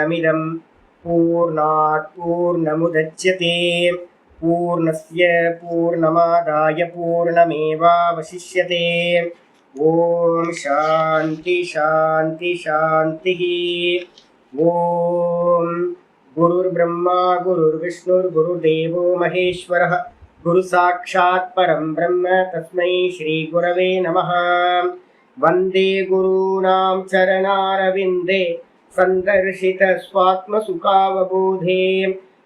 पूर्णमिदं पूर्णात् पूर्णमुदच्यते पूर्णस्य पूर्णमादाय पूर्णमेवावशिष्यते। ओम शांति शांति शांति। ओम गुरुर्ब्रह्मा गुरुर्विष्णुर्गुरुर्देवो महेश्वरः गुरु साक्षात् परं ब्रह्म तस्मै श्री गुरवे नमः। वंदे गुरूणां चरणारविन्दे संदर्शित स्वात्मसुखावबोधे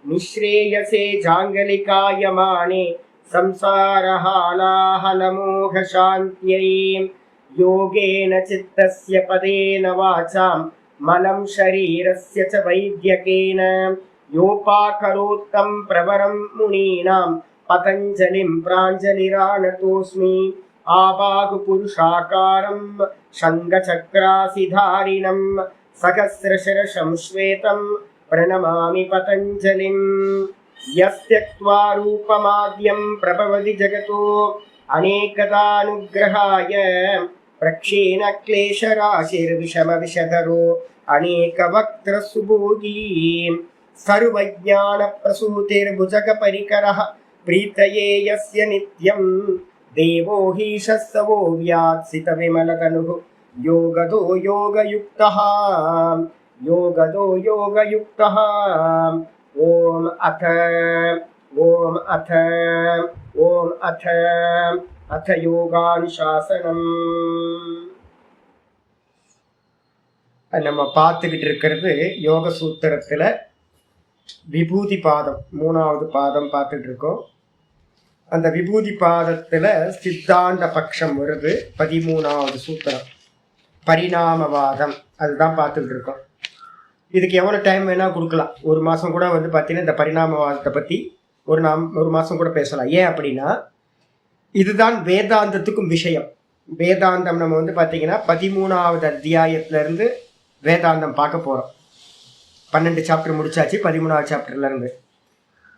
निःश्रेयसे जाङ्गलिकायमाने संसारहालाहलमोहशान्त्यै। योगेन चित्तस्य पदेन वाचां मनं शरीरस्य च वैद्यकेन योपाकरोत्तं प्रवरं मुनीनां पतञ्जलिं प्राञ्जलिरानतोऽस्मि। आबाहुपुरुषाकारं शङ्खचक्रासिधारिणं सहस्रशिरसं श्वेतं प्रणमामि पतञ्जलिं। यस्त्यक्त्वा रूपमाद्यं प्रभवति जगतो अनेकदानुग्रहाय प्रक्षीणक्लेशराशिर्विषमविषधरो अनेकवक्त्रसुभोगी सर्वज्ञानप्रसूतिर्भुजगपरिकरः प्रीतये यस्य नित्यं देवो हीशस्तवो व्यात्सितविमलतनुः योगदो योगयुक्तः योगदो योगयुक्तः। ओम अथ अथ யோகானுசாசனம்। நம்ம பார்த்துக்கிட்டு இருக்கிறது யோக சூத்திரத்தில் விபூதி பாதம், 3வது பாதம் பார்த்துட்டு இருக்கோம். அந்த விபூதி பாதத்தில் சித்தாந்த பட்சம் வருது. 13வது சூத்திரம் பரிணாமவாதம், அதுதான் பார்த்துக்கிட்டு இருக்கோம். இதுக்கு எவ்வளோ டைம் வேணால் கொடுக்கலாம். ஒரு மாதம் கூட பார்த்தீங்கன்னா இந்த பரிணாமவாதத்தை பற்றி ஒரு மாதம் கூட பேசலாம். ஏன் அப்படின்னா இதுதான் வேதாந்தத்துக்கும் விஷயம். வேதாந்தம் நம்ம பார்த்தீங்கன்னா 13வது அத்தியாயத்திலேருந்து வேதாந்தம் பார்க்க போகிறோம். 12 சாப்டர் முடிச்சாச்சு, 13வது சாப்டர்லேருந்து.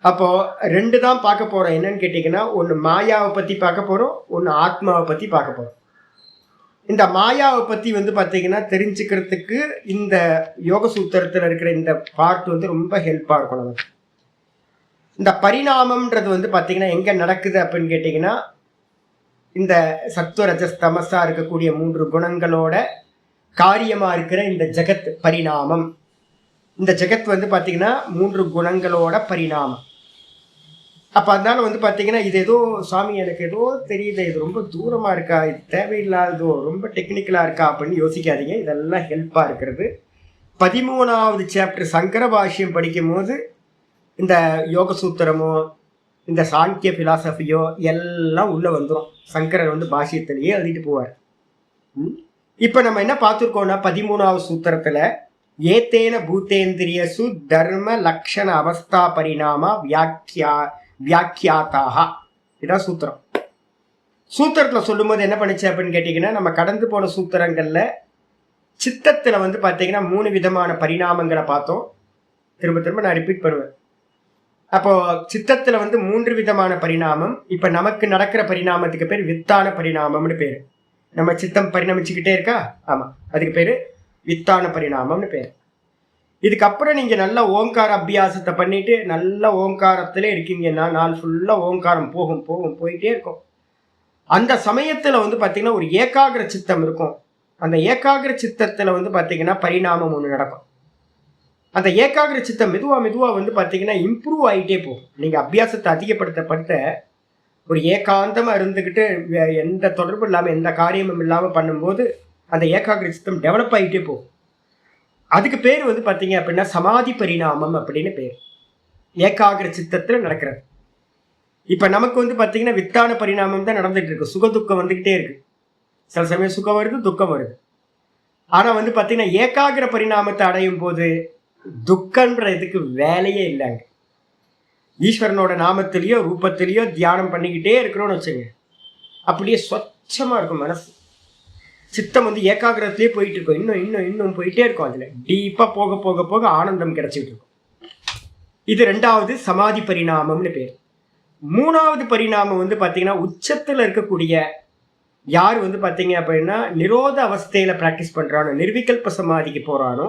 அப்போது 2 தான் பார்க்க போகிறோம். என்னன்னு கேட்டிங்கன்னா, ஒன்று மாயாவை பற்றி பார்க்க போகிறோம், ஒன்று ஆத்மாவை பற்றி பார்க்க போகிறோம். இந்த மாயாவை பற்றி பார்த்தீங்கன்னா தெரிஞ்சுக்கிறதுக்கு இந்த யோக சூத்திரத்தில் இருக்கிற இந்த பார்ட் ரொம்ப ஹெல்ப்பாக இருக்கும் நமக்கு. இந்த பரிணாமம்ன்றது பார்த்தீங்கன்னா எங்கே நடக்குது அப்படின்னு கேட்டிங்கன்னா, இந்த சத்துவ ரஜஸ் தமஸாக இருக்கக்கூடிய 3 குணங்களோட காரியமாக இருக்கிற இந்த ஜெகத் பரிணாமம். இந்த ஜெகத் பார்த்தீங்கன்னா 3 குணங்களோட பரிணாமம். அப்போ அதனால பார்த்தீங்கன்னா இது ஏதோ சாமி எனக்கு ஏதோ தெரியுது, இது ரொம்ப தூரமாக இருக்கா, இது தேவையில்லாததோ, ரொம்ப டெக்னிக்கலாக இருக்கா அப்படின்னு யோசிக்காதீங்க. இதெல்லாம் ஹெல்ப்பாக இருக்கிறது. 13வது சாப்டர் சங்கர பாஷ்யம் படிக்கும் போது இந்த யோக சூத்திரமோ இந்த சாங்கிய பிலாசபியோ எல்லாம் உள்ளே வந்துடும். சங்கரர் பாஷ்யத்திலேயே எழுதிட்டு போவார். இப்போ நம்ம என்ன பார்த்துருக்கோம்னா 13வது சூத்திரத்தில் ஏத்தேன பூத்தேந்திரியசு தர்ம லக்ஷண அவஸ்தா பரிணாம வியாக்கியாத்தாக, இதான் சூத்திரம். சூத்திரத்தில் சொல்லும்போது என்ன பண்ணிச்சு அப்படின்னு கேட்டிங்கன்னா, நம்ம கடந்து போன சூத்திரங்களில் சித்தத்தில் பார்த்தீங்கன்னா 3 விதமான பரிணாமங்களை பார்த்தோம். திரும்ப நான் ரிப்பீட் பண்ணுவேன். அப்போது சித்தத்தில் 3 விதமான பரிணாமம். இப்போ நமக்கு நடக்கிற பரிணாமத்துக்கு பேர் வித்தான பரிணாமம்னு பேர். நம்ம சித்தம் பரிணமிச்சுக்கிட்டே இருக்கா, ஆமாம், அதுக்கு பேர் வித்தான பரிணாமம்னு பேர். இதுக்கப்புறம் நீங்கள் நல்ல ஓங்கார அபியாசத்தை பண்ணிட்டு நல்ல ஓங்காரத்திலே இருக்கீங்கன்னா நாள் ஃபுல்லாக ஓங்காரம் போயிட்டே இருக்கும். அந்த சமயத்தில் பார்த்தீங்கன்னா ஒரு ஏகாகிர சித்தம் இருக்கும். அந்த ஏகாகிர சித்தத்தில் பார்த்தீங்கன்னா பரிணாமம் ஒன்று நடக்கும். அந்த ஏகாகிர சித்தம் மெதுவாக பார்த்தீங்கன்னா இம்ப்ரூவ் ஆகிட்டே போகும். நீங்கள் அபியாசத்தை அதிகப்படுத்த ஒரு ஏகாந்தமாக இருந்துக்கிட்டு எந்த தொடர்பும் இல்லாமல் எந்த காரியமும் இல்லாமல் பண்ணும்போது அந்த ஏகாகிர சித்தம் டெவலப் ஆகிட்டே போகும். அதுக்கு பேர் பார்த்தீங்க அப்படின்னா சமாதி பரிணாமம் அப்படின்னு பேர். ஏகாகிர சித்தத்தில் நடக்கிறது. இப்போ நமக்கு பார்த்தீங்கன்னா வித்தான பரிணாமம் தான் நடந்துகிட்டு இருக்கு. சுகதுக்கம் வந்துக்கிட்டே இருக்கு. சில சமயம் சுகம் வருது, துக்கம் வருது. ஆனால் பார்த்தீங்கன்னா ஏகாகிர பரிணாமத்தை அடையும் போது துக்கன்ற இதுக்கு வேலையே இல்லைங்க. ஈஸ்வரனோட நாமத்திலேயோ ரூபத்திலேயோ தியானம் பண்ணிக்கிட்டே இருக்கிறோன்னு வச்சுங்க, அப்படியே ஸ்வச்சமாக இருக்கும் மனசு. சித்தம் ஏகாகிரத்திலே போயிட்டு இருக்கும். இன்னும் போயிட்டே இருக்கும். அதில் டீப்பாக போக ஆனந்தம் கிடைச்சிட்டு இருக்கும். இது 2வது சமாதி பரிணாமம்னு பேர். 3வது பரிணாமம் பார்த்தீங்கன்னா உச்சத்தில் இருக்கக்கூடிய யார் பார்த்தீங்க அப்படின்னா நிரோத அவஸ்தையில் ப்ராக்டிஸ் பண்ணுறானோ, நிர்விகல்ப சமாதிக்கு போகிறானோ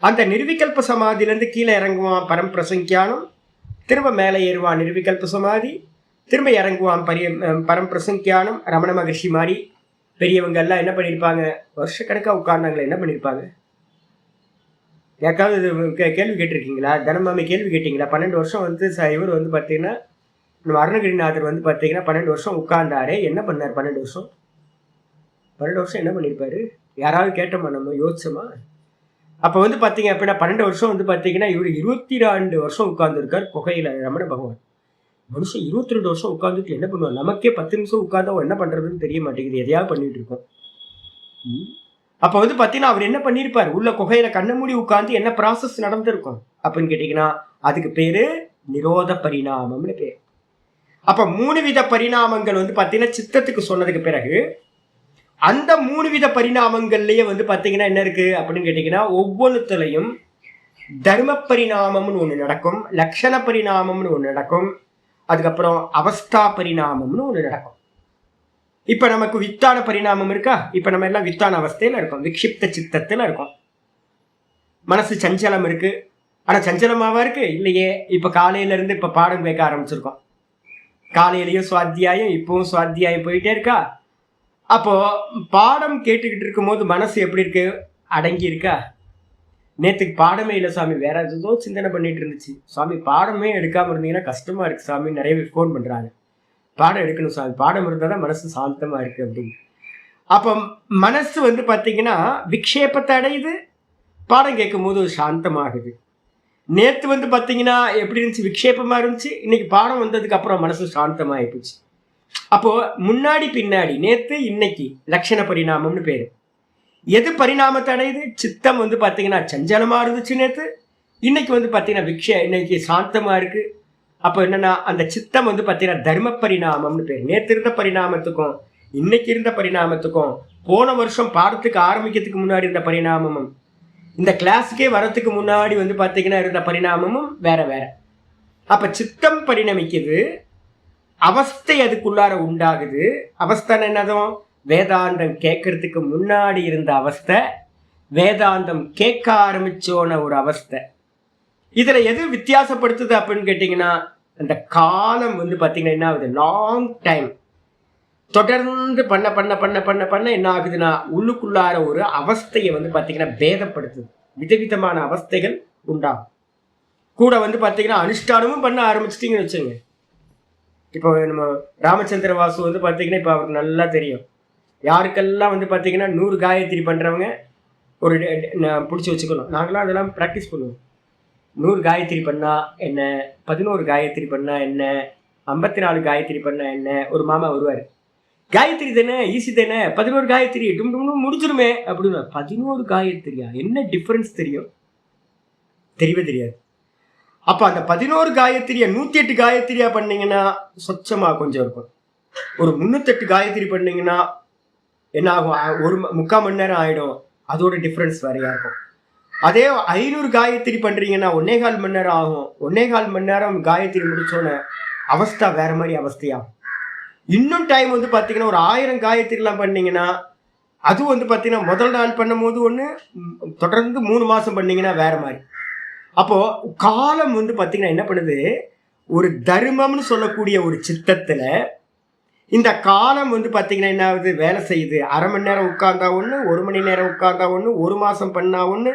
அந்த நிர்விகல்ப சமாதியிலேருந்து கீழே இறங்குவான் பரம்பிரசங்கியானம், திரும்ப மேலே ஏறுவான் நிர்விகல்ப சமாதி, திரும்ப இறங்குவான் பரம்பிரசங்கியானம். ரமண மகர்ஷி மாதிரி பெரியவங்க எல்லாம் என்ன பண்ணியிருப்பாங்க, வருஷக்கணக்காக உட்கார்ந்தாங்களே என்ன பண்ணியிருப்பாங்க? யாருக்காவது கேள்வி கேட்டிருக்கீங்களா? தனமாமி கேள்வி கேட்டிங்களா? 12 வருஷம் வந்து இவர் வந்து பார்த்தீங்கன்னா நம்ம அருணகிரிநாதர் வந்து பார்த்தீங்கன்னா 12 வருஷம் உட்கார்ந்தாரே, என்ன பண்ணார்? 12 வருஷம் என்ன பண்ணியிருப்பாரு? யாராவது கேட்டோமா? நம்ம யோசிச்சோமா? அப்போ வந்து பார்த்தீங்க அப்படின்னா 12 வருஷம் வந்து பார்த்தீங்கன்னா இவர் 22 வருஷம் உட்கார்ந்துருக்கார் குகையில் ரமண பகவான். மனுஷன் 22 வருஷம் உட்காந்துட்டு என்ன பண்ணுவார்? நமக்கே 10 நிமிஷம் உட்கார்ந்தா என்ன பண்ணுறதுன்னு தெரிய மாட்டேங்குது, எதையாவது பண்ணிட்டு இருக்கோம். அப்போ வந்து பார்த்தீங்கன்னா அவர் என்ன பண்ணியிருப்பார்? உள்ள குகையில கண்ண மூடி உட்கார்ந்து என்ன ப்ராசஸ் நடந்திருக்கும் அப்படின்னு கேட்டிங்கன்னா அதுக்கு பேரு நிரோத பரிணாமம்னு பேர். அப்போ 3 வித பரிணாமங்கள் வந்து பார்த்தீங்கன்னா சித்தத்துக்கு சொன்னதுக்கு பிறகு அந்த 3 வித பரிணாமங்கள்லயே வந்து பார்த்தீங்கன்னா என்ன இருக்கு அப்படின்னு கேட்டிங்கன்னா ஒவ்வொன்றுத்துலையும் தர்ம பரிணாமம்னு ஒன்று நடக்கும், லட்சண பரிணாமம்னு ஒன்று நடக்கும், அதுக்கப்புறம் அவஸ்தா பரிணாமம்னு ஒன்று நடக்கும். இப்போ நமக்கு வித்தான பரிணாமம் இருக்கா? இப்போ நம்ம எல்லாம் வித்தான அவஸ்தையில் இருக்கோம், விக்ஷிப்த சித்தத்தில் இருக்கோம். மனசு சஞ்சலம் இருக்கு, ஆனால் சஞ்சலமாவா இருக்கு? இல்லையே. இப்போ காலையிலேருந்து இப்போ பாடம் கேட்க ஆரம்பிச்சிருக்கோம். காலையிலையும் சுவாத்தியாயம், இப்பவும் சுவாத்தியாயம் போயிட்டே இருக்கா. அப்போ பாடம் கேட்டுக்கிட்டு இருக்கும்போது மனசு எப்படி இருக்கு? அடங்கி இருக்கா? நேற்றுக்கு பாடமே இல்லை சாமி, வேற ஏதோ சிந்தனை பண்ணிட்டு இருந்துச்சு சாமி. பாடமே எடுக்காமல் இருந்தீங்கன்னா கஷ்டமா இருக்கு சாமி, நிறைய பேர் ஃபோன் பண்ணுறாங்க. பாடம் எடுக்கணும் சாமி, பாடம் இருந்தால் தான் மனசு சாந்தமாக இருக்குது அப்படின்னு. அப்போ மனசு வந்து பார்த்தீங்கன்னா விக்ஷேபத்தை அடையுது, பாடம் கேட்கும் போது சாந்தமாகுது. நேற்று வந்து பார்த்தீங்கன்னா எப்படி இருந்துச்சு? விக்ஷேபமாக இருந்துச்சு. இன்னைக்கு பாடம் வந்ததுக்கு அப்புறம் மனசு சாந்தமாக போச்சு. அப்போது முன்னாடி பின்னாடி நேற்று இன்னைக்கு லட்சண பரிணாமம்னு பேர். எது பரிணாமத்தை அடையுது? சித்தம் வந்து பார்த்தீங்கன்னா சஞ்சலமாக இருந்துச்சு நேற்று, இன்னைக்கு வந்து பார்த்தீங்கன்னா இன்னைக்கு சாந்தமாக இருக்குது. அப்போ என்னன்னா அந்த சித்தம் வந்து பார்த்தீங்கன்னா தர்ம பரிணாமம்னு பேர். நேற்று இருந்த பரிணாமத்துக்கும் இன்னைக்கு இருந்த பரிணாமத்துக்கும் போன வருஷம் பாடத்துக்கு ஆரம்பிக்கிறதுக்கு முன்னாடி இருந்த பரிணாமமும் இந்த கிளாஸுக்கே வரத்துக்கு முன்னாடி வந்து பார்த்தீங்கன்னா இருந்த பரிணாமமும் வேற வேற. அப்போ சித்தம் பரிணமிக்குது, அவஸ்தை அதுக்குள்ளார உண்டாகுது. அவஸ்தை என்னதும் வேதாந்தம் கேட்கறதுக்கு முன்னாடி இருந்த அவஸ்தை, வேதாந்தம் கேட்க ஆரம்பிச்சோன ஒரு அவஸ்தை. இதுல எது வித்தியாசப்படுத்துது அப்படின்னு கேட்டீங்கன்னா அந்த காலம் வந்து பாத்தீங்கன்னா என்ன ஆகுது? லாங் டைம் தொடர்ந்து பண்ண பண்ண பண்ண பண்ண பண்ண என்ன ஆகுதுன்னா உள்ளுக்குள்ளார ஒரு அவஸ்தையை வந்து பாத்தீங்கன்னா பேதப்படுத்துது. விதவிதமான அவஸ்தைகள் உண்டாகும். கூட வந்து பாத்தீங்கன்னா அனுஷ்டானமும் பண்ண ஆரம்பிச்சிட்டிங்கன்னு வச்சுங்க. இப்போ நம்ம ராமச்சந்திர வாசு வந்து பாத்தீங்கன்னா இப்போ அவருக்கு நல்லா தெரியும். யாருக்கெல்லாம் வந்து பாத்தீங்கன்னா 100 காயத்ரி பண்றவங்க ஒரு பிடிச்சி வச்சுக்கணும். நாங்களாம் அதெல்லாம் ப்ராக்டிஸ் பண்ணுவோம். 100 காயத்ரி பண்ணா என்ன, 11 காயத்ரி பண்ணா என்ன, 54 காயத்ரி பண்ணா என்ன. ஒரு மாமா வருவார், காயத்ரி தானே ஈஸி தானே, 11 காயத்ரி டும் டும்னு முடிஞ்சிருமே அப்படின்னு. 11 காயத்ரியா? என்ன டிஃப்ரென்ஸ் தெரியும்? தெரியவே தெரியாது. அப்போ அந்த 11 காயத்ரியா 108 காயத்ரியா பண்ணீங்கன்னா சொச்சமாக கொஞ்சம் இருக்கும். ஒரு 308 காயத்ரி பண்ணீங்கன்னா என்ன ஆகும்? ஒரு 3/4 மணி நேரம் ஆகிடும். அதோட டிஃப்ரென்ஸ் வேறையா இருக்கும். அதே 500 காயத்ரி பண்ணுறீங்கன்னா 1.25 மணி நேரம் ஆகும். 1.25 மணி நேரம் காயத்ரி முடிச்சோன்னே அவஸ்தா வேற மாதிரி அவஸ்தையாகும். இன்னும் டைம் வந்து பார்த்தீங்கன்னா ஒரு 1000 காயத்ரிலாம் பண்ணீங்கன்னா அது வந்து பார்த்தீங்கன்னா முதல் நாள் பண்ணும் போது ஒன்று, தொடர்ந்து 3 மாதம் பண்ணீங்கன்னா வேற மாதிரி. அப்போது காலம் வந்து பார்த்தீங்கன்னா என்ன பண்ணுது? ஒரு தர்மம்னு சொல்லக்கூடிய ஒரு சித்தத்தில் இந்த காலம் வந்து பார்த்தீங்கன்னா என்ன ஆகுது? வேலை செய்யுது. அரை மணி நேரம் உட்கார்ந்தா ஒன்று, 1 மணி நேரம் உட்கார்ந்தா ஒன்று, 1 மாதம் பண்ணா ஒன்று,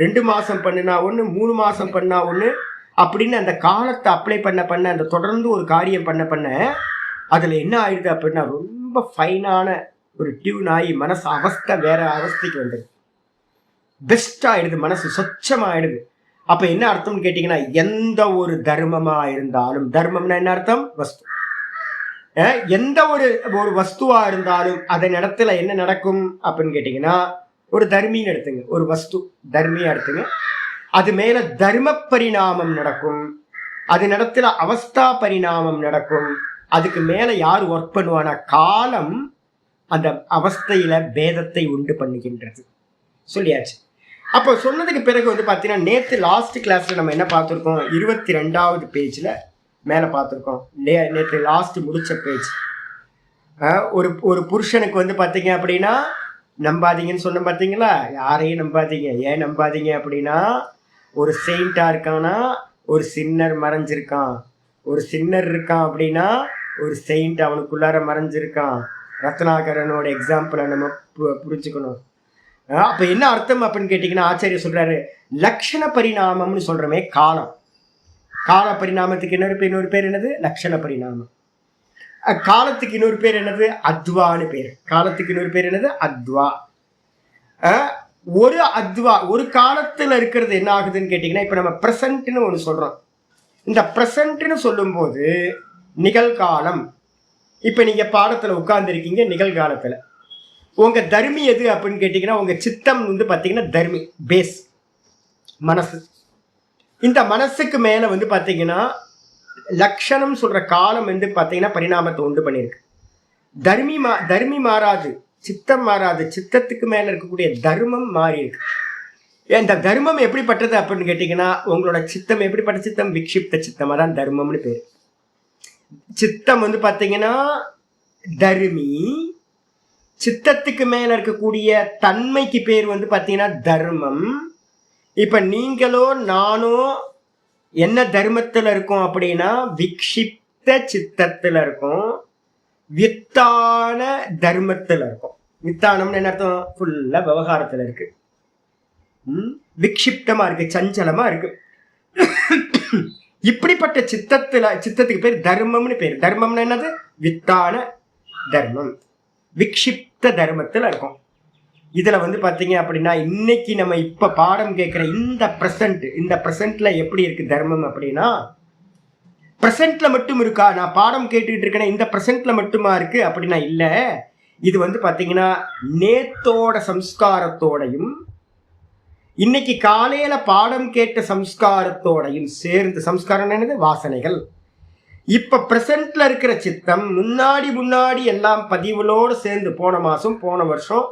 2 மாதம் பண்ணினா ஒன்று, 3 மாதம் பண்ணா ஒன்று அப்படின்னு அந்த காலத்தை அப்ளை பண்ண பண்ண அந்த தொடர்ந்து ஒரு காரியம் பண்ண பண்ண அதில் என்ன ஆயிடுது அப்படின்னா ரொம்ப ஃபைனான ஒரு டியூன் ஆகி மனசு அவஸ்தை வேற அவஸ்தைக்கு வந்துடுது. பெஸ்ட் ஆயிடுது, மனசு சொச்சமாயிடுது. அப்போ என்ன அர்த்தம்னு கேட்டிங்கன்னா எந்த ஒரு தர்மமாக இருந்தாலும், தர்மம்னா என்ன அர்த்தம்? வஸ்து. எந்த ஒரு வஸ்துவா இருந்தாலும் அதன் இடத்துல என்ன நடக்கும் அப்படின்னு கேட்டிங்கன்னா ஒரு தர்மின்னு எடுத்துங்க, ஒரு வஸ்து தர்மியா எடுத்துங்க, அது மேல தர்ம பரிணாமம் நடக்கும், அதன் இடத்துல அவஸ்தா பரிணாமம் நடக்கும். அதுக்கு மேல யார் ஒர்க் பண்ணுவானா? காலம் அந்த அவஸ்தையில பேதத்தை உண்டு பண்ணுகின்றது. சொல்லியாச்சு. அப்போ சொன்னதுக்கு பிறகு வந்து பார்த்தீங்கன்னா நேற்று லாஸ்ட் கிளாஸ்ல நம்ம என்ன பார்த்துருக்கோம்? 22வது பேஜில் மேலே பார்த்துருக்கோம். நேற்று லாஸ்ட் முடிச்ச பேஜ். ஒரு புருஷனுக்கு வந்து பார்த்தீங்க அப்படின்னா நம்பாதீங்கன்னு சொன்ன பார்த்தீங்களா? யாரையும் நம்பாதீங்க. ஏன் நம்பாதீங்க அப்படின்னா, ஒரு செயிண்டா இருக்கானா ஒரு சின்னர் மறைஞ்சிருக்கான். ஒரு சின்னர் இருக்கான் அப்படின்னா ஒரு செயிண்ட் அவனுக்குள்ளார மறைஞ்சிருக்கான். ரத்னாகரனோட எக்ஸாம்பிளை நம்ம புரிஞ்சுக்கணும். அப்ப என்ன அர்த்தம் அப்படின்னு கேட்டீங்கன்னா, ஆச்சாரிய சொல்றாரு, லட்சண பரிணாமம்னு சொல்றமே காலம். கால பரிணாமத்துக்கு இன்னொரு பேர் என்னது? லட்சண பரிணாமம். காலத்துக்கு இன்னொரு பேர் என்னது? அத்வான்னு பேர். காலத்துக்கு இன்னொரு பேர் என்னது? அத்வா. ஒரு அத்வா ஒரு காலத்துல இருக்கிறது என்ன ஆகுதுன்னு கேட்டீங்கன்னா, இப்ப நம்ம பிரசன்ட்னு ஒண்ணு சொல்றோம். இந்த பிரசன்ட்னு சொல்லும் போது நிகழ்காலம். இப்ப நீங்க பாடத்துல உட்கார்ந்து இருக்கீங்க நிகழ்காலத்துல. உங்க தர்மி எது அப்படின்னு கேட்டீங்கன்னா, உங்க சித்தம் வந்து பாத்தீங்கன்னா தர்மி பேஸ் மனசு. இந்த மனசுக்கு மேல வந்து பாத்தீங்கன்னா லட்சணம் சொல்ற காலம் வந்து பாத்தீங்கன்னா பரிணாமத்தை உண்டு பண்ணிருக்கு. தர்மி மாறாது, சித்தம் மாறாது. சித்தத்துக்கு மேல இருக்கக்கூடிய தர்மம் மாறி இருக்கு. இந்த தர்மம் எப்படிப்பட்டது அப்படின்னு கேட்டீங்கன்னா, உங்களோட சித்தம் எப்படிப்பட்ட சித்தம்? விக்ஷிப்த சித்தம். அதான் தர்மம்னு பேரு. சித்தம் வந்து பாத்தீங்கன்னா தர்மி. சித்தத்துக்கு மேல இருக்கக்கூடிய தன்மைக்கு பேர் வந்து பாத்தீங்கன்னா தர்மம். இப்ப நீங்களோ நானோ என்ன தர்மத்துல இருக்கும் அப்படின்னா விக்ஷிப்த சித்தத்துல இருக்கும், வித்தான தர்மத்துல இருக்கும். வித்தானம்னு என்ன அர்த்தம்? ஃபுல்லா விவகாரத்துல இருக்கு, விக்ஷிப்தமா இருக்கு, சஞ்சலமா இருக்கு. இப்படிப்பட்ட சித்தத்துக்கு பேர் தர்மம்னு பேர். தர்மம்னு என்னது? வித்தான தர்மம், விக்ஷிப்த தர்மத்துல இருக்கும். இதுல வந்து பாத்தீங்க அப்படின்னா, இன்னைக்கு நம்ம இப்ப பாடம் கேட்கிற இந்த பிரசன்ட்ல எப்படி இருக்கு தர்மம் அப்படின்னா, பிரசன்ட்ல மட்டும் இருக்கா? நான் பாடம் கேட்டுக்கிட்டு இருக்கேன் இந்த பிரசன்ட்ல மட்டுமா இருக்கு அப்படின்னா இல்ல. இது வந்து பாத்தீங்கன்னா நேத்தோட சம்ஸ்காரத்தோடையும் இன்னைக்கு காலையில பாடம் கேட்ட சம்ஸ்காரத்தோடையும் சேர்ந்து, சம்ஸ்காரம் என்னது? வாசனைகள். இப்ப பிரசன்ட்ல இருக்கிற சித்தம் முன்னாடி எல்லாம் பதிவுகளோடு சேர்ந்து போன மாசம், போன வருஷம்,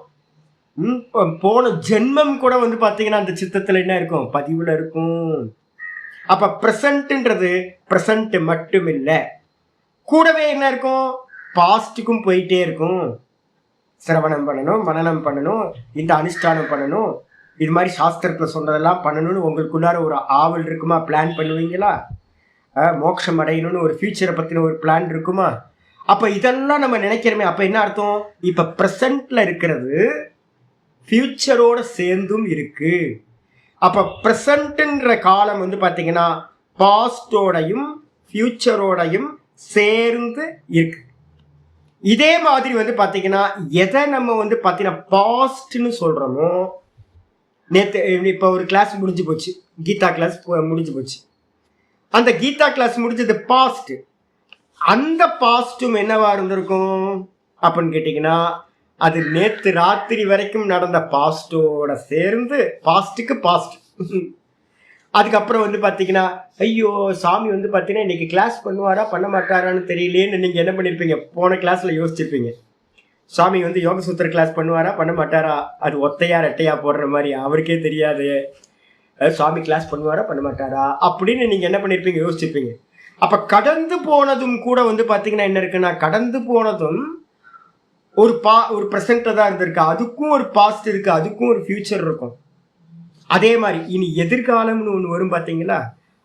போன ஜென்மம் கூட வந்து பாத்தீங்கன்னா அந்த சித்தத்துல என்ன இருக்கும்? பதிவுல இருக்கும். அப்ப பிரசன்ட்ன்றது பிரசன்ட் மட்டும் இல்ல, கூடவே என்ன இருக்கும்? பாஸ்டுக்கும் போயிட்டே இருக்கும். சிரவணம் பண்ணணும், மனனம் பண்ணணும், இந்த அனுஷ்டானம் பண்ணணும், இது மாதிரி சாஸ்திரத்துல சொன்னதெல்லாம் பண்ணணும்னு உங்களுக்குள்ளார ஒரு ஆவல் இருக்குமா? பிளான் பண்ணுவீங்களா? மோட்சம் அடையணும்னு ஒரு ஃபியூச்சரை பத்தின ஒரு பிளான் இருக்குமா? அப்ப இதெல்லாம் நம்ம நினைக்கிறோமே. அப்ப என்ன அர்த்தம்? இப்ப பிரசன்ட்ல இருக்கிறது ஃபியூச்சரோட சேர்ந்தும் இருக்கு. அப்ப பிரசன்ட்ன்ற காலம் வந்து பாத்தீங்கன்னா பாஸ்டோடையும் ஃபியூச்சரோடையும் சேர்ந்து இருக்கு. இதே மாதிரி வந்து பாத்தீங்கன்னா எதை நம்ம வந்து பாத்தீங்கன்னா பாஸ்ட்னு சொல்றோமோ, நேற்று இப்ப ஒரு கிளாஸ் முடிஞ்சு போச்சு, கீதா கிளாஸ் முடிஞ்சு போச்சு. அந்த கீதா கிளாஸ் முடிஞ்சது பாஸ்ட். அந்த பாஸ்டும் என்னவா இருந்திருக்கும் அப்படின்னு கேட்டீங்கன்னா, அது நேத்து ராத்திரி வரைக்கும் நடந்த பாஸ்டோட சேர்ந்து பாஸ்டுக்கு பாஸ்ட். அதுக்கப்புறம் வந்து பாத்தீங்கன்னா, ஐயோ சாமி வந்து பாத்தீங்கன்னா இன்னைக்கு கிளாஸ் பண்ணுவாரா பண்ண மாட்டாரான்னு தெரியலேன்னு நீங்க என்ன பண்ணிருப்பீங்க? போன கிளாஸ்ல யோசிச்சிருப்பீங்க, சுவாமி வந்து யோக சூத்திர கிளாஸ் பண்ணுவாரா பண்ண மாட்டாரா, அது ஒத்தையா ரெட்டையா போடுற மாதிரி அவருக்கே தெரியாது. சுவாமி கிளாஸ் பண்ணுவாரா பண்ண மாட்டாரா அப்படின்னு நீங்க என்ன பண்ணிருப்பீங்க? யோசிச்சிருப்பீங்க. அப்ப கடந்து போனதும் கூட வந்து பாத்தீங்கன்னா என்ன இருக்குன்னா, கடந்து போனதும் ஒரு பிரசன்ட் தான் இருந்திருக்கு, அதுக்கும் ஒரு பாஸ்ட் இருக்கு, அதுக்கும் ஒரு ஃபியூச்சர் இருக்கும். அதே மாதிரி இனி எதிர்காலம்னு ஒண்ணு வரும் பாத்தீங்களா?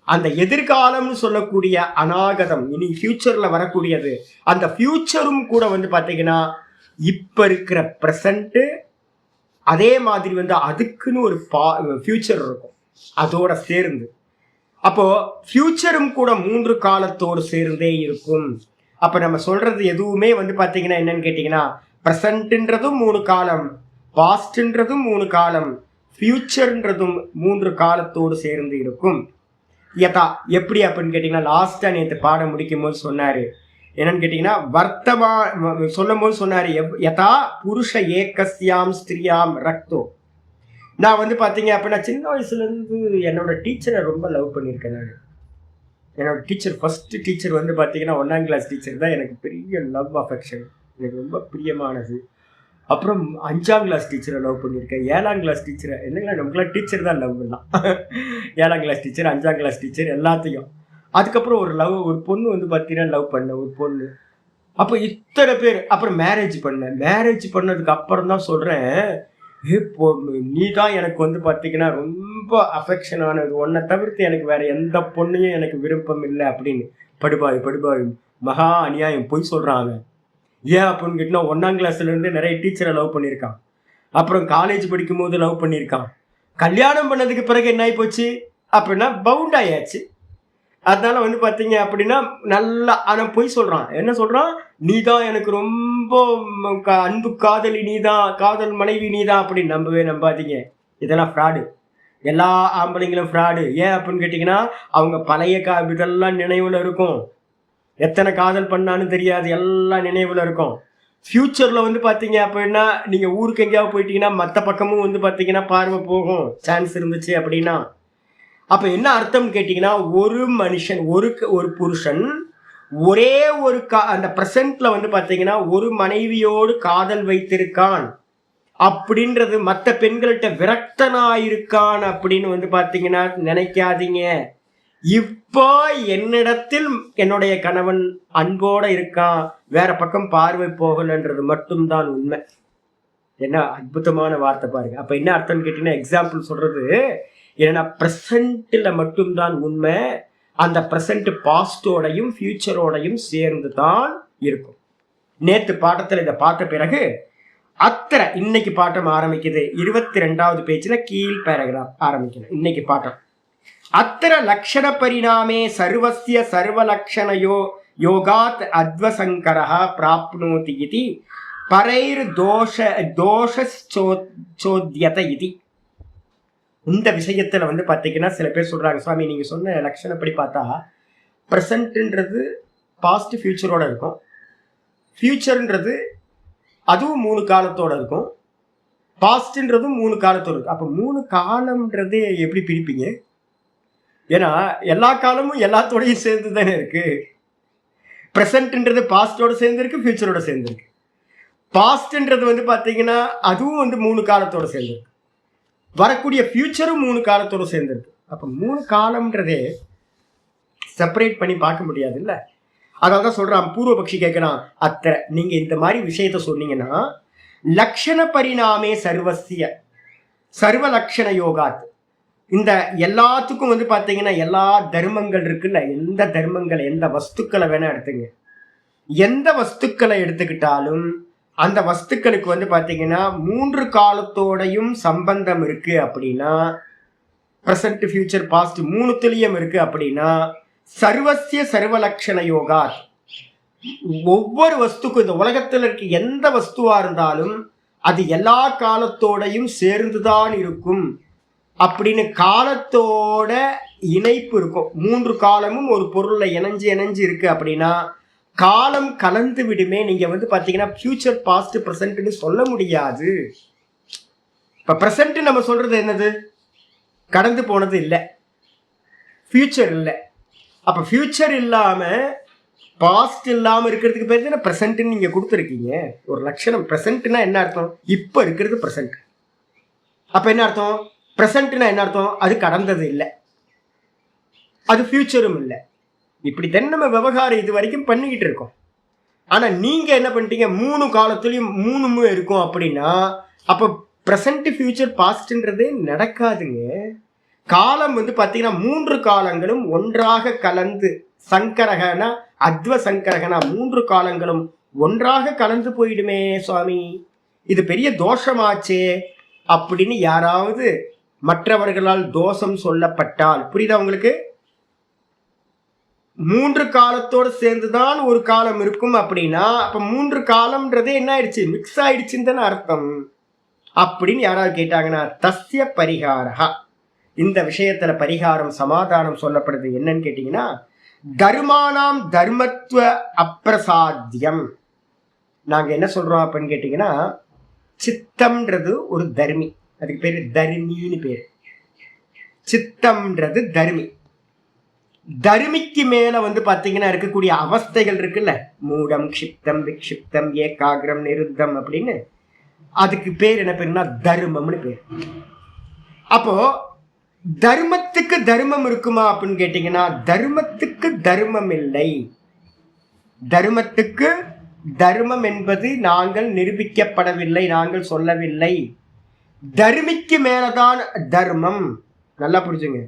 அந்த எதிர்காலம்னு சொல்லக்கூடிய அநாகதம், இனி ஃபியூச்சர்ல வரக்கூடியது, அந்த ஃபியூச்சரும் கூட வந்து பாத்தீங்கன்னா இப்ப இருக்கிற பிரசன்ட் அதே மாதிரி வந்து அதுக்குன்னு ஒரு ஃபியூச்சர் இருக்கும் அதோட சேர்ந்து. அப்போ ஃபியூச்சரும் கூட 3 காலத்தோடு சேர்ந்தே இருக்கும். அப்ப நம்ம சொல்றது எதுவுமே வந்து பாத்தீங்கன்னா என்னன்னு கேட்டீங்கன்னா, பிரசன்ட்ன்றதும் 3 காலம், பாஸ்ட்ன்றதும் 3 காலம், ஃபியூச்சர்ன்றதும் 3 காலத்தோடு சேர்ந்து இருக்கும். எப்படி அப்படின்னு கேட்டீங்கன்னா, லாஸ்டா நேற்று பாடம் முடிக்கும் போது சொன்னாரு என்னன்னு கேட்டீங்கன்னா, சொல்லும் போது சொன்னாரு, யதா புருஷ ஏகஸ்யாம் ஸ்திரியாம் ரக்தோ. நான் வந்து பாத்தீங்க அப்படின்னா சின்ன வயசுல இருந்து என்னோட டீச்சரை ரொம்ப லவ் பண்ணியிருக்கேன். நான் என்னோட டீச்சர், ஃபர்ஸ்ட் டீச்சர் வந்து பாத்தீங்கன்னா 1ஆம் கிளாஸ் டீச்சர் தான் எனக்கு பெரிய லவ் அஃபெக்ஷன், எனக்கு ரொம்ப பிரியமானது. அப்புறம் 5ஆம் கிளாஸ் டீச்சரை லவ் பண்ணியிருக்கேன். 7ஆம் கிளாஸ் டீச்சரை, என்னங்களா நமக்குலாம் டீச்சர் தான் லவ் எல்லாம். 7ஆம் கிளாஸ் டீச்சர், 5ஆம் கிளாஸ் டீச்சர் எல்லாத்தையும். அதுக்கப்புறம் ஒரு பொண்ணு வந்து பார்த்தீங்கன்னா லவ் பண்ண ஒரு பொண்ணு. அப்போ இத்தனை பேர். அப்புறம் மேரேஜ் பண்ணதுக்கு அப்புறம் தான் சொல்றேன், நீ தான் எனக்கு வந்து பார்த்தீங்கன்னா ரொம்ப அஃபெக்ஷன் ஆனது, உன்னை தவிர்த்து எனக்கு வேற எந்த பொண்ணையும் எனக்கு விருப்பம் இல்லை அப்படின்னு. படுபாய் மகா அநியாயம், பொய் சொல்றாங்க. ஏன் அப்படின்னு கேட்டினா 1ஆம் கிளாஸ்லேருந்து நிறைய டீச்சரை லவ் பண்ணியிருக்கான், அப்புறம் காலேஜ் படிக்கும் போது லவ் பண்ணியிருக்கான். கல்யாணம் பண்ணதுக்கு பிறகு என்ன ஆகி போச்சு அப்படின்னா பவுண்ட் ஆயாச்சு. அதனால வந்து பார்த்தீங்க அப்படின்னா நல்லா, ஆனால் பொய் சொல்கிறான். என்ன சொல்கிறான், நீ தான் எனக்கு ரொம்ப அன்பு காதலி, நீ தான் காதல் மனைவி, நீ தான் அப்படின்னு. நம்பாதீங்க, இதெல்லாம் ஃப்ராடு. எல்லா ஆம்பளைங்களும் ஃப்ராடு. ஏன் அப்படின்னு கேட்டிங்கன்னா அவங்க பழைய இதெல்லாம் நினைவில் இருக்கும். எத்தனை காதல் பண்ணான்னு தெரியாது, எல்லாம் நினைவில் இருக்கும். ஃப்யூச்சரில் வந்து பார்த்தீங்க அப்படின்னா நீங்கள் ஊருக்கு எங்கேயாவது போயிட்டீங்கன்னா மற்ற பக்கமும் வந்து பார்த்தீங்கன்னா பார்வை போகும், சான்ஸ் இருந்துச்சு அப்படின்னா. அப்போ என்ன அர்த்தம்னு கேட்டிங்கன்னா, ஒரு மனுஷன், ஒரு புருஷன் ஒரே ஒரு அந்த ப்ரெசண்ட்டில் வந்து பார்த்தீங்கன்னா ஒரு மனைவியோடு காதல் வைத்திருக்கான் அப்படின்றது மற்ற பெண்கள்கிட்ட விரக்தனாயிருக்கான் அப்படின்னு வந்து பார்த்தீங்கன்னா நினைக்காதீங்க. இப்போ என்னிடத்தில் என்னுடைய கணவன் அன்போட இருக்கான், வேற பக்கம் பார்வை போகலன்றது மட்டும்தான் உண்மை. என்ன அற்புதமான வார்த்தை பாருங்க. அப்ப என்ன அர்த்தம்னு கேட்டீங்கன்னா, எக்ஸாம்பிள் சொல்றது ஏன்னா ப்ரெசண்ட்ல மட்டும்தான் உண்மை. அந்த ப்ரெசண்ட் பாஸ்டோடையும் ஃபியூச்சரோடையும் சேர்ந்து தான் இருக்கும். நேற்று பாட்டத்தில் இதை பார்த்த பிறகு அத்தனை இன்னைக்கு பாட்டம் ஆரம்பிக்குது. 22வது பேஜில் கீழ் பேராகிராஃப் ஆரம்பிக்கணும். இன்னைக்கு பாட்டம் அத்திர லக்ஷண பரிணாமே சர்வஸ்ய சர்வலக்ஷணயோ யோகாத் அத்வசங்கரஹ பிராப்னோதி இதி பரைர் தோஷோத்யத இதி. இந்த விஷயத்துல வந்து பார்த்தீங்கன்னா சில பேர் சொல்றாங்க, சுவாமி நீங்க சொன்ன லட்சணப்படி பார்த்தா ப்ரெசன்ட்ன்றது பாஸ்ட் ஃபியூச்சரோட இருக்கும், ஃபியூச்சர்ன்றது அதுவும் 3 காலத்தோட இருக்கும், பாஸ்ட்ன்றதும் 3 காலத்தோட இருக்கும். அப்போ 3 காலம்ன்றது எப்படி பிரிப்பீங்க? ஏன்னா எல்லா காலமும் எல்லாத்தோடையும் சேர்ந்து தானே இருக்கு. ப்ரெசன்ட்ன்றது பாஸ்டோட சேர்ந்துருக்கு, ஃபியூச்சரோட சேர்ந்துருக்கு. பாஸ்ட்ன்றது வந்து பார்த்தீங்கன்னா அதுவும் வந்து 3 காலத்தோட சேர்ந்துருக்கு, வரக்கூடிய ஃபியூச்சரும் 3 காலத்தோட சேர்ந்துருக்கு. அப்போ 3 காலம்ன்றதே செப்பரேட் பண்ணி பார்க்க முடியாது இல்லை. அதாவது தான் சொல்கிறான் பூர்வபக்ஷி கேட்கறான், அத்தை நீங்கள் இந்த மாதிரி விஷயத்த சொன்னீங்கன்னா லக்ஷண பரிணாமே சர்வசிய சர்வ லக்ஷண யோகாத், இந்த எல்லாத்துக்கும் வந்து பார்த்தீங்கன்னா எல்லா தர்மங்கள் இருக்குல்ல, எந்த தர்மங்கள் எந்த வஸ்துக்களை வேணா எடுத்துங்க, எந்த வஸ்துக்களை எடுத்துக்கிட்டாலும் அந்த வஸ்துக்களுக்கு வந்து பார்த்தீங்கன்னா 3 காலத்தோடையும் சம்பந்தம் இருக்கு அப்படின்னா, ப்ரெசன்ட் ஃபியூச்சர் பாஸ்ட் 3த்துலேயும் இருக்கு அப்படின்னா சர்வசிய சர்வலக்ஷண யோகா, ஒவ்வொரு வஸ்துக்கும் இந்த உலகத்தில் இருக்க எந்த வஸ்துவா இருந்தாலும் அது எல்லா காலத்தோடையும் சேர்ந்துதான் இருக்கும் அப்படின்னு காலத்தோட இணைப்பு இருக்கும். 3 காலமும் ஒரு பொருள்ல இணைஞ்சு இருக்கு அப்படின்னா காலம் கலந்து விடுமே. நீங்க வந்து பாத்தீங்கன்னா ஃபியூச்சர் பாஸ்ட் ப்ரெசன்ட்னு சொல்ல முடியாது. இப்ப ப்ரெசன்ட் நம்ம சொல்றது என்னது, கடந்து போனது இல்லை, ஃபியூச்சர் இல்லை. அப்ப ஃபியூச்சர் இல்லாம பாஸ்ட் இல்லாம இருக்கிறதுக்கு பேர் தானே ப்ரெசன்ட்னு நீங்க கொடுத்துருக்கீங்க ஒரு லட்சணம். ப்ரெசன்ட்னா என்ன அர்த்தம், இப்ப இருக்கிறது ப்ரெசன்ட். அப்ப என்ன அர்த்தம், ப்ரெசன்ட்னா என்ன அர்த்தம், அது கடந்தது இல்லை, அது ஃபியூச்சரும் இல்லை. இப்படித்தான் நம்ம விவகாரம் இது வரைக்கும் பண்ணிக்கிட்டு இருக்கோம். ஆனா நீங்க என்ன பண்ணிட்டீங்க, 3 காலத்துலயும் 3 இருக்கும் அப்படின்னா அப்ப ப்ரெசன்ட் ஃபியூச்சர் பாஸ்ட்ன்றதே நடக்காதுங்க. காலம் வந்து பார்த்தீங்கன்னா 3 காலங்களும் ஒன்றாக கலந்து, சங்கரகனா அத்வ சங்கரகனா 3 காலங்களும் ஒன்றாக கலந்து போயிடுமே சுவாமி, இது பெரிய தோஷமாச்சே அப்படின்னு யாராவது மற்றவர்களால் தோஷம் சொல்லப்பட்டால், புரியுதா உங்களுக்கு? 3 காலத்தோடு சேர்ந்துதான் ஒரு காலம் இருக்கும் அப்படின்னா அப்ப 3 காலம்ன்றதே என்ன ஆயிடுச்சு, மிக்ஸ் ஆயிடுச்சுன்னு தானே அர்த்தம். அப்படின்னு யாராவது கேட்டாங்கன்னா தஸ்ய பரிகாரா, இந்த விஷயத்துல பரிகாரம் சமாதானம் சொல்லப்படுது. என்னன்னு கேட்டீங்கன்னா, தர்மானாம் தர்மத்துவ அப்பிரசாத்தியம். நாங்க என்ன சொல்றோம் அப்படின்னு கேட்டீங்கன்னா, சித்தம்ன்றது ஒரு தர்மி, அதுக்கு பேரு தர்மின்னு பேரு. சித்தம்ன்றது தர்மி. தர்மிக்கு மேல வந்து பாத்தீங்கன்னா இருக்கக்கூடிய அவஸ்தைகள் இருக்குல்ல, மூடம் க்ஷிப்தம் விக்ஷிப்தம் ஏகாகிரம் நிருத்தம் அப்படின்னு, அதுக்கு பேர் என்ன பேருன்னா தர்மம்னு பேர். அப்போ தர்மத்துக்கு தர்மம் இருக்குமா அப்படின்னு கேட்டீங்கன்னா தர்மத்துக்கு தர்மம் இல்லை. தர்மத்துக்கு தர்மம் என்பது நாங்கள் நிரூபிக்கப்படவில்லை, நாங்கள் சொல்லவில்லை. தர்மிக்கு மேலதான் தர்மம். நல்லா புரிஞ்சுங்க.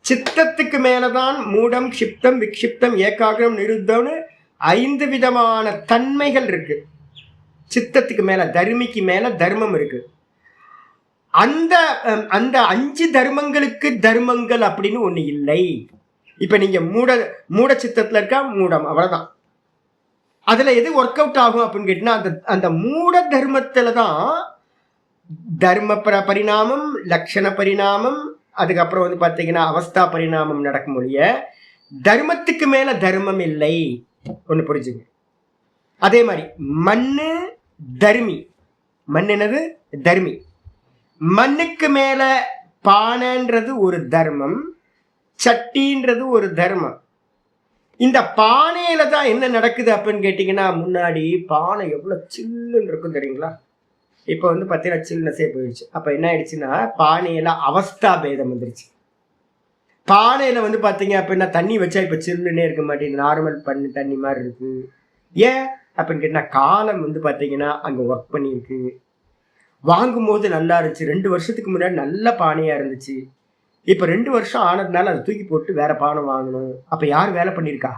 சித்தத்துக்கு மேலதான் மூடம், க்ஷிப்தம், விக்ஷிப்தம், ஏகாகிரம், நிருத்தம்னு 5 விதமான தன்மைகள் இருக்கு. சித்தத்துக்கு மேல, தர்மிக்கு மேல தர்மம் இருக்கு. அந்த அந்த 5 தர்மங்களுக்கு தர்மங்கள் அப்படின்னு ஒண்ணு இல்லை. இப்ப நீங்க மூட சித்தத்துல இருக்கா, மூடம், அவ்வளவுதான். அதுல எது ஒர்க் அவுட் ஆகும் அப்படின்னு கேட்டீங்கன்னா, அந்த மூட தர்மத்துல தான் தர்ம பரிணாமம், லட்சண பரிணாமம், அதுக்கப்புறம் வந்து பாத்தீங்கன்னா அவஸ்தா பரிணாமம் நடக்கும் ஒழிய தர்மத்துக்கு மேல தர்மம் இல்லை. ஒண்ணு புரிஞ்சுங்க. அதே மாதிரி மண்ணு தர்மி. மண் என்னது? தர்மி. மண்ணுக்கு மேல பானைன்றது ஒரு தர்மம், சட்டின்றது ஒரு தர்மம். இந்த பானையில தான் என்ன நடக்குது அப்படின்னு கேட்டீங்கன்னா, முன்னாடி பானை எவ்வளவு சில்லுன்னு இருக்கும் தெரியுங்களா? இப்ப வந்து பார்த்தீங்கன்னா சில்னஸே போயிடுச்சு. அப்ப என்ன ஆயிடுச்சுன்னா, பானையில அவஸ்தா பேதம் வந்துருச்சு. பானையில வந்து பாத்தீங்க அப்படின்னா தண்ணி வச்சா இப்ப சில்லுன்னே இருக்க மாட்டேங்குது, நார்மல் பண்ணு தண்ணி மாதிரி இருக்கு. ஏன் அப்படின்னு கேட்டா, காலம் வந்து பாத்தீங்கன்னா அங்க ஒர்க் பண்ணியிருக்கு. வாங்கும் போது நல்லா இருந்துச்சு, 2 வருஷத்துக்கு முன்னாடி நல்ல பானையா இருந்துச்சு. இப்ப 2 வருஷம் ஆனதுனால அதை தூக்கி போட்டு வேற பானை வாங்கணும். அப்ப யார் வேலை பண்ணிருக்கா?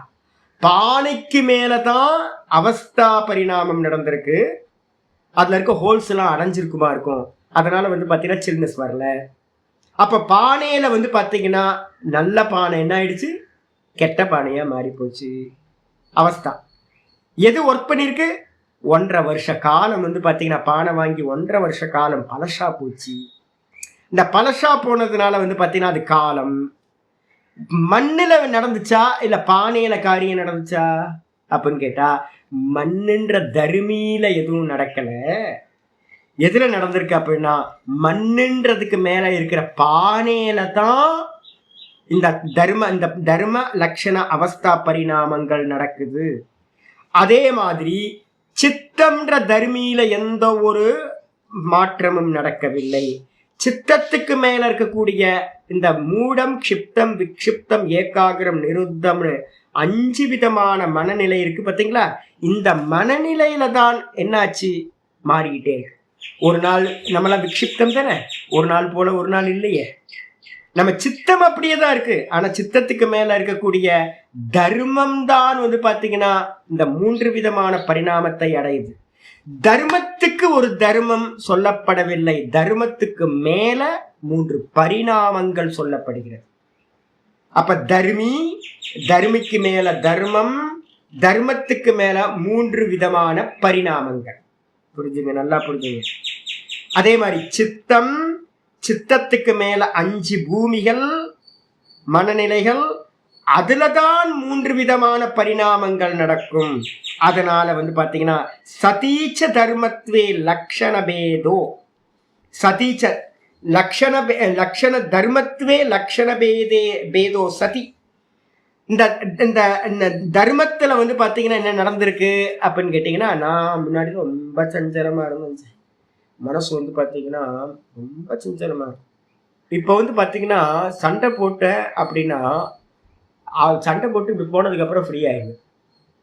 பானைக்கு மேலதான் அவஸ்தா பரிணாமம் நடந்திருக்கு. அதுல இருக்க ஹோல்ஸ் எல்லாம் அடைஞ்சிருக்குமா இருக்கும். அதனால வந்து பாத்தீங்கன்னா சில்னஸ் வரல. அப்ப பானையில வந்து பாத்தீங்கன்னா நல்ல பானை என்ன ஆயிடுச்சு, கெட்ட பானையா மாறி போச்சு. அவஸ்தா எது ஒர்க் பண்ணிருக்கு? 1.5 வருஷ காலம் வந்து பாத்தீங்கன்னா பானை வாங்கி 1.5 வருஷ காலம் பழசா போச்சு. இந்த பழசா போனதுனால வந்து பாத்தீங்கன்னா அது காலம். மண்ணுல நடந்துச்சா இல்ல பானையில காரியம் நடந்துச்சா அப்படின்னு கேட்டா, மண்ணுன்ற தர்மியில எதுவும் நடக்கல. எதுல நடந்திருக்கு அப்படின்னா, மண்ணுன்றதுக்கு மேல இருக்கிற பானையில தான் இந்த தர்ம லட்சண அவஸ்தா பரிணாமங்கள் நடக்குது. அதே மாதிரி சித்தம்ன்ற தர்மியில எந்த ஒரு மாற்றமும் நடக்கவில்லை. சித்தத்துக்கு மேல இருக்கக்கூடிய இந்த மூடம், க்ஷிப்தம், விக்ஷிப்தம், ஏகாகிரம், நிருத்தம்னு 5 விதமான மனநிலை இருக்கு பாத்தீங்களா? இந்த மனநிலையில தான் என்னாச்சு, மாறிக்கிட்டே இருக்கு. ஒரு நாள் நம்மளாம் விக்ஷிப்தம் தானே, ஒரு நாள் போல ஒரு நாள் இல்லையே. நம்ம சித்தம் அப்படியே தான் இருக்கு. ஆனா சித்தத்துக்கு மேல இருக்கக்கூடிய தர்மம் தான் வந்து பாத்தீங்கன்னா இந்த 3 விதமான பரிணாமத்தை அடையுது. தர்மத்துக்கு ஒரு தர்மம் சொல்லப்படவில்லை, தர்மத்துக்கு மேல 3 பரிணாமங்கள் சொல்லப்படுகிறது. அப்ப தர்மிக்கு மேல தர்மம், தர்மத்துக்கு மேல 3 விதமான பரிணாமங்கள். புரிஞ்சுங்க, நல்லா புரிஞ்சுங்க. அதே மாதிரி சித்தத்துக்கு மேல 5 பூமிகள், மனநிலைகள், அதுலதான் 3 விதமான பரிணாமங்கள் நடக்கும். அதனால வந்து பாத்தீங்கன்னா சதீச்ச தர்மத்வே லக்ஷண பேதோ, சதீச்ச லக்ஷண தர்மத்வே லக்ஷண பேதோ சதி. இந்த தர்மத்துல வந்து பாத்தீங்கன்னா என்ன நடந்திருக்கு அப்படின்னு கேட்டீங்கன்னா, நான் முன்னாடி ரொம்ப சஞ்சலமா இருந்துச்சு. மனசு வந்து பாத்தீங்கன்னா ரொம்ப சஞ்சலமா இருக்கும். இப்ப வந்து பாத்தீங்கன்னா சண்டை போட்ட அப்படின்னா, சண்டை போட்டு இப்படி போனதுக்கு அப்புறம் ஃப்ரீ ஆயிடுது.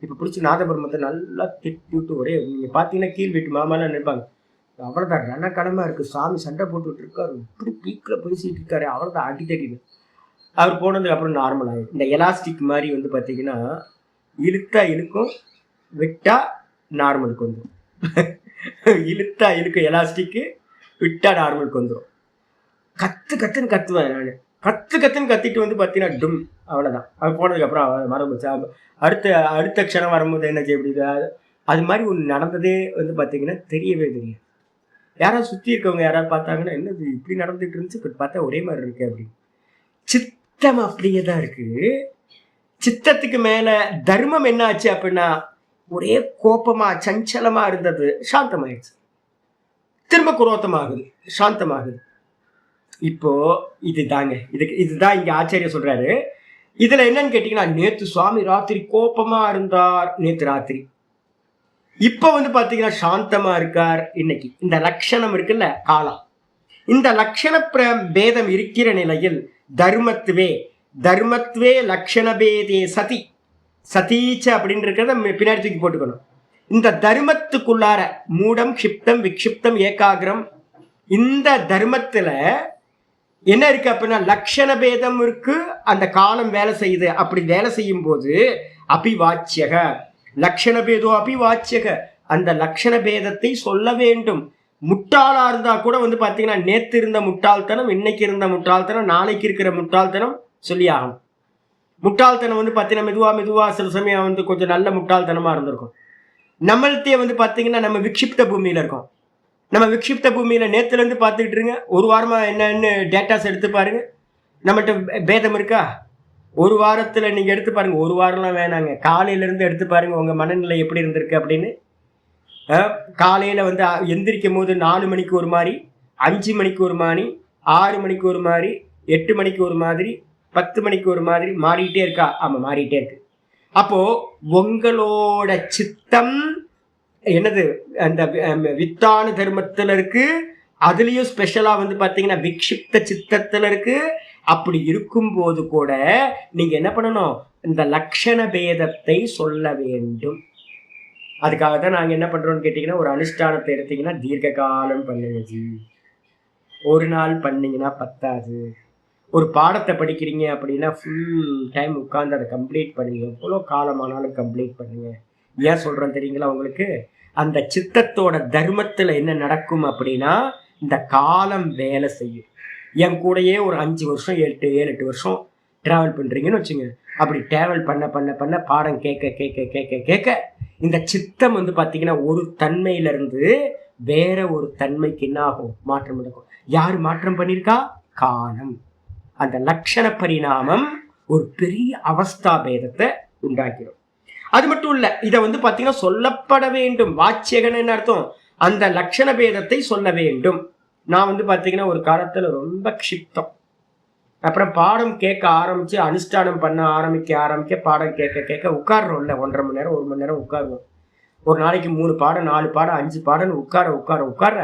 இப்ப பிடிச்சி நாதபுரமத்தை நல்லா திட்டி விட்டு ஒரே, நீங்க பாத்தீங்கன்னா கீழ் வீட்டு மாமாலாம் நினைப்பாங்க, அவ்வளவுதான் ரணக்கடமா இருக்கு, சாமி சண்டை போட்டுட்டு இருக்காரு, இப்படி பீக்ல பேசிட்டு இருக்காரு, அவ்வளவுதான் அடி தட்டிடு. அவர் போனதுக்கு அப்புறம் நார்மல் ஆகும். இந்த எலாஸ்டிக் மாதிரி வந்து பாத்தீங்கன்னா இழுத்தா இழுக்கும், விட்டா நார்மலுக்கு வந்துடும். இழுத்தா இழுக்கும் எலாஸ்டிக்கு, விட்டா நார்மலுக்கு வந்துடும். கத்துன்னு கத்துவேன் நான். கத்துன்னு கத்திட்டு வந்து பாத்தீங்கன்னா டும், அவ்வளவுதான். அவர் போனதுக்கு அப்புறம் மறந்துச்சு. அடுத்த க்ஷணம் வரும்போது என்ன செய்ய முடியுது, அது மாதிரி ஒன்று நடந்ததே வந்து பாத்தீங்கன்னா தெரியவே தெரியாது. யாராவது சுத்தி இருக்கவங்க யாராவது பார்த்தாங்கன்னா, என்ன இப்படி நடந்துட்டு இருந்துச்சு, இப்ப பார்த்தா ஒரே மாதிரி இருக்கு அப்படின்னு. சித்தம் அப்படியே தான் இருக்கு. சித்தத்துக்கு மேல தர்மம் என்ன ஆச்சு அப்படின்னா, ஒரே கோபமா சஞ்சலமா இருந்தது சாந்தமாயிடுச்சு, திரும்ப குரோத்தமாகுது, சாந்தமாகுது. இப்போ இதுதான் இங்க ஆச்சரியம் சொல்றாரு. இதுல என்னன்னு கேட்டீங்கன்னா, நேத்து சுவாமி ராத்திரி கோபமா இருந்தார், நேத்து ராத்திரி. இப்ப வந்து பாத்தீங்கன்னா சாந்தமா இருக்கார் இன்னைக்கு. இந்த லட்சணம் இருக்குல்ல, காலம், இந்த லட்சண பேதம் இருக்கிற நிலையில் தர்மத்வே லட்சண பேதே சதி, சதீச்ச அப்படின்னு இருக்கிறத பின்னாடி தூக்கி போட்டுக்கணும். இந்த தர்மத்துக்குள்ளார மூடம், க்ஷிப்தம், விக்ஷிப்தம், ஏகாகிரம், இந்த தர்மத்துல என்ன இருக்கு அப்படின்னா லட்சண பேதம் இருக்கு. அந்த காலம் வேலை செய்யுது. அப்படி வேலை செய்யும் போது அபிவாச்சியக லட்சண பேதோ அபிவாச்சியக, அந்த லட்சண பேதத்தை சொல்ல வேண்டும். முட்டாளா இருந்தா கூட பாத்தீங்கன்னா நேத்து இருந்த முட்டாள்தனம், இன்னைக்கு இருந்த முட்டாள்தனம், நாளைக்கு இருக்கிற முட்டாள்தனம் சொல்லி ஆகணும். முட்டாள்தனம் பாத்தீங்கன்னா மெதுவா சில சமயம் கொஞ்சம் நல்ல முட்டாள்தனமா இருந்திருக்கும். நம்மள்கிட்டயே பாத்தீங்கன்னா நம்ம விக்ஷிப்த பூமியில இருக்கோம். நம்ம விக்ஷிப்த பூமியில நேத்துல இருந்து பார்த்துக்கிட்டு இருங்க, ஒரு வாரமா என்னன்னு டேட்டாஸ் எடுத்து பாருங்க. நம்மகிட்ட பேதம் இருக்கா? ஒரு வாரத்துல நீங்க எடுத்து பாருங்க. ஒரு வாரம்லாம் வேணாங்க, காலையில இருந்து எடுத்து பாருங்க உங்க மனநிலை எப்படி இருந்திருக்கு அப்படின்னு. காலையில எந்திரிக்கும் போது 4 மணிக்கு ஒரு மாதிரி, 5 மணிக்கு ஒரு மாதிரி, 6 மணிக்கு ஒரு மாதிரி, 8 மணிக்கு ஒரு மாதிரி, 10 மணிக்கு ஒரு மாதிரி மாறிட்டே இருக்கா? ஆமா, மாறிட்டே இருக்கு. அப்போ உங்களோட சித்தம் என்னது, அந்த வித்தான தர்மத்துல இருக்கு. அதுலயும் ஸ்பெஷலா பாத்தீங்கன்னா விக்ஷிப்த சித்தத்துல இருக்கு. அப்படி இருக்கும்போது கூட நீங்க என்ன பண்ணணும், இந்த லட்சண பேதத்தை சொல்ல வேண்டும். அதுக்காக தான் நாங்க என்ன பண்றோம்னு கேட்டீங்கன்னா, ஒரு அனுஷ்டானத்தை எடுத்தீங்கன்னா தீர்க்க காலம் பண்ணுங்க ஜி. ஒரு நாள் பண்ணீங்கன்னா பத்தாது. ஒரு பாடத்தை படிக்கிறீங்க அப்படின்னா ஃபுல் டைம் உட்கார்ந்து அதை கம்ப்ளீட் பண்ணுங்க. எவ்வளோ காலமானாலும் கம்ப்ளீட் பண்ணுங்க. ஏன் சொல்றேன் தெரியுங்களா உங்களுக்கு? அந்த சித்தத்தோட தர்மத்துல என்ன நடக்கும் அப்படின்னா, இந்த காலம் வேலை செய்யும். என் கூடயே ஒரு 5 வருஷம் 7-8 வருஷம் டிராவல் பண்றீங்கன்னு வச்சுங்க. அப்படி டிராவல் பண்ண பண்ண பண்ண பாடம் கேட்க கேட்க கேட்க கேட்க இந்த சித்தம் பாத்தீங்கன்னா ஒரு தன்மையில இருந்து வேற ஒரு தன்மைக்கு என்ன ஆகும், மாற்றம் நடக்கும். யாரு மாற்றம் பண்ணிருக்கா? காலம். அந்த லட்சண பரிணாமம் ஒரு பெரிய அவஸ்தா பேதத்தை உண்டாக்கிடும். அது மட்டும் இல்ல, இதை பாத்தீங்கன்னா சொல்லப்பட வேண்டும். வாச்சியகன் என்ன அர்த்தம்? அந்த லட்சண பேதத்தை சொல்ல வேண்டும். நான் பாத்தீங்கன்னா ஒரு காலத்துல ரொம்ப க்ஷிப்தம். அப்புறம் பாடம் கேட்க ஆரம்பிச்சு அனுஷ்டானம் பண்ண ஆரம்பிக்க பாடம் கேட்க கேட்க உட்கார்றோம்ல, 1.5 மணி நேரம் 1 மணி நேரம் உட்காருவோம். ஒரு நாளைக்கு 3 பாடம் 4 பாடம் 5 பாடம் உட்கார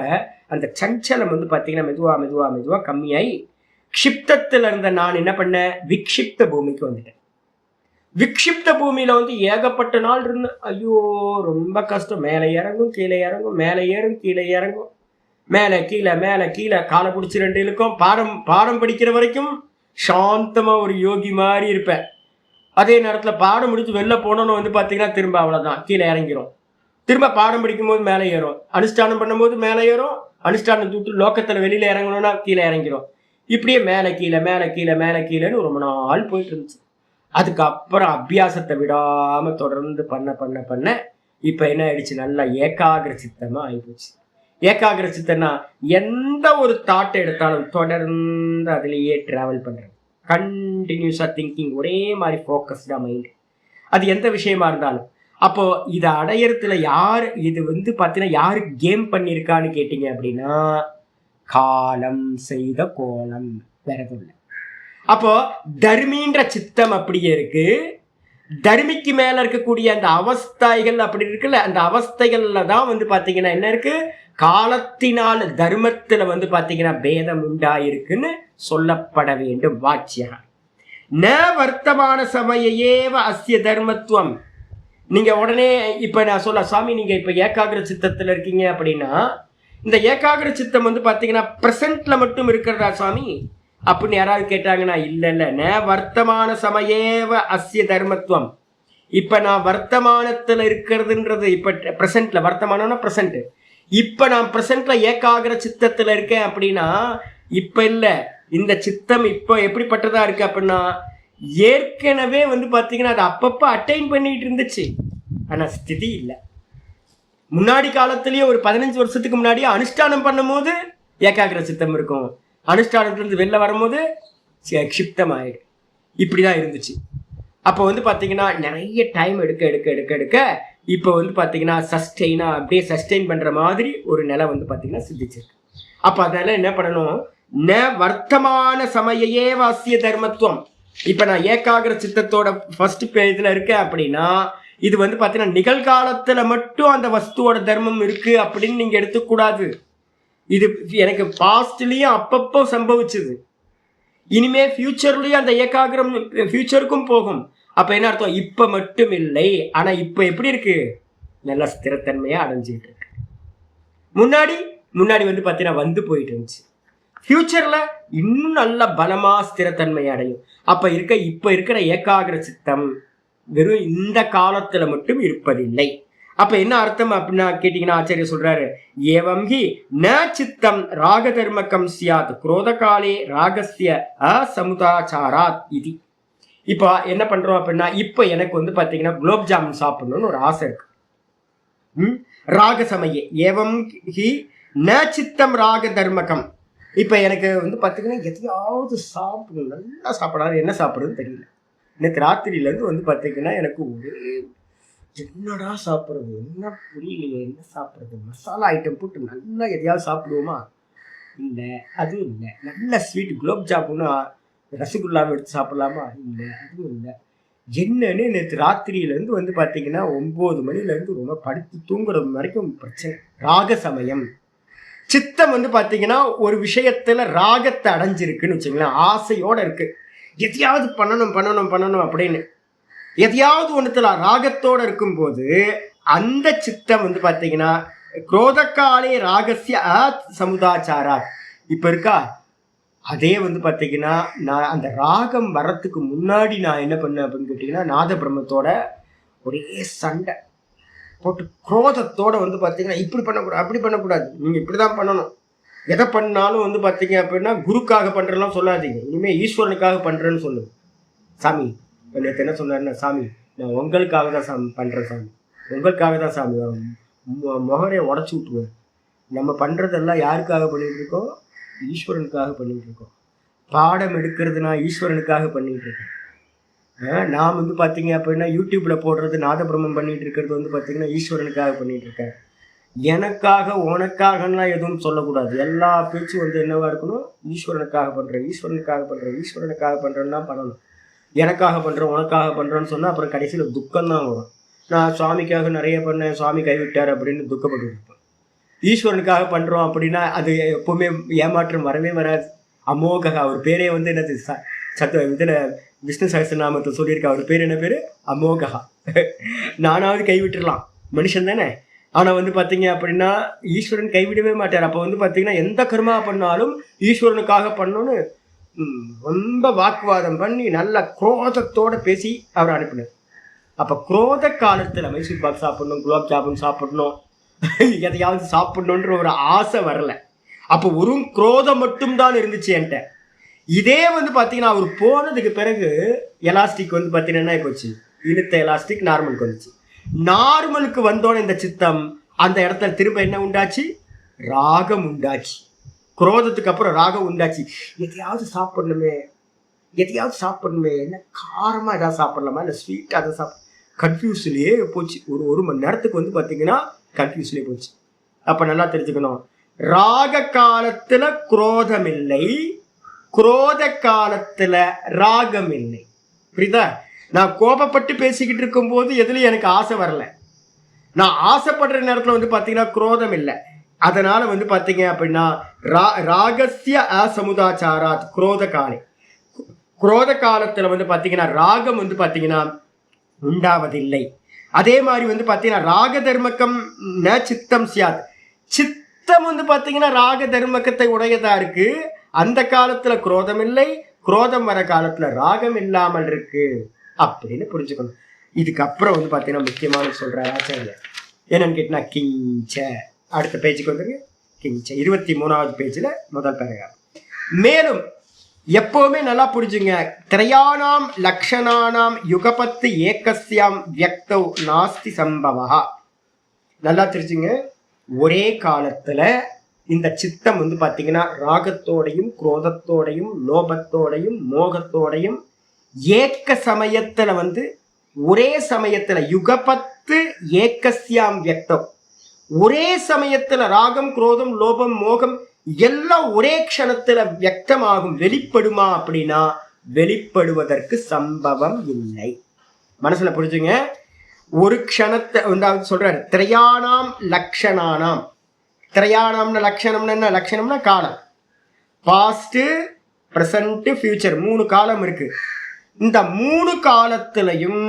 அந்த சஞ்சலம் பாத்தீங்கன்னா மெதுவா கம்மியாயி க்ஷிப்தத்துல இருந்த நான் என்ன பண்ணேன், விக்ஷிப்த பூமிக்கு வந்துட்டேன். விக்ஷிப்த பூமியில ஏகப்பட்ட நாள் இருந்து ஐயோ ரொம்ப கஷ்டம். மேலே இறங்கும் கீழே இறங்கும், மேலே ஏறும் கீழே இறங்கும், மேலே கீழே காலை பிடிச்சி 2 இழுக்கும். பாடம் படிக்கிற வரைக்கும் சாந்தமா ஒரு யோகி மாதிரி இருப்பேன். அதே நேரத்துல பாடம் முடிச்சு வெளில போனோன்னு பாத்தீங்கன்னா திரும்ப அவ்வளவுதான், கீழே இறங்கிரும். திரும்ப பாடம் படிக்கும் போது மேலே ஏறும், அனுஷ்டானம் பண்ணும்போது மேலே ஏறும், அனுஷ்டானம் தூட்டு லோக்கத்துல வெளியில இறங்கணும்னா கீழே இறங்கிரும். இப்படியே மேலே கீழேன்னு ரொம்ப நாள் போயிட்டு இருந்துச்சு. அதுக்கப்புறம் அபியாசத்தை விடாம தொடர்ந்து பண்ண இப்ப என்ன ஆயிடுச்சு, நல்லா ஏகாகிர சித்தமா ஆயிப்போச்சு. ஏகாகிர சித்தம்னா எந்த ஒரு தாட்டை எடுத்தாலும் தொடர்ந்து அதுலயே டிராவல் பண்றது, கண்டினியூஸா திங்கிங், ஒரே மாதிரி போக்கஸ்டா மைண்ட். அது எந்த விஷயமா இருந்தாலும். அப்போ இதை அடையறதுல இது பாத்தீங்கன்னா யாரு கேம் பண்ணிருக்கான்னு கேட்டீங்க அப்படின்னா, காலம் செய்த கோலம், வேற எதுவும் இல்லை. அப்போ தர்மின்ற சித்தம் அப்படியே இருக்கு. தர்மிக்கு மேல இருக்கக்கூடிய அந்த அவஸ்தைகள் அப்படி இருக்குல்ல, அந்த அவஸ்தைகள்ல தான் பாத்தீங்கன்னா என்ன இருக்கு, காலத்தினால் தர்மத்துல பாத்தீங்கன்னா பேதம் உண்டாயிருக்குன்னு சொல்லப்பட வேண்டும். வாச்சியா ந வர்த்தமான சமயேவ அஸ்ய தர்மத்துவம். நீங்க உடனே இப்ப நான் சொல்ல, சாமி நீங்க இப்ப ஏகாகிர சித்தத்துல இருக்கீங்க அப்படின்னா, இந்த ஏகாகிர சித்தம் பாத்தீங்கன்னா பிரசன்ட்ல மட்டும் இருக்கிறதா சாமி அப்படின்னு யாராவது கேட்டாங்கன்னா, இல்ல ந வர்த்தமான சமயேவ அஸ்ய தர்மத்துவம். இப்ப நான் வர்த்தமானத்துல இருக்கிறதுன்றது இப்ப பிரசன்ட்ல, வர்த்தமானம்னா பிரசன்ட். இப்ப நான் பிரசன்ட்ல ஏகாகிர சித்தத்துல இருக்கேன் அப்படின்னா, இப்ப இல்ல, இந்த சித்தம் இப்ப எப்படிப்பட்டதா இருக்கு அப்படின்னா, ஏற்கனவே பாத்தீங்கன்னா அது அப்பப்ப அட்டைன் பண்ணிட்டு இருந்துச்சு, ஆனா ஸ்திதி இல்லை. முன்னாடி காலத்திலேயே ஒரு 15 வருஷத்துக்கு முன்னாடியே அனுஷ்டானம் பண்ணும் போது ஏகாகிர சித்தம் இருக்கும், அனுஷ்டானத்திலிருந்து வெளில வரும்போது க்ஷிப்தம் ஆயிடும். இப்படிதான் இருந்துச்சு. அப்போ பாத்தீங்கன்னா நிறைய டைம் எடுக்க இப்போ பாத்தீங்கன்னா சஸ்டெயினா அப்படியே சஸ்டெயின் பண்ற மாதிரி ஒரு நிலை பாத்தீங்கன்னா சித்திச்சிருக்கு. அப்ப அதனால என்ன பண்ணணும், ந வர்த்தமான சமயே வாசிய தர்மத்துவம். இப்ப நான் ஏகாகிர சித்தத்தோட ஃபர்ஸ்ட் பேஜ்ல இருக்கேன் அப்படின்னா, இது பாத்தீங்கன்னா நிகழ்காலத்துல மட்டும் அந்த வஸ்துவோட தர்மம் இருக்கு அப்படின்னு நீங்க எடுத்துக்கூடாது. இது எனக்கு பாஸ்ட்லயும் அப்பப்போ சம்பவிச்சது, இனிமே ஃபியூச்சர்லயும் அந்த ஏகாகிரம் ஃபியூச்சருக்கும் போகும். அப்ப என்ன அர்த்தம், இப்ப மட்டும் இல்லை, ஆனா இப்ப எப்படி இருக்கு, நல்ல ஸ்திரத்தன்மையா அடைஞ்சிட்டு இருக்கு. முன்னாடி வந்து பார்த்தீங்கன்னா வந்து போயிட்டு இருந்துச்சு. ஃபியூச்சர்ல இன்னும் நல்ல பலமா ஸ்திரத்தன்மை அடையும். இப்ப இருக்கிற ஏகாகிர சித்தம் வெறும் இந்த காலத்துல மட்டும் இருப்பதில்லை. அப்ப என்ன அர்த்தம் அப்படின்னா கேட்டீங்கன்னா ஆச்சாரியர் சொல்றாரு, ஏவம் ஹி ந சித்தம் ராக தர்மகம் சியாத் குரோத காலே ராகஸ்ய அசமுதாச்சாராத் இது. இப்போ என்ன பண்றோம் அப்படின்னா, இப்போ எனக்கு வந்து பாத்தீங்கன்னா குலோப் ஜாமுன் சாப்பிடணும்னு ஒரு ஆசை இருக்கு. ராக சமயே ஏவம் ஹி ந சித்தம் ராக தர்மகம். இப்ப எனக்கு வந்து பாத்தீங்கன்னா எதையாவது சாப்பிடணும், நல்லா சாப்பிடாது, என்ன சாப்பிடுறதுன்னு தெரியல. நேற்று ராத்திரியில இருந்து வந்து பாத்தீங்கன்னா எனக்கு ஒரே என்னடா சாப்பிட்றது, என்ன புரியலையே, என்ன சாப்பிட்றது, மசாலா ஐட்டம் போட்டு நல்லா எதையாவது சாப்பிடுவோமா, இல்லை அதுவும் இல்லை. நல்ல ஸ்வீட் குலோப் ஜாமுன்னு ரசகுல்லாவை எடுத்து சாப்பிடலாமா, இல்லை அதுவும் இல்லை. என்னன்னு நேற்று ராத்திரியிலேருந்து வந்து பார்த்தீங்கன்னா 9 மணிலேருந்து ரொம்ப படுத்து தூங்குறது வரைக்கும் பிரச்சனை. ராக சமயம் சித்தம் வந்து பார்த்தீங்கன்னா ஒரு விஷயத்துல ராகத்தை அடைஞ்சிருக்குன்னு வச்சுங்களேன், ஆசையோட இருக்கு, எதையாவது பண்ணணும் பண்ணணும் பண்ணணும் அப்படின்னு. எதையாவது ஒன்றுத்துல ராகத்தோட இருக்கும்போது அந்த சித்தம் வந்து பார்த்தீங்கன்னா குரோதக்காலே ராகசிய சமுதாச்சாரா இப்ப இருக்கா. அதே வந்து பார்த்தீங்கன்னா நான் அந்த ராகம் வர்றதுக்கு முன்னாடி நான் என்ன பண்ணேன் அப்படின்னு கேட்டீங்கன்னா, நாத பிரம்மத்தோட ஒரே சண்டை போட்டு குரோதத்தோட வந்து பார்த்தீங்கன்னா இப்படி பண்ணக்கூடாது, அப்படி பண்ணக்கூடாது, நீங்க இப்படிதான் பண்ணணும், எதை பண்ணாலும் வந்து பார்த்தீங்க அப்படின்னா குருக்காக பண்றதெல்லாம் சொல்லாதீங்க, இனிமே ஈஸ்வரனுக்காக பண்றேன்னு சொல்லுங்க. சாமி நேற்று என்ன சொன்னாருன்னா, சாமி நான் உங்களுக்காக தான் சாமி பண்றேன், சாமி உங்களுக்காக தான் சாமி, முகரையை உடச்சி விட்டுருவேன். நம்ம பண்றதெல்லாம் யாருக்காக பண்ணிட்டு இருக்கோம், ஈஸ்வரனுக்காக பண்ணிட்டு இருக்கோம். பாடம் எடுக்கிறதுனா ஈஸ்வரனுக்காக பண்ணிட்டு இருக்கோம். நான் வந்து பார்த்தீங்க அப்படின்னா யூடியூப்ல போடுறது நாதபிரமம் பண்ணிட்டு இருக்கிறது வந்து பார்த்தீங்கன்னா ஈஸ்வரனுக்காக பண்ணிட்டு இருக்கேன். எனக்காக உனக்காகலாம் எதுவும் சொல்லக்கூடாது. எல்லா பேச்சும் வந்து என்னவா இருக்கணும், ஈஸ்வரனுக்காக பண்றேன், ஈஸ்வரனுக்காக பண்றேன், ஈஸ்வரனுக்காக பண்றேன்னா பண்ணணும். எனக்காக பண்றேன் உனக்காக பண்றேன்னு சொன்னா அப்புறம் கடைசியில் துக்கம் தான் வரும். நான் சுவாமிக்காக நிறைய பண்ணேன், சுவாமி கைவிட்டார் அப்படின்னு துக்கப்பட்டு இருப்பேன். ஈஸ்வரனுக்காக பண்றோம் அப்படின்னா அது எப்பவுமே ஏமாற்றம் வரவே வராது. அமோகா அவர் பேரே வந்து என்னது இதுல விஷ்ணு சகஸ்ரநாமத்தை சொல்லியிருக்கா, அவர் பேர் என்ன பேரு, அமோகா. நானாவது கைவிட்டுடலாம், மனுஷன் தானே. ஆனா வந்து பாத்தீங்க அப்படின்னா ஈஸ்வரன் கைவிடவே மாட்டார். அப்ப வந்து பாத்தீங்கன்னா எந்த கர்மா பண்ணாலும் ஈஸ்வரனுக்காக பண்ணணும்னு ரொம்ப வாக்குவாதம் பண்ணி நல்ல குரோதத்தோட பேசி அவர் அனுப்பினார். அப்ப குரோத காலத்துல மைசூர் பாக் சாப்பிடணும், குலாப் ஜாமுன் சாப்பிடணும், எதையாவது சாப்பிடணுன்ற ஒரு ஆசை வரல. அப்போ ஒரு குரோதம் மட்டும்தான் இருந்துச்சு என்கிட்ட. இதே வந்து பாத்தீங்கன்னா அவர் போனதுக்கு பிறகு எலாஸ்டிக் வந்து பாத்தீங்கன்னா போச்சு, இழுத்த எலாஸ்டிக் நார்மலுக்கு வந்துச்சு. நார்மலுக்கு வந்தோன்னு இந்த சித்தம் அந்த இடத்துல திரும்ப என்ன உண்டாச்சு, ராகம் உண்டாச்சு. குரோதத்துக்கு அப்புறம் ராகம் உண்டாச்சு. எதையாவது சாப்பிடணுமே, எதையாவது சாப்பிடணுமே, என்ன காரமா எதாவது சாப்பிடலாமா, இல்லை ஸ்வீட்டாக அதை கன்ஃபியூஸ்லயே போச்சு. ஒரு மணி நேரத்துக்கு வந்து பார்த்தீங்கன்னா கன்ஃபியூஸ்லயே போச்சு. அப்ப நல்லா தெரிஞ்சுக்கணும், ராக காலத்துல குரோதம் இல்லை, குரோத காலத்துல ராகம் இல்லை. புரியுதா? நான் கோபப்பட்டு பேசிக்கிட்டு இருக்கும் போது எதுலயும் எனக்கு ஆசை வரல. நான் ஆசைப்படுற நேரத்துல வந்து பாத்தீங்கன்னா குரோதம் இல்லை. அதனால வந்து பாத்தீங்க அப்படின்னா ராகசிய அசமுதாச்சாராத் குரோத காலே, குரோத காலத்துல வந்து பாத்தீங்கன்னா ராகம் வந்து பாத்தீங்கன்னா உண்டாவதில்லை. அதே மாதிரி வந்து பாத்தீங்கன்னா ராக தர்மக்கம் ந சித்தம் சியாத், சித்தம் வந்து பாத்தீங்கன்னா ராக தர்மக்கத்தை உடையதா இருக்கு. அந்த காலத்துல குரோதம் இல்லை, குரோதம் வர காலத்துல ராகம் இல்லாமல் இருக்கு அப்படின்னு புரிஞ்சுக்கணும். இதுக்கப்புறம் வந்து பாத்தீங்கன்னா முக்கியமான சொல்ற ஆச்சாரியர் என்னன்னு கேட்டீங்கன்னா கிஞ்ச. அடுத்த பேஜுக்கு வந்துருங்க. கிஞ்ச 23வது பேஜ்ல முதல் பேராகிராஃப். மேலும் எப்பவுமே நல்லா புரிஞ்சுங்க, திரையானாம் லக்ஷணானாம் யுகபத்து ஏகஸ்யாம் வியக்தௌ நாஸ்தி சம்பவா. நல்லா தெரிஞ்சுங்க, ஒரே காலத்துல இந்த சித்தம் வந்து பாத்தீங்கன்னா ராகத்தோடையும் குரோதத்தோடையும் லோபத்தோடையும் மோகத்தோடையும் ஏக்க சமயத்துல வந்து ஒரே சமயத்துல யுகபத்து ஏகஸ்யாம் வியக்தௌ, ஒரே சமயத்துல ராகம் குரோதம் லோபம் மோகம் எல்லாம் ஒரே க்ஷணத்துல வியக்தமாகும். வெளிப்படுமா அப்படின்னா வெளிப்படுவதற்கு சம்பவம் இல்லை. மனசுல புரிஞ்சுங்க, ஒரு க்ஷணத்தை வந்து சொல்றாரு திரையானாம் லக்ஷணானாம். திரையானாம்னு லட்சணம்னு என்ன, லட்சணம்னா காலம், பாஸ்ட் பிரசன்ட் ஃபியூச்சர், 3 காலம் இருக்கு. இந்த 3 காலத்திலையும்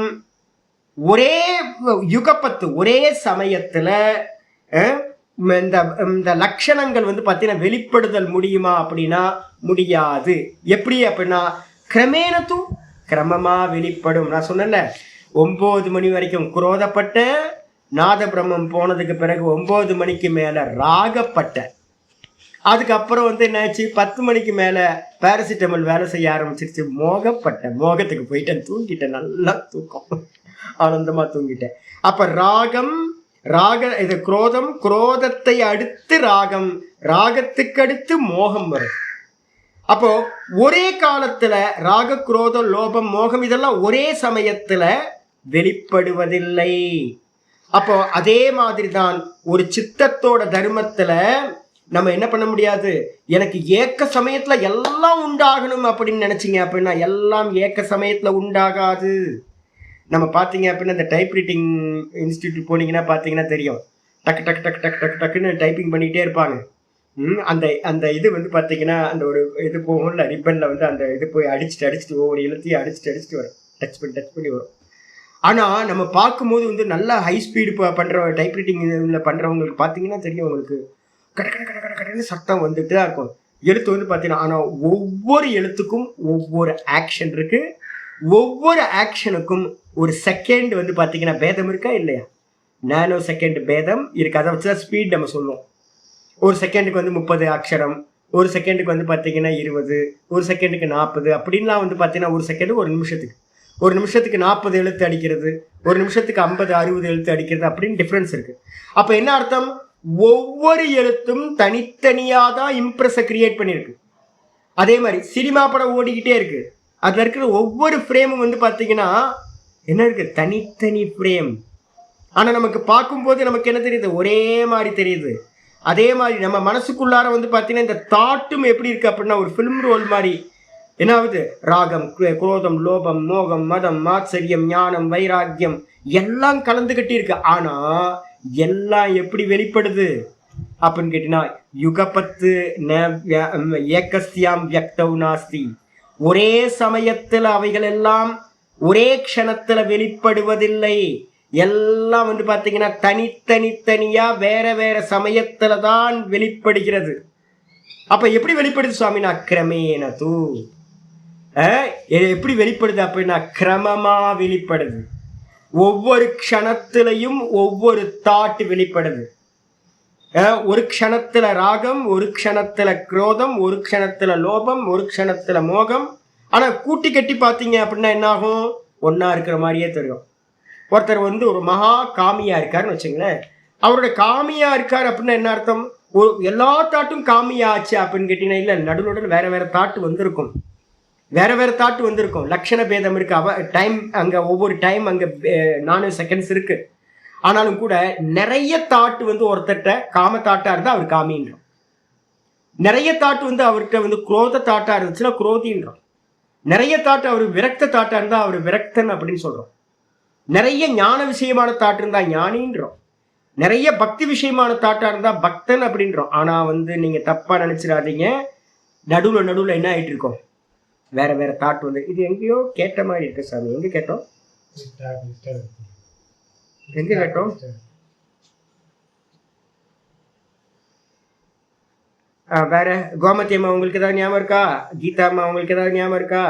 ஒரே யுகப்பத்து ஒரே சமயத்துல இந்த லட்சணங்கள் வந்து பார்த்தீங்கன்னா வெளிப்படுதல் முடியுமா அப்படின்னா முடியாது. எப்படி அப்படின்னா கிரமேணத்தும் கிரமமா வெளிப்படும். நான் சொன்னேன்ல 9 மணி வரைக்கும் குரோதப்பட்ட, நாத பிரம்மம் போனதுக்கு பிறகு 9 மணிக்கு மேல ராகப்பட்ட, அதுக்கப்புறம் வந்து என்னாச்சு 10 மணிக்கு மேல பாராசிட்டமல் வேலை செய்ய ஆரம்பிச்சிருச்சு, மோகப்பட்ட. மோகத்துக்கு போயிட்டேன், தூங்கிட்டேன், நல்லா தூக்கம், ஆனந்தமா தூங்கிட்டேன். அப்ப ராகம் இது குரோதம், குரோதத்தை அடுத்து ராகம், ராகத்துக்கு அடுத்து மோகம் வரும். அப்போ ஒரே காலத்துல ராக, குரோதம், லோபம், மோகம் இதெல்லாம் ஒரே சமயத்துல வெளிப்படுவதில்லை. அப்போ அதே மாதிரி தான் ஒரு சித்தத்தோட தர்மத்துல நம்ம என்ன பண்ண முடியாது. எனக்கு ஏக்க சமயத்துல எல்லாம் உண்டாகணும் அப்படின்னு நினைச்சீங்க அப்படின்னா எல்லாம் ஏக்க சமயத்துல உண்டாகாது. நம்ம பார்த்தீங்க அப்படின்னா இந்த டைப் ரைட்டிங் இன்ஸ்டியூட் போனீங்கன்னா பார்த்தீங்கன்னா தெரியும், டக்கு டக்கு டக்கு டக்கு டக்கு டக்குன்னு டைப்பிங் பண்ணிகிட்டே இருப்பாங்க. அந்த அந்த இது வந்து பார்த்தீங்கன்னா அந்த ஒரு இது போகும்ல, ரிப்பனில் வந்து அந்த இது போய் அடிச்சுட்டு ஒவ்வொரு எழுத்தையும் அடிச்சுட்டு வரும், டச் பண்ணி வரும். ஆனால் நம்ம பார்க்கும்போது வந்து நல்லா ஹை ஸ்பீடு பண்ணுற டைப் ரைட்டிங் இதில் பண்ணுறவங்களுக்கு பார்த்தீங்கன்னா தெரியும், உங்களுக்கு கடன்னு சத்தம் வந்துட்டு தான் இருக்கும் எழுத்து வந்து பார்த்தீங்கன்னா. ஆனால் ஒவ்வொரு எழுத்துக்கும் ஒவ்வொரு ஆக்ஷன் இருக்குது, ஒவ்வொரு ஆக்ஷனுக்கும் ஒரு செகண்ட் வந்து பார்த்தீங்கன்னா பேதம் இருக்கா இல்லையா? நானோ செகண்ட் பேதம் இருக்கு. அதை வச்சுதான் ஸ்பீட் நம்ம சொல்லுவோம். ஒரு செகண்டுக்கு வந்து 30 அக்ஷரம், ஒரு செகண்டுக்கு வந்து பார்த்தீங்கன்னா 20, ஒரு செகண்டுக்கு 40 அப்படின்லாம் வந்து பார்த்தீங்கன்னா ஒரு செகண்டு ஒரு நிமிஷத்துக்கு 40 எழுத்து அடிக்கிறது, ஒரு நிமிஷத்துக்கு 50 60 எழுத்து அடிக்கிறது அப்படின்னு டிஃப்ரென்ஸ் இருக்கு. அப்போ என்ன அர்த்தம்? ஒவ்வொரு எழுத்தும் தனித்தனியாக தான் இம்ப்ரெஸை கிரியேட் பண்ணியிருக்கு. அதே மாதிரி சினிமா படம் ஓடிக்கிட்டே இருக்கு, அதில் இருக்கிற ஒவ்வொரு ஃப்ரேமும் வந்து பார்த்தீங்கன்னா என்ன இருக்கு, தனித்தனி ஃப்ரேம். ஆனால் நமக்கு பார்க்கும்போது நமக்கு என்ன தெரியுது, ஒரே மாதிரி தெரியுது. அதே மாதிரி நம்ம மனசுக்குள்ளார வந்து பார்த்தீங்கன்னா இந்த தாட்டும் எப்படி இருக்கு அப்படின்னா ஒரு ஃபிலிம் ரோல் மாதிரி என்ன ஆகுது, ராகம், குரோதம், லோபம், மோகம், மதம், மாத்சரியம், ஞானம், வைராக்கியம் எல்லாம் கலந்து கட்டி இருக்கு. ஆனா எல்லாம் எப்படி வெளிப்படுது அப்படின்னு கேட்டீங்கன்னா யுகபத்து ஏகஸ்யாம் வியக்தவ் நாஸ்தி, ஒரே சமயத்தில் அவைகள் எல்லாம் ஒரே க்ஷணத்துல வெளிப்படுவதில்லை. எல்லாம் வந்து பார்த்தீங்கன்னா தனித்தனியா வேற வேற சமயத்துல தான் வெளிப்படுகிறது. அப்ப எப்படி வெளிப்படுது சுவாமினா கிரமேண தூ, எப்படி வெளிப்படுது அப்படின்னா கிரமமா வெளிப்படுது. ஒவ்வொரு க்ஷணத்திலையும் ஒவ்வொரு தாட் வெளிப்படுது. ஒரு க்ஷணத்துல ராகம், ஒரு க்ஷணத்துல குரோதம், ஒரு க்ஷணத்துல லோபம், ஒரு க்ஷணத்துல மோகம். ஆனா கூட்டி கட்டி பார்த்தீங்க அப்படின்னா என்ன ஆகும், ஒன்னா இருக்கிற மாதிரியே தெரியும். ஒருத்தர் வந்து ஒரு மகா காமியா இருக்காருன்னு வச்சுங்களேன், அவரோட காமியா இருக்காரு அப்படின்னா என்ன அர்த்தம், எல்லா தாட்டும் காமியா ஆச்சு அப்படின்னு கேட்டீங்கன்னா இல்லை, நடுநடுன்னு வேற வேற தாட்டு வந்திருக்கும், லட்சண பேதம் இருக்கு. டைம் அங்க ஒவ்வொரு டைம் அங்க 4 செகண்ட்ஸ் இருக்கு. ஆனாலும் கூட நிறைய தாட்டு வந்து ஒருத்தட்ட காம தாட்டா இருந்தா அவர் காமின்றோம், நிறைய தாட்டு வந்து அவர்கிட்ட வந்து குரோத தாட்டா இருந்துச்சுன்னா குரோதின்றோம், நிறைய தாட்டு அவர் விரக்த தாட்டா இருந்தா அவர் விரக்தன் அப்படின்னு சொல்றோம், நிறைய ஞான விஷயமான தாட்டு இருந்தா ஞானின்றோம், நிறைய பக்தி விஷயமான தாட்டா இருந்தா பக்தன் அப்படின்றோம். ஆனா வந்து நீங்க தப்பா நினைச்சிடாதீங்க, நடுவுல என்ன ஆயிட்டு இருக்கோம், வேற வேற தாட் வந்து இது எங்கேயோ கேட்ட மாதிரி இருக்கு சாமி. எங்க கேட்டோம் வேற கோமதி அம்மா உங்களுக்கு ஏதாவது ஞாபகம் இருக்கா? கீதா அம்மா உங்களுக்கு ஏதாவது ஞாபகம் இருக்கா?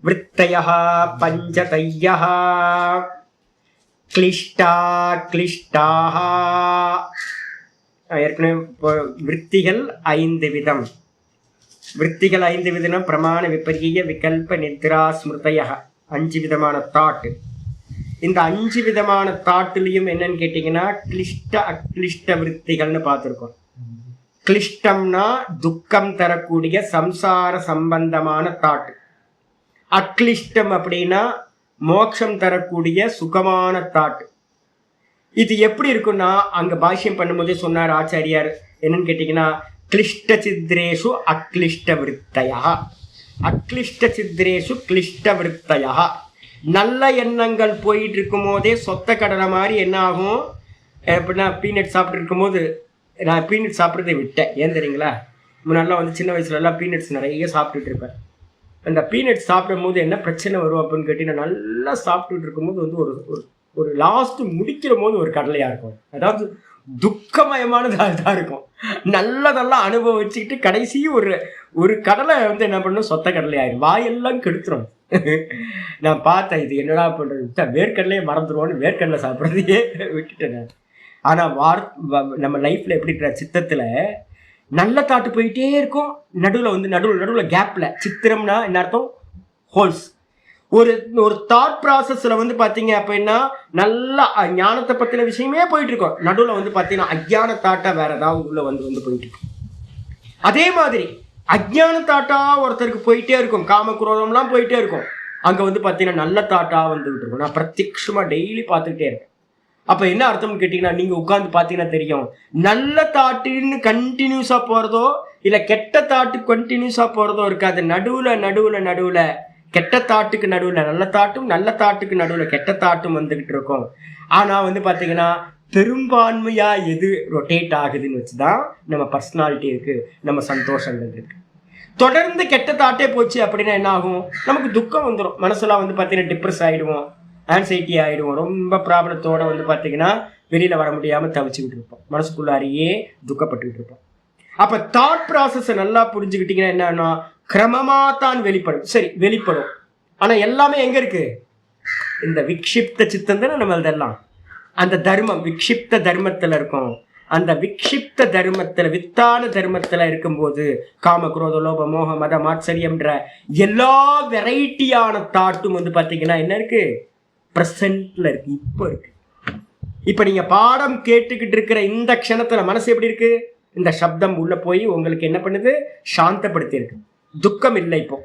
விருத்தயः பஞ்சதய்யः கிளிஷ்டாः. ஏற்கனவே விற்த்திகள் 5 விதம். விற்த்திகள் 5 விதம், பிரமாண, விபரிய, விகல்ப, நித்ரா, ஸ்மிருதய, 5 விதமான தாட்டு. இந்த 5 விதமான தாட்டுலையும் என்னன்னு கேட்டீங்கன்னா கிளிஷ்ட அக்ளிஷ்ட விற்த்திகள்னு பார்த்துருக்கோம். கிளிஷ்டம்னா துக்கம் தரக்கூடிய சம்சார சம்பந்தமான தாட்டு, அக்ளிஷ்டம் அப்படின்னா மோட்சம் தரக்கூடிய சுகமான தாட்டு. இது எப்படி இருக்குன்னா அங்க பாஷ்யம் பண்ணும்போதே சொன்னார் ஆச்சாரியார், என்னன்னு கேட்டீங்கன்னா கிளிஷ்ட சித்ரேஷு அக்ளிஷ்ட விருத்தயா, அக்ளிஷ்ட சித்ரேஷு கிளிஷ்ட விருத்தயா. நல்ல எண்ணங்கள் போயிட்டு இருக்கும் போதே சொத்த கடலை மாதிரி என்ன ஆகும் அப்படின்னா, பீனட் சாப்பிட்டு இருக்கும் போது, நான் பீனட் சாப்பிட்றதை விட்டேன், ஏன் தெரியுங்களா, முன்னாடிலாம் வந்து சின்ன வயசுல எல்லாம் பீனட்ஸ் நிறைய சாப்பிட்டுட்டு இருப்பேன். அந்த பீனட் சாப்பிடும் போது என்ன பிரச்சனை வரும் அப்படின்னு கேட்டீங்கன்னா, நல்லா சாப்பிட்டுட்டு இருக்கும்போது வந்து ஒரு ஒரு லாஸ்ட் முடிக்கிற போது ஒரு கடலையா இருக்கும். அதாவது துக்கமயமானது அதுதான் இருக்கும். நல்லதெல்லாம் அனுபவிச்சுக்கிட்டு கடைசி ஒரு ஒரு கடலை வந்து என்ன பண்ணும், சொத்த கடலை ஆயிடும், வாயெல்லாம் கெடுத்துரும். நான் பார்த்தேன், இது என்னடா பண்றது, வேர்க்கடலையே மறந்துடுவோன்னு வேர்க்கடலை சாப்பிட்றதையே விட்டுட்டேன் நான். ஆனால் நம்ம லைஃப்ல எப்படி இருக்கிற சித்தத்துல நல்ல தாட்டு போயிட்டே இருக்கும். நடுவில் கேப்ல சித்திரம்னா என்ன அர்த்தம், ஹோல்ஸ். ஒரு ஒரு தாட் ப்ராசஸ்ல வந்து பாத்தீங்க அப்படின்னா நல்லா ஞானத்தை பத்தின விஷயமே போயிட்டு இருக்கோம். நடுவில் வந்து பாத்தீங்கன்னா அஜ்ஞான தாட்டா வேற ஏதாவது உள்ள வந்து போயிட்டு இருக்கும். அதே மாதிரி அஜ்ஞான தாட்டா ஒருத்தருக்கு போயிட்டே இருக்கும், காமக்ரோதம்லாம் போயிட்டே இருக்கும். அங்க வந்து பாத்தீங்கன்னா நல்ல தாட்டா வந்துகிட்டு இருக்கும். நான் பிரத்யட்சமா டெய்லி பார்த்துக்கிட்டே இருக்கேன். அப்ப என்ன அர்த்தம்னு கேட்டீங்கன்னா, நீங்க உட்கார்ந்து பாத்தீங்கன்னா தெரியும், நல்ல தாட்டுன்னு கண்டினியூஸா போறதோ இல்ல கெட்ட தாட்டு கண்டினியூஸா போறதோ இருக்காது. நடுவுல கெட்ட தாட்டுக்கு நடுவுல நல்ல தாட்டும், நல்ல தாட்டுக்கு நடுவுல கெட்ட தாட்டும் வந்துகிட்டு இருக்கும். ஆனா வந்து பாத்தீங்கன்னா பெரும்பான்மையா எது ரொட்டேட் ஆகுதுன்னு வச்சுதான் நம்ம பர்சனாலிட்டி இருக்கு, நம்ம சந்தோஷங்கள் இருக்கு. தொடர்ந்து கெட்ட தாட்டே போச்சு அப்படின்னா என்ன ஆகும், நமக்கு துக்கம் வந்துடும். மனசுலாம் வந்து பாத்தீங்கன்னா டிப்ரெஸ் ஆயிடுவோம், ஆன்சைட்டி ஆயிடுவோம். ரொம்ப ப்ராப்ளத்தோட வந்து பாத்தீங்கன்னா வெளியில வர முடியாம தவிச்சுக்கிட்டு இருப்போம், மனசுக்குள்ளாரியே துக்கப்பட்டுக்கிட்டு இருப்போம். அப்ப தாட் ப்ராசஸ் நல்லா புரிஞ்சுக்கிட்டீங்கன்னா என்னன்னா, கிரமமா தான் வெளிப்படும். சரி, வெளிப்படும். ஆனா எல்லாமே எங்க இருக்கு, இந்த விக்ஷிப்த சித்தம் தானே நம்ம இதெல்லாம். அந்த தர்மம் விக்ஷிப்த தர்மத்துல இருக்கும். அந்த விக்ஷிப்த தர்மத்துல, வித்தான தர்மத்துல இருக்கும்போது காம குரோத லோப மோக மத மாத்சரியம்ன்ற எல்லா வெரைட்டியான தாட்டும் வந்து பாத்தீங்கன்னா என்ன இருக்கு, பிரசன்ட்ல இருக்கு, இப்போ இருக்கு. இப்ப நீங்க பாடம் கேட்டுக்கிட்டு இருக்கிற இந்த க்ஷணத்துல மனசு எப்படி இருக்கு, இந்த சப்தம் உள்ள போய் உங்களுக்கு என்ன பண்ணுது, சாந்தப்படுத்தி இருக்கு. துக்கம் இல்லை. இப்போ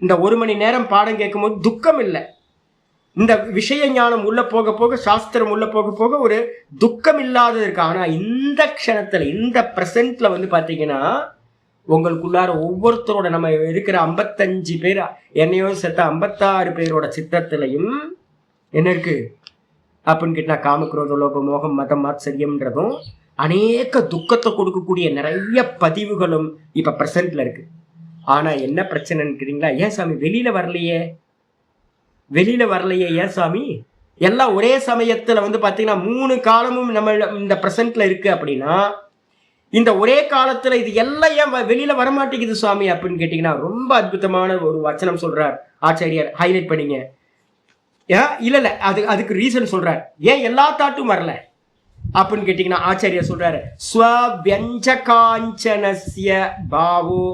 இந்த 1 மணி நேரம் பாடம் கேட்கும் போது துக்கம் இல்லை. இந்த விஷய ஞானம் உள்ள போக போக, சாஸ்திரம் உள்ள போக போக ஒரு துக்கம் இல்லாதது இருக்கு. ஆனா இந்த க்ஷணத்துல, இந்த பிரசன்ட்ல வந்து பாத்தீங்கன்னா உங்களுக்குள்ளார ஒவ்வொருத்தரோட, நம்ம இருக்கிற 55 பேர் என்னையோ சேர்த்த 56 பேரோட சித்தத்திலையும் என்ன இருக்கு அப்படின்னு கேட்டா, காமக்ரோத லோப மோகம் மதம் மாத்சரியம்ன்றதும் அநேக துக்கத்தை கொடுக்கக்கூடிய நிறைய பதிவுகளும் இப்ப பிரசன்ட்ல இருக்கு. ஆனா என்ன பிரச்சனைன்னு கேட்டீங்களா, ஏன் சாமி வெளியில வரலையே ஏன் சாமி, எல்லாம் ஒரே சமயத்துல வந்து பாத்தீங்கன்னா 3 காலமும் நம்ம இந்த பிரசன்ட்ல இருக்கு அப்படின்னா, இந்த ஒரே காலத்துல இது எல்லாம் ஏன் வெளியில வரமாட்டேங்குது சுவாமி அப்படின்னு கேட்டீங்கன்னா, ரொம்ப அற்புதமான ஒரு வச்சனம் சொல்றார் ஆச்சாரியர், ஹைலைட் பண்ணீங்க. இல்ல அதுக்கு ரீசன் சொல்றார், ஏன் எல்லா தாட்டும் வரல அப்படின்னு கேட்டீங்கன்னா, ஆச்சாரியர் சொல்றாரு, ஸ்வவ்யஞ்சகாஞ்சனஸ்ய பாவோ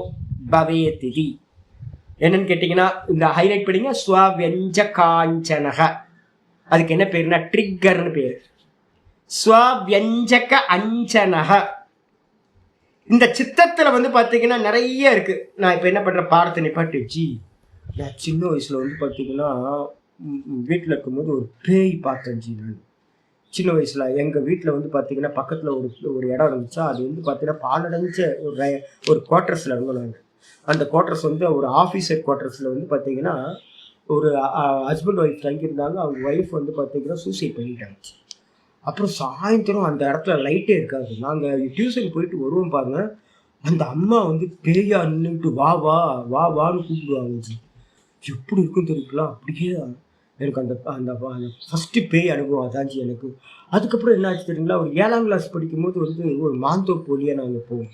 பவேதிதி. என்னன்னு கேட்டீங்கன்னா, இந்த ஹைலைட் பண்ணீங்க, ஸ்வவ்யஞ்சகாஞ்சனக. அதுக்கு என்ன பேருன்னா ட்ரிக்கர்னு பேரு. ஸ்வவ்யஞ்சக அஞ்சனக. இந்த சித்தத்துல வந்து பாத்தீங்கன்னா நிறைய இருக்கு. நான் இப்ப என்ன பண்றேன், பாடத்தை நிப்பாட்டி ஜி, நான் சின்ன வயசுல வந்து பாத்தீங்கன்னா வீட்டுல இருக்கும்போது ஒரு பேய் பார்த்தேன் ஜி. நான் சின்ன வயசுல எங்க வீட்டுல வந்து பாத்தீங்கன்னா பக்கத்துல ஒரு இடம் இருந்துச்சா, அது வந்து பாத்தீங்கன்னா பாலடைஞ்ச ஒரு குவார்டர்ஸ்ல இருந்தோம் நாங்க. அந்த குவார்டர்ஸ் வந்து ஒரு ஆஃபீஸர் குவார்டர்ஸ்ல வந்து பாத்தீங்கன்னா ஒரு ஹஸ்பண்ட் ஒய்ஃப் தங்கியிருந்தாங்க. அவங்க ஒய்ஃப் வந்து பாத்தீங்கன்னா சூசைட் பண்ணிட்டாங்க. அப்புறம் சாயந்தரம் அந்த இடத்துல லைட்டே இருக்காது. நாங்கள் டியூஷன் போயிட்டு வருவோம் பாருங்க, அந்த அம்மா வந்து பேயா நின்றுட்டு வா வா வா வான்னு கூப்பிடுவாங்க ஜி. எப்படி இருக்கும் தெரியுங்களா, அப்படியே எனக்கு அந்த அந்த ஃபஸ்ட்டு பேய் அனுபவம் அதான் ஜி எனக்கு. அதுக்கப்புறம் என்ன ஆச்சு தெரியுங்களா, ஒரு 7ஆம் கிளாஸ் படிக்கும்போது வந்து ஒரு மாந்தோப்பு வழியாக நாங்கள் போவோம்.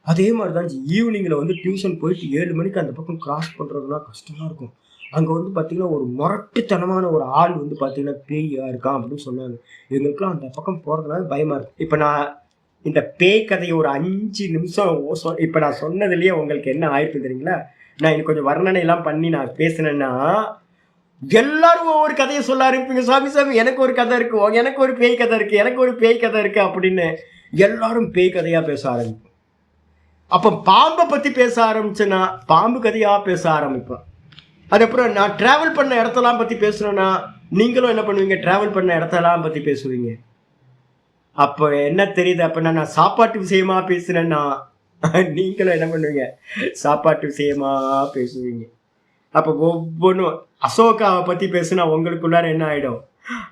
அதே மாதிரி தான் ஜி, ஈவினிங்கில் வந்து டியூஷன் போயிட்டு 7 மணிக்கு அந்த பக்கம் கிராஸ் பண்ணுறதுனா கஷ்டமாக இருக்கும். அங்கே வந்து பார்த்தீங்கன்னா ஒரு முரட்டுத்தனமான ஒரு ஆள் வந்து பார்த்தீங்கன்னா பேயா இருக்கான் அப்படின்னு சொன்னாங்க. எங்களுக்குலாம் அந்த பக்கம் போகிறதுனால பயமாக இருக்கு. இப்போ நான் இந்த பேய் கதையை ஒரு 5 நிமிஷம் இப்போ நான் சொன்னதுலேயே உங்களுக்கு என்ன ஆயிருக்கு தெரியுங்களா, நான் இன்னும் கொஞ்சம் வர்ணனை எல்லாம் பண்ணி நான் பேசினேன்னா எல்லாரும் ஒவ்வொரு கதையை சொல்ல ஆரம்பிப்பீங்க. சாமி எனக்கு ஒரு கதை இருக்கு, எனக்கு ஒரு பேய் கதை இருக்கு, எனக்கு ஒரு பேய் கதை இருக்கு அப்படின்னு எல்லாரும் பேய் கதையாக பேச ஆரம்பிப்போம். அப்போ பாம்பை பற்றி பேச ஆரம்பிச்சேன்னா பாம்பு கதையாக பேச ஆரம்பிப்பேன். அதுக்கப்புறம் நான் ட்ராவல் பண்ண இடத்தெல்லாம் பற்றி பேசுகிறேன்னா நீங்களும் என்ன பண்ணுவீங்க, ட்ராவல் பண்ண இடத்தெல்லாம் பற்றி பேசுவீங்க. அப்போ என்ன தெரியுது, அப்படின்னா நான் சாப்பாட்டு விஷயமா பேசுனேன்னா நீங்களும் என்ன பண்ணுவீங்க, சாப்பாட்டு விஷயமா பேசுவீங்க. அப்போ ஒவ்வொன்றும் அசோகாவை பற்றி பேசுனா உங்களுக்குள்ளார என்ன ஆகிடும்,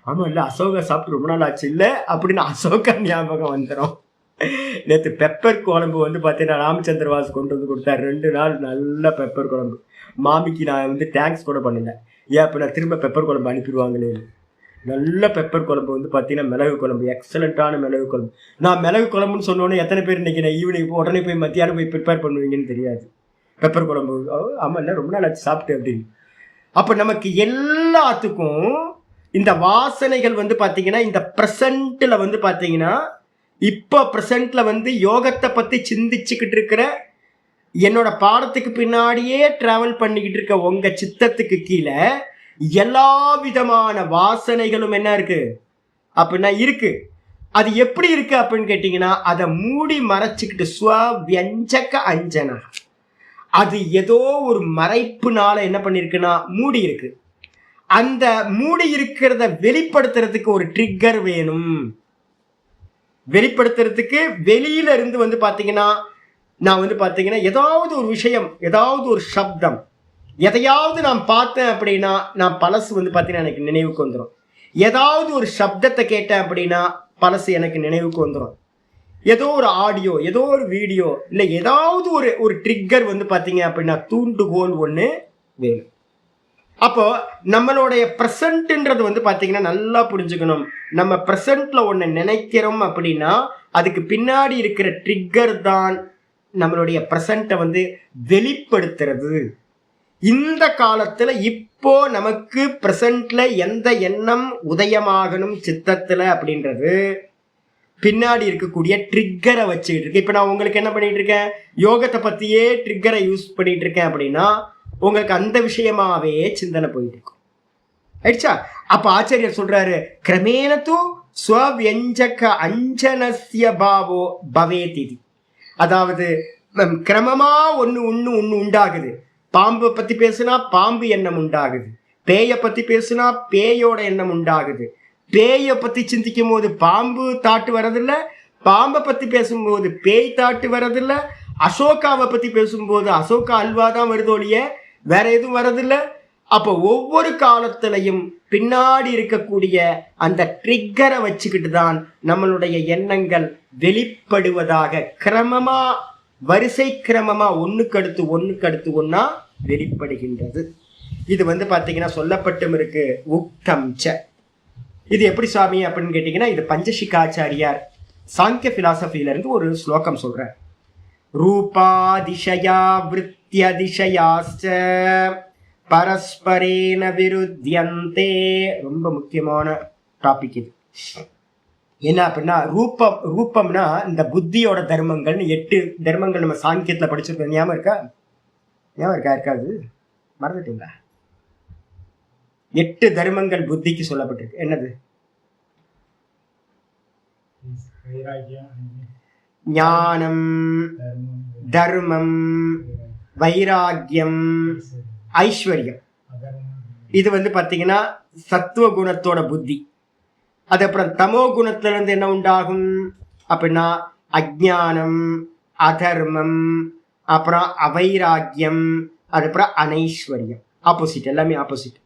ஆமாம் இல்லை அசோகா சாப்பிட்டு ரொம்ப நாள் ஆச்சு இல்லை அப்படின்னு அசோகா ஞாபகம் வந்துடும். நேற்று பெப்பர் குழம்பு வந்து பார்த்தீங்கன்னா ராமச்சந்திர வாஸ் கொண்டு வந்து கொடுத்தாரு. 2 நாள் நல்ல பெப்பர் குழம்பு. மாமிக்கு நான் வந்து தேங்க்ஸ் கூட பண்ணினேன். ஏன் இப்போ நான் திரும்ப பெப்பர் குழம்பு அனுப்பிடுவாங்களே. நல்ல பெப்பர் குழம்பு வந்து பார்த்தீங்கன்னா மிளகு குழம்பு, எக்ஸலண்ட்டான மிளகு குழம்பு. நான் மிளகு குழம்புன்னு சொன்னோன்னே எத்தனை பேர் இன்றைக்கி நான் ஈவினிங் உடனே போய் மத்தியானம் போய் ப்ரிப்பேர் பண்ணுவீங்கன்னு தெரியாது. பெப்பர் குழம்பு ஆமாம் இல்லை ரொம்ப நாள் ஆச்சு சாப்பிட்டு அப்படின்னு. அப்போ நமக்கு எல்லாத்துக்கும் இந்த வாசனைகள் வந்து பார்த்தீங்கன்னா இந்த ப்ரெசண்ட்டில் வந்து பார்த்தீங்கன்னா இப்போ ப்ரெசண்ட்டில் வந்து யோகத்தை பற்றி சிந்திச்சுக்கிட்டு இருக்கிற என்னோட பாடத்துக்கு பின்னாடியே ட்ராவல் பண்ணிக்கிட்டு இருக்க உங்கள் சித்தத்துக்கு கீழே எல்லா விதமான வாசனைகளும் என்ன இருக்கு அப்படின்னா இருக்கு. அது எப்படி இருக்கு அப்படின்னு கேட்டிங்கன்னா அதை மூடி மறைச்சிக்கிட்டு ஸ்வவியஞ்சக அஞ்சனா, அது ஏதோ ஒரு மறைப்புனால என்ன பண்ணிருக்குன்னா மூடி இருக்கு. அந்த மூடி இருக்கிறத வெளிப்படுத்துறதுக்கு ஒரு ட்ரிக்கர் வேணும். வெளிப்படுத்துறதுக்கு வெளியில இருந்து வந்து பார்த்தீங்கன்னா நான் வந்து பார்த்தீங்கன்னா ஏதாவது ஒரு விஷயம், ஏதாவது ஒரு சப்தம், எதையாவது நான் பார்த்தேன் அப்படின்னா நான் பழசு வந்து பார்த்தீங்கன்னா எனக்கு நினைவுக்கு வந்துடும். ஏதாவது ஒரு சப்தத்தை கேட்டேன் அப்படின்னா பழசு எனக்கு நினைவுக்கு வந்துடும். ஏதோ ஒரு ஆடியோ, ஏதோ ஒரு வீடியோ, இல்லை ஏதாவது ஒரு ட்ரிக்கர் வந்து பார்த்தீங்க அப்படின்னா தூண்டுகோல் ஒன்று வேணும். அப்போ நம்மளுடைய ப்ரெசண்ட்ன்றது வந்து பார்த்தீங்கன்னா நல்லா புரிஞ்சுக்கணும். நம்ம ப்ரெசண்ட்ல ஒன்று நினைக்கிறோம் அப்படின்னா அதுக்கு பின்னாடி இருக்கிற ட்ரிக்கர் தான் நம்மளுடைய ப்ரெசண்ட்டை வந்து வெளிப்படுத்துறது. இந்த காலத்துல இப்போ நமக்கு ப்ரெசண்ட்ல எந்த எண்ணம் உதயமாகணும் சித்தத்துல அப்படின்றது பின்னாடி இருக்கக்கூடிய ட்ரிக்கரை வச்சுக்கிட்டு இருக்கு. இப்போ நான் உங்களுக்கு என்ன பண்ணிட்டு இருக்கேன், யோகத்தை பத்தியே ட்ரிக்கரை யூஸ் பண்ணிட்டு இருக்கேன் அப்படின்னா உங்களுக்கு அந்த விஷயமாவே சிந்தனை போயிட்டு இருக்கும். ஆயிடுச்சா? அப்ப ஆச்சாரியர் சொல்றாரு, கிரமேணத்து ஸ்வவியஞ்சக அஞ்சனஸ்ய பாவோ பவேதி. அதாவது கிரமமா ஒன்று உண்டாகுது. பாம்பை பத்தி பேசுனா பாம்பு எண்ணம் உண்டாகுது, பேயை பத்தி பேசுனா பேயோட எண்ணம் உண்டாகுது. பேயை பத்தி சிந்திக்கும் போது பாம்பு தாட்டு வரதில்ல, பாம்பை பத்தி பேசும்போது பேய் தாட்டு வரதில்ல, அசோகாவை பத்தி பேசும்போது அசோகா அல்வா தான் வருதோ இல்லையே, வேற எதுவும் வரதில்ல. அப்போ ஒவ்வொரு காலத்திலையும் பின்னாடி இருக்கக்கூடிய அந்த ட்ரிக்கரை வச்சுக்கிட்டு தான் நம்மளுடைய எண்ணங்கள் வெளிப்படுவதாக கிரமமா வரிசை கிரமமா ஒண்ணுக்கடுத்து ஒண்ணா வெளிப்படுகின்றது. இது வந்து பாத்தீங்கன்னா சொல்லப்பட்டும் இருக்கு உக்தம் ச. இது எப்படி சுவாமி அப்படின்னு கேட்டீங்கன்னா இது பஞ்சசிகாச்சாரியார் சாங்கிய பிலாசபில இருந்து ஒரு ஸ்லோகம் சொல்றார். ரூபாதிஷயா விருத்தியதிஷயாஸ்ச பரஸ்பரேன விருத்தியந்தே. ரொம்ப முக்கியமான டாபிக் இது. என்ன அப்படின்னா ரூபம்னா இந்த புத்தியோட தர்மங்கள்னு 8 தர்மங்கள் நம்ம சாங்கியத்தில் படிச்சிருக்கோம். ஞாபகம் இருக்காது, மறந்துட்டீங்களா? 8 தர்மங்கள் புத்திக்கு சொல்லப்பட்டிருக்கு. என்னது? ஞானம், தர்மம், வைராகியம், ஐஸ்வர்யம். இது வந்து பார்த்தீங்கன்னா சத்துவ குணத்தோட புத்தி. அது அப்புறம் தமோ குணத்திலிருந்து என்ன உண்டாகும் அப்படின்னா அஜ்ஞானம், அதர்மம், அப்புறம் அவைராக்கியம், அதுக்கப்புறம் அனைஸ்வர்யம். ஆப்போசிட், எல்லாமே ஆப்போசிட்.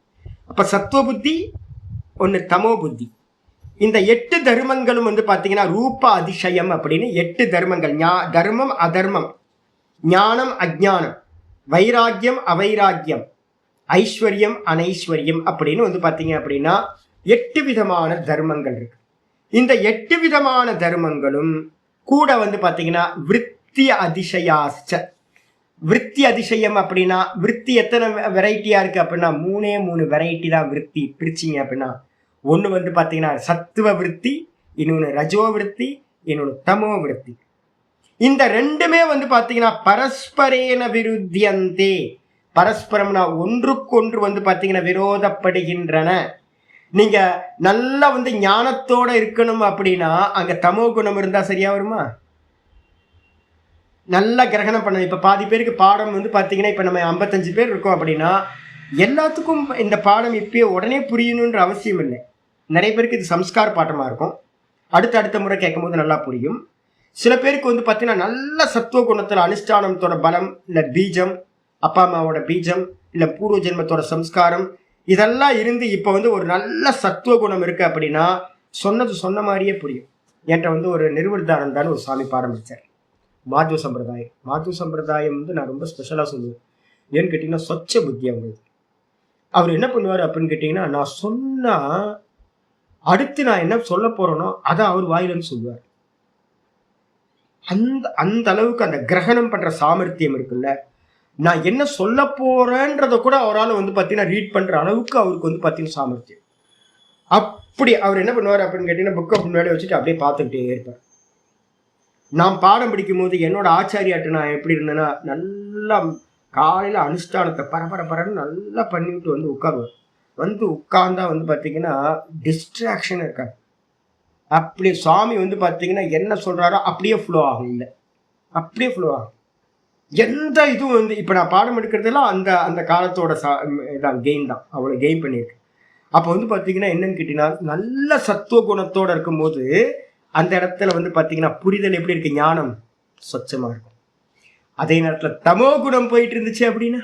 அப்ப சத்துவ புத்தி ஒன்று, தமோ புத்தி. இந்த 8 தர்மங்களும் வந்து பார்த்தீங்கன்னா ரூப அதிசயம் அப்படின்னு 8 தர்மங்கள். தர்மம், அதர்மம், ஞானம், அஜ்ஞானம், வைராக்கியம், அவைராக்கியம், ஐஸ்வர்யம், அனைஸ்வர்யம் அப்படின்னு வந்து பார்த்தீங்க அப்படின்னா 8 விதமான தர்மங்கள் இருக்கு. இந்த 8 விதமான தர்மங்களும் கூட வந்து பார்த்தீங்கன்னா விருத்தி அதிசயாச்ச. விருத்தி அதிசயம் அப்படின்னா விருத்தி எத்தனை வெரைட்டியா இருக்கு அப்படின்னா 3 வெரைட்டி தான் விருத்தி. பிரிச்சிங்க அப்படின்னா ஒன்று வந்து பார்த்தீங்கன்னா சத்துவ விருத்தி, இன்னொன்று ரஜோ விருத்தி, இன்னொன்று தமோ விருத்தி. இந்த ரெண்டுமே வந்து பார்த்தீங்கன்னா பரஸ்பரேன விருத்தியந்தே. பரஸ்பரம்னா ஒன்றுக்கொன்று வந்து பார்த்தீங்கன்னா விரோதப்படுகின்றன. நீங்க நல்லா வந்து ஞானத்தோட இருக்கணும் அப்படின்னா அங்க தமோ குணம் இருந்தா சரியா வருமா? நல்லா கிரகணம் பண்ணணும். இப்ப பாதி பேருக்கு பாடம் வந்து பாத்தீங்கன்னா இப்ப நம்ம 55 பேர் இருக்கோம் அப்படின்னா எல்லாத்துக்கும் இந்த பாடம் இப்பயே உடனே புரியணுன்ற அவசியம் இல்லை. நிறைய பேருக்கு இது சம்ஸ்கார பாட்டமா இருக்கும். அடுத்த முறை கேட்கும் போது நல்லா புரியும். சில பேருக்கு வந்து பார்த்தீங்கன்னா நல்ல சத்துவ குணத்துல அனுஷ்டானத்தோட பலம், இல்லை பீஜம், அப்பா அம்மாவோட பீஜம், இல்லை பூர்வ ஜென்மத்தோட சம்ஸ்காரம், இதெல்லாம் இருந்து இப்போ வந்து ஒரு நல்ல சத்துவ குணம் இருக்கு அப்படின்னா சொன்னது சொன்ன மாதிரியே புரியும். என்கிட்ட வந்து ஒரு நிர்வர்தானந்தான்னு ஒரு சுவாமி பாடம் வச்சார். மாத்வ சம்பிரதாயம் வந்து நான் ரொம்ப ஸ்பெஷலாக சொல்லுவேன். ஏன்னு கேட்டிங்கன்னா சொச்ச புத்தி அவங்களுக்கு. அவர் என்ன பண்ணுவார் அப்படின்னு கேட்டிங்கன்னா, நான் சொன்னால் அடுத்து நான் என்ன சொல்ல போகிறேனோ அதை அவர் வாயிலன்னு சொல்லுவார். அந்த அளவுக்கு அந்த கிரகணம் பண்ணுற சாமர்த்தியம் இருக்குல்ல. நான் என்ன சொல்ல போகிறேன்றதை கூட அவரால் வந்து பார்த்தீங்கன்னா ரீட் பண்ணுற அளவுக்கு அவருக்கு வந்து பார்த்தீங்கன்னா சாமர்த்தியம். அப்படி அவர் என்ன பண்ணுவார் அப்படின்னு கேட்டிங்கன்னா, புக்கை முன்னாடி வச்சுட்டு அப்படியே பார்த்துக்கிட்டே இருப்பார். நான் பாடம் படிக்கும் போது என்னோட ஆச்சாரியாட்ட நான் எப்படி இருந்தேன்னா, நல்லா காலையில் அனுஷ்டானத்தை பரன்னு நல்லா பண்ணிவிட்டு வந்து உட்காருவார். வந்து உட்கார்ந்தா வந்து பார்த்தீங்கன்னா டிஸ்ட்ராக்ஷன் இருக்காது. அப்படி சுவாமி வந்து பார்த்தீங்கன்னா என்ன சொல்கிறாரோ அப்படியே ஃப்ளோ ஆகும். இல்லை அப்படியே ஃப்ளோ ஆகும். எந்த இதுவும் வந்து இப்போ நான் பாடம் எடுக்கிறதெல்லாம் அந்த அந்த காலத்தோட இதான் கெயின் தான். அவ்வளோ கெயின் பண்ணியிருக்கு. அப்போ வந்து பார்த்தீங்கன்னா என்னன்னு கேட்டிங்கன்னா, நல்ல சத்துவ குணத்தோடு இருக்கும்போது அந்த இடத்துல வந்து பார்த்தீங்கன்னா புரிதல் எப்படி இருக்கு, ஞானம் சொச்சமாக இருக்கும். அதே நேரத்தில் தமோ குணம் போயிட்டு இருந்துச்சு அப்படின்னா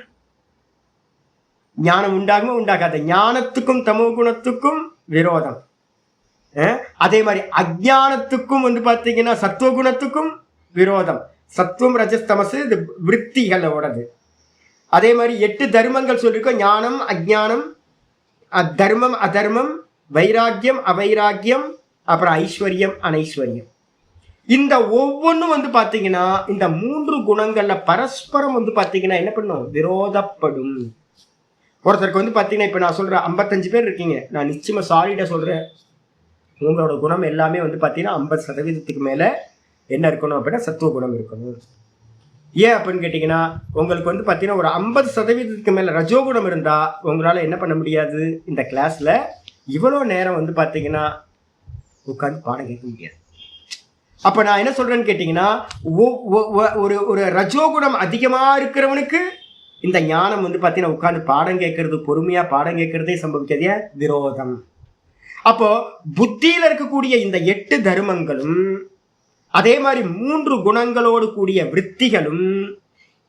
ஞானம் உண்டாகுமா உண்டாகாத. ஞானத்துக்கும் தமோ குணத்துக்கும் விரோதம். அதே மாதிரி அஜ்ஞானத்துக்கும் வந்து பார்த்தீங்கன்னா சத்துவ குணத்துக்கும் விரோதம். சத்துவம் ரஜஸ் தமசு இது விற்த்திகளோடது. அதே மாதிரி 8 தர்மங்கள் சொல்லியிருக்கோம். ஞானம் அஜ்ஞானம், தர்மம் அதர்மம், வைராக்கியம் அவைராக்கியம், அப்புறம் ஐஸ்வர்யம் அனைஸ்வர்யம். இந்த ஒவ்வொன்றும் வந்து பார்த்தீங்கன்னா இந்த 3 குணங்கள்ல பரஸ்பரம் வந்து பார்த்தீங்கன்னா என்ன பண்ணும், விரோதப்படும். ஒருத்தருக்கு வந்து பார்த்தீங்கன்னா இப்போ நான் சொல்கிறேன் 55 பேர் இருக்கீங்க, நான் நிச்சயமாக சாலிடாக சொல்கிறேன், உங்களோட குணம் எல்லாமே வந்து பார்த்தீங்கன்னா 50% மேலே என்ன இருக்கணும் அப்படின்னா சத்துவ குணம் இருக்கணும். ஏன் அப்படின்னு கேட்டிங்கன்னா, உங்களுக்கு வந்து பார்த்தீங்கன்னா ஒரு 50% மேலே ரஜோகுணம் இருந்தால் உங்களால் என்ன பண்ண முடியாது, இந்த கிளாஸில் இவ்வளோ நேரம் வந்து பார்த்தீங்கன்னா உட்காந்து பாடம் கேட்க முடியாது. அப்போ நான் என்ன சொல்கிறேன்னு கேட்டிங்கன்னா, ஒரு ரஜோகுணம் அதிகமாக இருக்கிறவனுக்கு இந்த ஞானம் வந்து பார்த்தீங்கன்னா உட்காந்து பாடம் கேட்கறது, பொறுமையாக பாடம் கேட்கறதே சம்பவிக்காதே விரோதம். அப்போ புத்தியில் இருக்கக்கூடிய இந்த 8 தர்மங்களும் அதே மாதிரி 3 குணங்களோடு கூடிய விற்த்திகளும்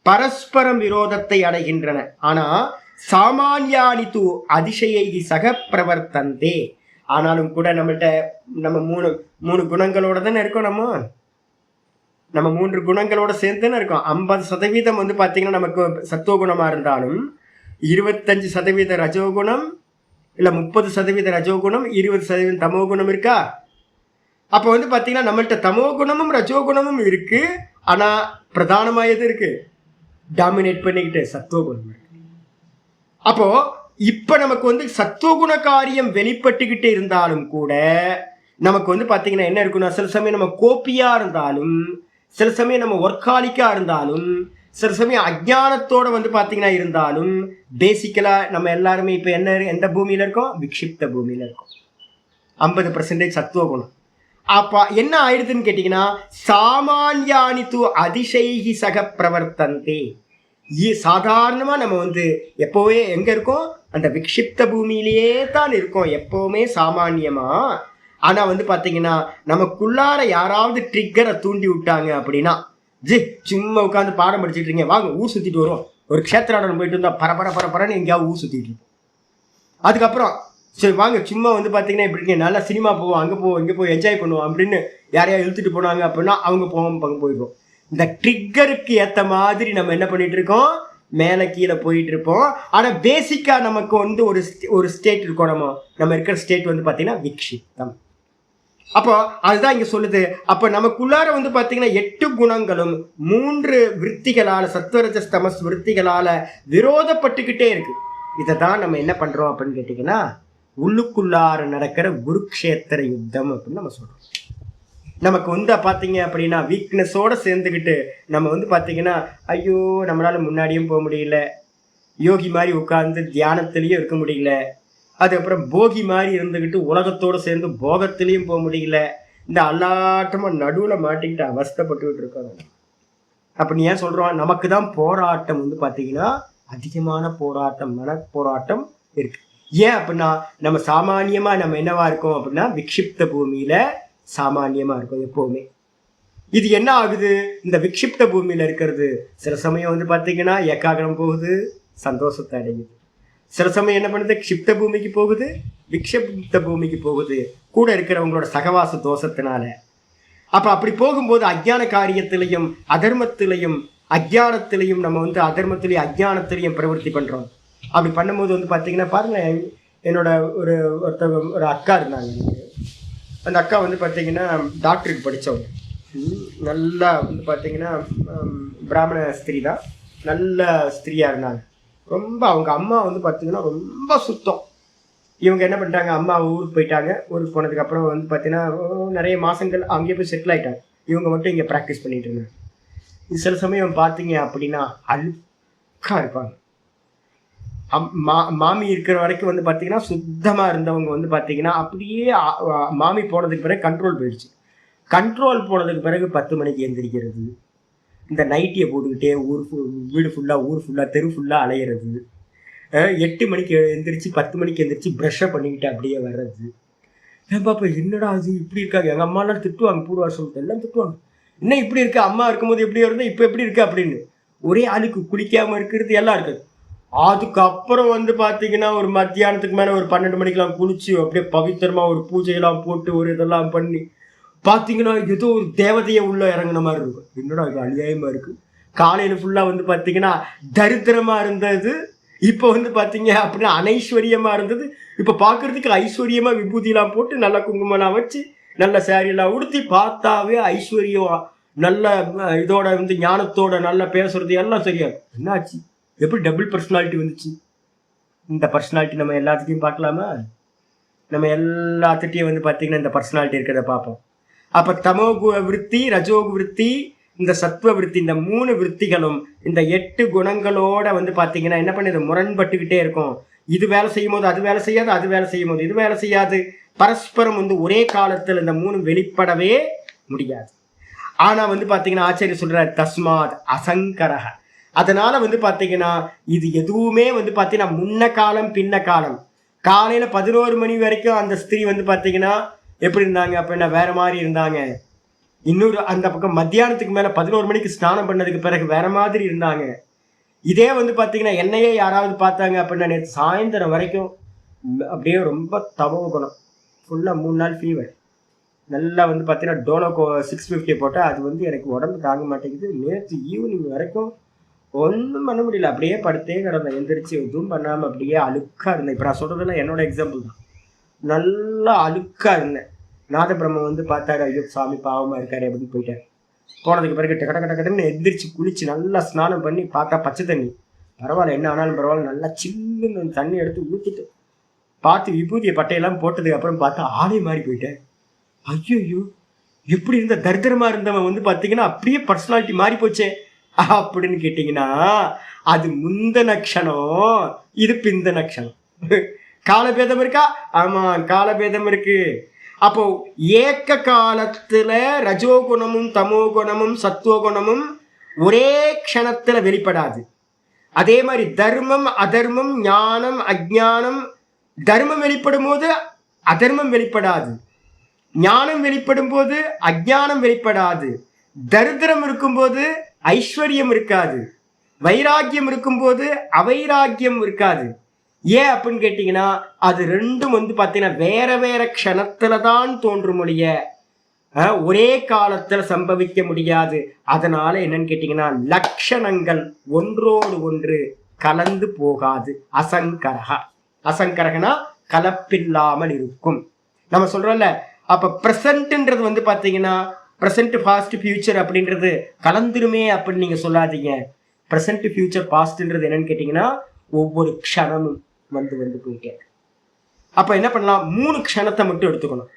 பரஸ்பரம் விரோதத்தை அடைகின்றன. ஆனா சாமானியானி தூ அதிசயை சக பிரவர்த்தந்தே. ஆனாலும் கூட நம்ம மூணு குணங்களோட தானே இருக்கோம். நம்ம 3 குணங்களோட சேர்ந்து தானே இருக்கோம். 50% வந்து பார்த்தீங்கன்னா நமக்கு சத்துவ குணமா இருந்தாலும் 25% ரஜோகுணம், இல்லை 30% ரஜோகுணம், 20% தமோ குணம் இருக்கா. அப்போ வந்து பார்த்தீங்கன்னா நம்மள்கிட்ட தமோ குணமும் ரஜோகுணமும் இருக்கு. ஆனால் பிரதானமாக எது இருக்கு, டாமினேட் பண்ணிக்கிட்டு சத்துவ குணம் இருக்கு. அப்போ இப்போ நமக்கு வந்து சத்துவகுண காரியம் வெளிப்பட்டுக்கிட்டு இருந்தாலும் கூட நமக்கு வந்து பார்த்தீங்கன்னா என்ன இருக்குன்னா, சில சமயம் நம்ம கோப்பியா இருந்தாலும், சில சமயம் நம்ம ஒர்க்காலிக்கா இருந்தாலும், சில சமயம் அஜ்ஞானத்தோட வந்து பார்த்தீங்கன்னா இருந்தாலும், பேசிக்கலாக நம்ம எல்லாருமே இப்போ எந்த பூமியில் இருக்கோம், விக்ஷிப்த பூமியில் இருக்கோம். 50% சத்துவ குணம். அப்போ என்ன ஆயிடுதுன்னு கேட்டிங்கன்னா, சாமானியானி தூ அதிசைகி சக பிரவர்த்தந்தே. சாதாரணமாக நம்ம வந்து எப்போவே எங்கே இருக்கோம், அந்த விக்ஷிப்த பூமியிலேயே தான் இருக்கோம் எப்போவுமே சாமானியமாக. ஆனால் வந்து பார்த்தீங்கன்னா நமக்குள்ளார யாராவது ட்ரிக்கரை தூண்டி விட்டாங்க அப்படின்னா, சும்மா உட்காந்து பாடம் படிச்சுட்டு இருக்கீங்க, வாங்க ஊர் சுற்றிட்டு வருவோம், ஒரு க்ஷேத்திராடம் போயிட்டு இருந்தால் பரபரன்னு எங்கேயாவது ஊர் சுற்றிட்டு இருப்போம். அதுக்கப்புறம் சரி வாங்க சும்மா வந்து பார்த்தீங்கன்னா இப்படி இருக்கீங்க, நல்லா சினிமா போவோம், அங்கே போவோம், இங்கே போய் என்ஜாய் பண்ணுவோம் அப்படின்னு யாரையா இழுத்துட்டு போனாங்க அப்படின்னா அவங்க போயிடுவோம். இந்த ட்ரிக்கருக்கு ஏற்ற மாதிரி நம்ம என்ன பண்ணிட்டு இருக்கோம், மேலே கீழே போயிட்டு இருப்போம். ஆனால் பேசிக்காக நமக்கு வந்து ஒரு ஸ்டேட் இருக்கோம். நம்ம இருக்கிற ஸ்டேட் வந்து பார்த்தீங்கன்னா விக்ஷிப்தம். அப்போ அதுதான் இங்கே சொல்லுது. அப்போ நமக்குள்ளார வந்து பார்த்தீங்கன்னா 8 குணங்களும் 3 விற்த்திகளால், சத்வரஜஸ் தமஸ் விற்த்திகளால் விரோதப்பட்டுக்கிட்டே இருக்கு. இதை தான் நம்ம என்ன பண்ணுறோம் அப்படின்னு கேட்டிங்கன்னா, உள்ளுக்குள்ளார நடக்கிற குருக்ஷேத்திர யுத்தம் அப்படின்னு நம்ம சொல்கிறோம். நமக்கு வந்து பார்த்தீங்க அப்படின்னா வீக்னஸோடு சேர்ந்துக்கிட்டு நம்ம வந்து பார்த்தீங்கன்னா ஐயோ நம்மளால் முன்னாடியும் போக முடியல, யோகி மாதிரி உட்கார்ந்து தியானத்துலேயும் இருக்க முடியல, அதுக்கப்புறம் போகி மாதிரி இருந்துக்கிட்டு உலகத்தோடு சேர்ந்து போகத்துலேயும் போக முடியல, இந்த அல்லாட்டமாக நடுவில் மாட்டிக்கிட்டு அவஸ்தைப்பட்டுக்கிட்டு இருக்கோம். அப்படி ஏன் சொல்கிறோம், நமக்கு தான் போராட்டம் வந்து பார்த்தீங்கன்னா அதிகமான போராட்டம், மன போராட்டம் இருக்குது. ஏன் அப்படின்னா நம்ம சாமானியமாக நம்ம என்னவா இருக்கோம் அப்படின்னா விக்ஷிப்த பூமியில் சாமானியமாக இருக்கும் எப்போவுமே. இது என்ன ஆகுது, இந்த விக்ஷிப்த பூமியில் இருக்கிறது சில சமயம் வந்து பார்த்தீங்கன்னா ஏகாகிரம் போகுது, சந்தோஷத்தை அடையுது. சில சமயம் என்ன பண்ணுது, க்ஷிப்த பூமிக்கு போகுது, விக்ஷிப்த பூமிக்கு போகுது. கூட இருக்கிறவங்களோட சகவாச தோஷத்தினால அப்போ அப்படி போகும்போது அஜ்ஞான காரியத்திலையும் அதர்மத்திலையும் அஜ்ஞானத்திலையும் நம்ம வந்து அதர்மத்திலையும் அஜ்ஞானத்திலையும் பிரவருத்தி பண்ணுறோம். அப்படி பண்ணும்போது வந்து பார்த்தீங்கன்னா பாருங்கள், என்னோட ஒரு அக்கா இருந்தாங்க. அந்த அக்கா வந்து பார்த்தீங்கன்னா டாக்டருக்கு படித்தவங்க, நல்லா வந்து பார்த்தீங்கன்னா பிராமண ஸ்திரீ தான், நல்ல ஸ்திரீயாக இருந்தாங்க. ரொம்ப அவங்க அம்மா வந்து பார்த்தீங்கன்னா ரொம்ப சுத்தம். இவங்க என்ன பண்ணிட்டாங்க, அம்மா ஊருக்கு போயிட்டாங்க. ஊருக்கு போனதுக்கப்புறம் வந்து பார்த்தீங்கன்னா நிறைய மாதங்கள் அங்கேயே போய் செட்டில் ஆகிட்டாங்க. இவங்க மட்டும் இங்கே ப்ராக்டிஸ் பண்ணிட்டு இருந்தாங்க. சில சமயம் பார்த்தீங்க அப்படின்னா அழுக்காக இருப்பாங்க. மாமி இருக்கிற வரைக்கும் வந்து பார்த்தீங்கன்னா சுத்தமாக இருந்தவங்க வந்து பார்த்தீங்கன்னா அப்படியே மாமி போனதுக்கு பிறகு கண்ட்ரோல் போயிடுச்சு. கண்ட்ரோல் போனதுக்கு பிறகு 10 மணிக்கு எழுந்திரிக்கிறது, இந்த நைட்டியை போட்டுக்கிட்டே வீடு ஃபுல்லாக தெரு ஃபுல்லாக அலையிறது, 8 மணிக்கு எழுந்திரிச்சு 10 மணிக்கு எழுந்திரிச்சு ப்ரஷ்ஷை பண்ணிக்கிட்டு அப்படியே வர்றது. ஏன் பாப்பா என்னடா அது இப்படி இருக்காங்க? எங்கள் அம்மாலாம் திட்டுவாங்க, பூர்வாசம் எல்லாம் திட்டுவாங்க, இன்னும் இப்படி இருக்கு, அம்மா இருக்கும்போது எப்படி இருந்தது இப்போ எப்படி இருக்கு அப்படின்னு. ஒரே ஆளுக்கு குளிக்காமல் இருக்கிறது எல்லாம் இருக்குது. அதுக்கப்புறம் வந்து பார்த்தீங்கன்னா ஒரு மத்தியானத்துக்கு மேலே ஒரு 12 மணிக்கெல்லாம் குளிச்சு அப்படியே பவித்திரமாக ஒரு பூஜையெல்லாம் போட்டு ஒரு இதெல்லாம் பண்ணி பார்த்தீங்கன்னா ஏதோ ஒரு தேவதையை உள்ள இறங்கின மாதிரி இருக்கும். என்னடா இது அநியாயமாக இருக்குது. காலையில் ஃபுல்லாக வந்து பார்த்தீங்கன்னா தரித்திரமாக இருந்தது, இப்போ வந்து பார்த்தீங்க அப்படின்னா அனைஸ்வரியமாக இருந்தது, இப்போ பார்க்குறதுக்கு ஐஸ்வர்யமாக விபூதியெல்லாம் போட்டு நல்ல குங்குமம்லாம் வச்சு நல்ல சேரீலாம் உடுத்தி பார்த்தாவே ஐஸ்வர்யம் நல்ல இதோட வந்து ஞானத்தோட நல்லா பேசுறது எல்லாம் சரியா. என்னாச்சு, எப்படி டபுள் பர்சனாலிட்டி வந்துச்சு? இந்த பர்சனாலிட்டி நம்ம எல்லாத்துட்டையும் பார்க்கலாமா? நம்ம எல்லாத்துட்டையும் வந்து பார்த்தீங்கன்னா இந்த பர்சனாலிட்டி இருக்கிறத பார்ப்போம். அப்போ தமோகு விருத்தி, ரஜோகு விருத்தி, இந்த சத்வ விருத்தி, இந்த 3 விருத்திகளும் இந்த 8 குணங்களோட வந்து பார்த்தீங்கன்னா என்ன பண்ணுது, முரண்பட்டுக்கிட்டே இருக்கும். இது வேலை செய்யும் போது அது வேலை செய்யாது, அது வேலை செய்யும் போது இது வேலை செய்யாது. பரஸ்பரம் வந்து ஒரே காலத்தில் இந்த 3 வெளிப்படவே முடியாது. ஆனால் வந்து பார்த்தீங்கன்னா ஆச்சாரியர் சொல்ற தஸ்மாத் அசங்கரக. அதனால வந்து பார்த்தீங்கன்னா இது எதுவுமே வந்து பார்த்தீங்கன்னா முன்ன காலம் பின்ன காலம். காலையில் 11 மணி வரைக்கும் அந்த ஸ்திரீ வந்து பார்த்தீங்கன்னா எப்படி இருந்தாங்க அப்படின்னா வேற மாதிரி இருந்தாங்க. இன்னொரு அந்த பக்கம் மத்தியானத்துக்கு மேலே 11 மணிக்கு ஸ்நானம் பண்ணதுக்கு பிறகு வேற மாதிரி இருந்தாங்க. இதே வந்து பார்த்தீங்கன்னா என்னையே யாராவது பார்த்தாங்க அப்படின்னா நேற்று சாயந்தரம் வரைக்கும் அப்படியே ரொம்ப தமோ குணம், ஃபுல்லாக 3 நாள் ஃபீவர், நல்லா வந்து பார்த்தீங்கன்னா டோலோ 650 போட்டால் அது வந்து எனக்கு உடம்பு தாங்க மாட்டேங்குது. நேற்று ஈவினிங் வரைக்கும் ஒன்றும் பண்ண முடியல, அப்படியே படுத்தே கிடந்தேன், எந்திரிச்சு எதுவும் பண்ணாமல் அப்படியே அழுக்காக இருந்தேன். இப்போ நான் சொல்கிறதெல்லாம் என்னோட எக்ஸாம்பிள் தான். நல்லா அழுக்காக இருந்தேன். நாதபிரம்ம வந்து பார்த்தாரு, ஐயோ சாமி பாவமாக இருக்காரு அப்படின்னு போயிட்டார். போனதுக்கு பிறகு கடன்னு எந்திரிச்சு குளிச்சு நல்லா ஸ்நானம் பண்ணி பார்த்தா பச்சை தண்ணி, பரவாயில்ல என்ன ஆனாலும் பரவாயில்ல, நல்லா சில்லுன்னு தண்ணி எடுத்து ஊற்றிட்டு பார்த்து விபூதியை பட்டையெல்லாம் போட்டதுக்கு அப்புறம் பார்த்தா ஆளே மாறி போயிட்டேன். ஐயோ எப்படி இருந்த தரித்திரமாக இருந்தவன் வந்து பார்த்தீங்கன்னா அப்படியே பர்சனாலிட்டி மாறி போச்சே அப்படின்னு கேட்டிங்கன்னா அது முந்தன க்ஷணம், இது பிந்தன க்ஷணம். காலபேதம் இருக்கா? ஆமாம், காலபேதம் இருக்கு. அப்போ ஏக்க காலத்துல ரஜோகுணமும் தமோகுணமும் சத்துவகுணமும் ஒரே க்ஷணத்துல வெளிப்படாது. அதே மாதிரி தர்மம் அதர்மம் ஞானம் அஜ்ஞானம், தர்மம் வெளிப்படும் போது அதர்மம் வெளிப்படாது, ஞானம் வெளிப்படும் போது அஜ்ஞானம் வெளிப்படாது, தரித்திரம் இருக்கும்போது ஐஸ்வர்யம் இருக்காது, வைராக்கியம் இருக்கும்போது அவைராக்கியம் இருக்காது. ஏன் அப்படின்னு கேட்டீங்கன்னா அது ரெண்டும் வந்து பார்த்தீங்கன்னா வேற வேற க்ஷணத்துல தான் தோன்றும் மொழிய ஒரே காலத்துல சம்பவிக்க முடியாது. அதனால என்னன்னு கேட்டீங்கன்னா லட்சணங்கள் ஒன்றோடு ஒன்று கலந்து போகாது. அசங்கரகா, அசங்கரகனா கலப்பில்லாமல் இருக்கும். நம்ம சொல்றோம்ல, அப்ப ப்ரெசன்ட்ன்றது வந்து பார்த்தீங்கன்னா ப்ரெசன்ட் பாஸ்ட் ஃபியூச்சர் அப்படின்றது கலந்துருமே அப்படின்னு நீங்க சொல்லாதீங்க. ப்ரெசன்ட் ஃபியூச்சர் பாஸ்ட்ன்றது என்னன்னு கேட்டீங்கன்னா ஒவ்வொரு க்ஷணமும் வந்து வந்து போயிட்டே. அப்போ என்ன பண்ணலாம், 3 க்ஷணத்தை மட்டும் எடுத்துக்கணும்.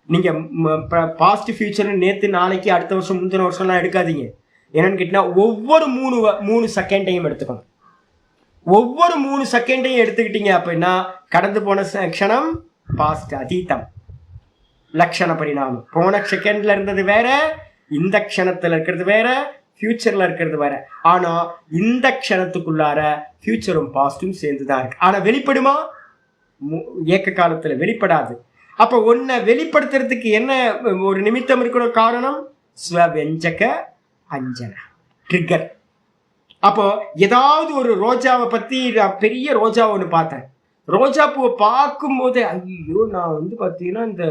நீங்கள் பாஸ்ட் ஃபியூச்சர் நேற்று நாளைக்கு அடுத்த வருஷம் முந்தின வருஷம்லாம் எடுக்காதீங்க. என்னன்னு கேட்டிங்கன்னா ஒவ்வொரு 3 செகண்டையும் எடுத்துக்கணும். ஒவ்வொரு 3 செகண்டையும் எடுத்துக்கிட்டீங்க அப்படின்னா கடந்து போன க்ஷணம் பாஸ்ட் அதீதம், லட்சண பரிணாமம். போன செகண்ட்ல இருந்தது வேற, இந்த க்ஷணத்தில் இருக்கிறது வேற, ஃபியூச்சரில் இருக்கிறது வேற. ஆனால் இந்த க்ஷணத்துக்குள்ளார ஃபியூச்சரும் பாஸ்டும் சேர்ந்து தான் இருக்கு. ஆனால் வெளிப்படுமா? ஏக்க காலத்தில் வெளிப்படாது. அப்போ ஒன்றை வெளிப்படுத்துறதுக்கு என்ன ஒரு நிமித்தம் இருக்கணும், காரணம் ஸ்வவெஞ்சக அஞ்சன ட்ரிகர். அப்போ ஏதாவது ஒரு ரோஜாவை பற்றி, பெரிய ரோஜா ஒன்று பார்த்தேன், ரோஜா பூவை பார்க்கும்போதே ஐயோ நான் வந்து பார்த்தீங்கன்னா இந்த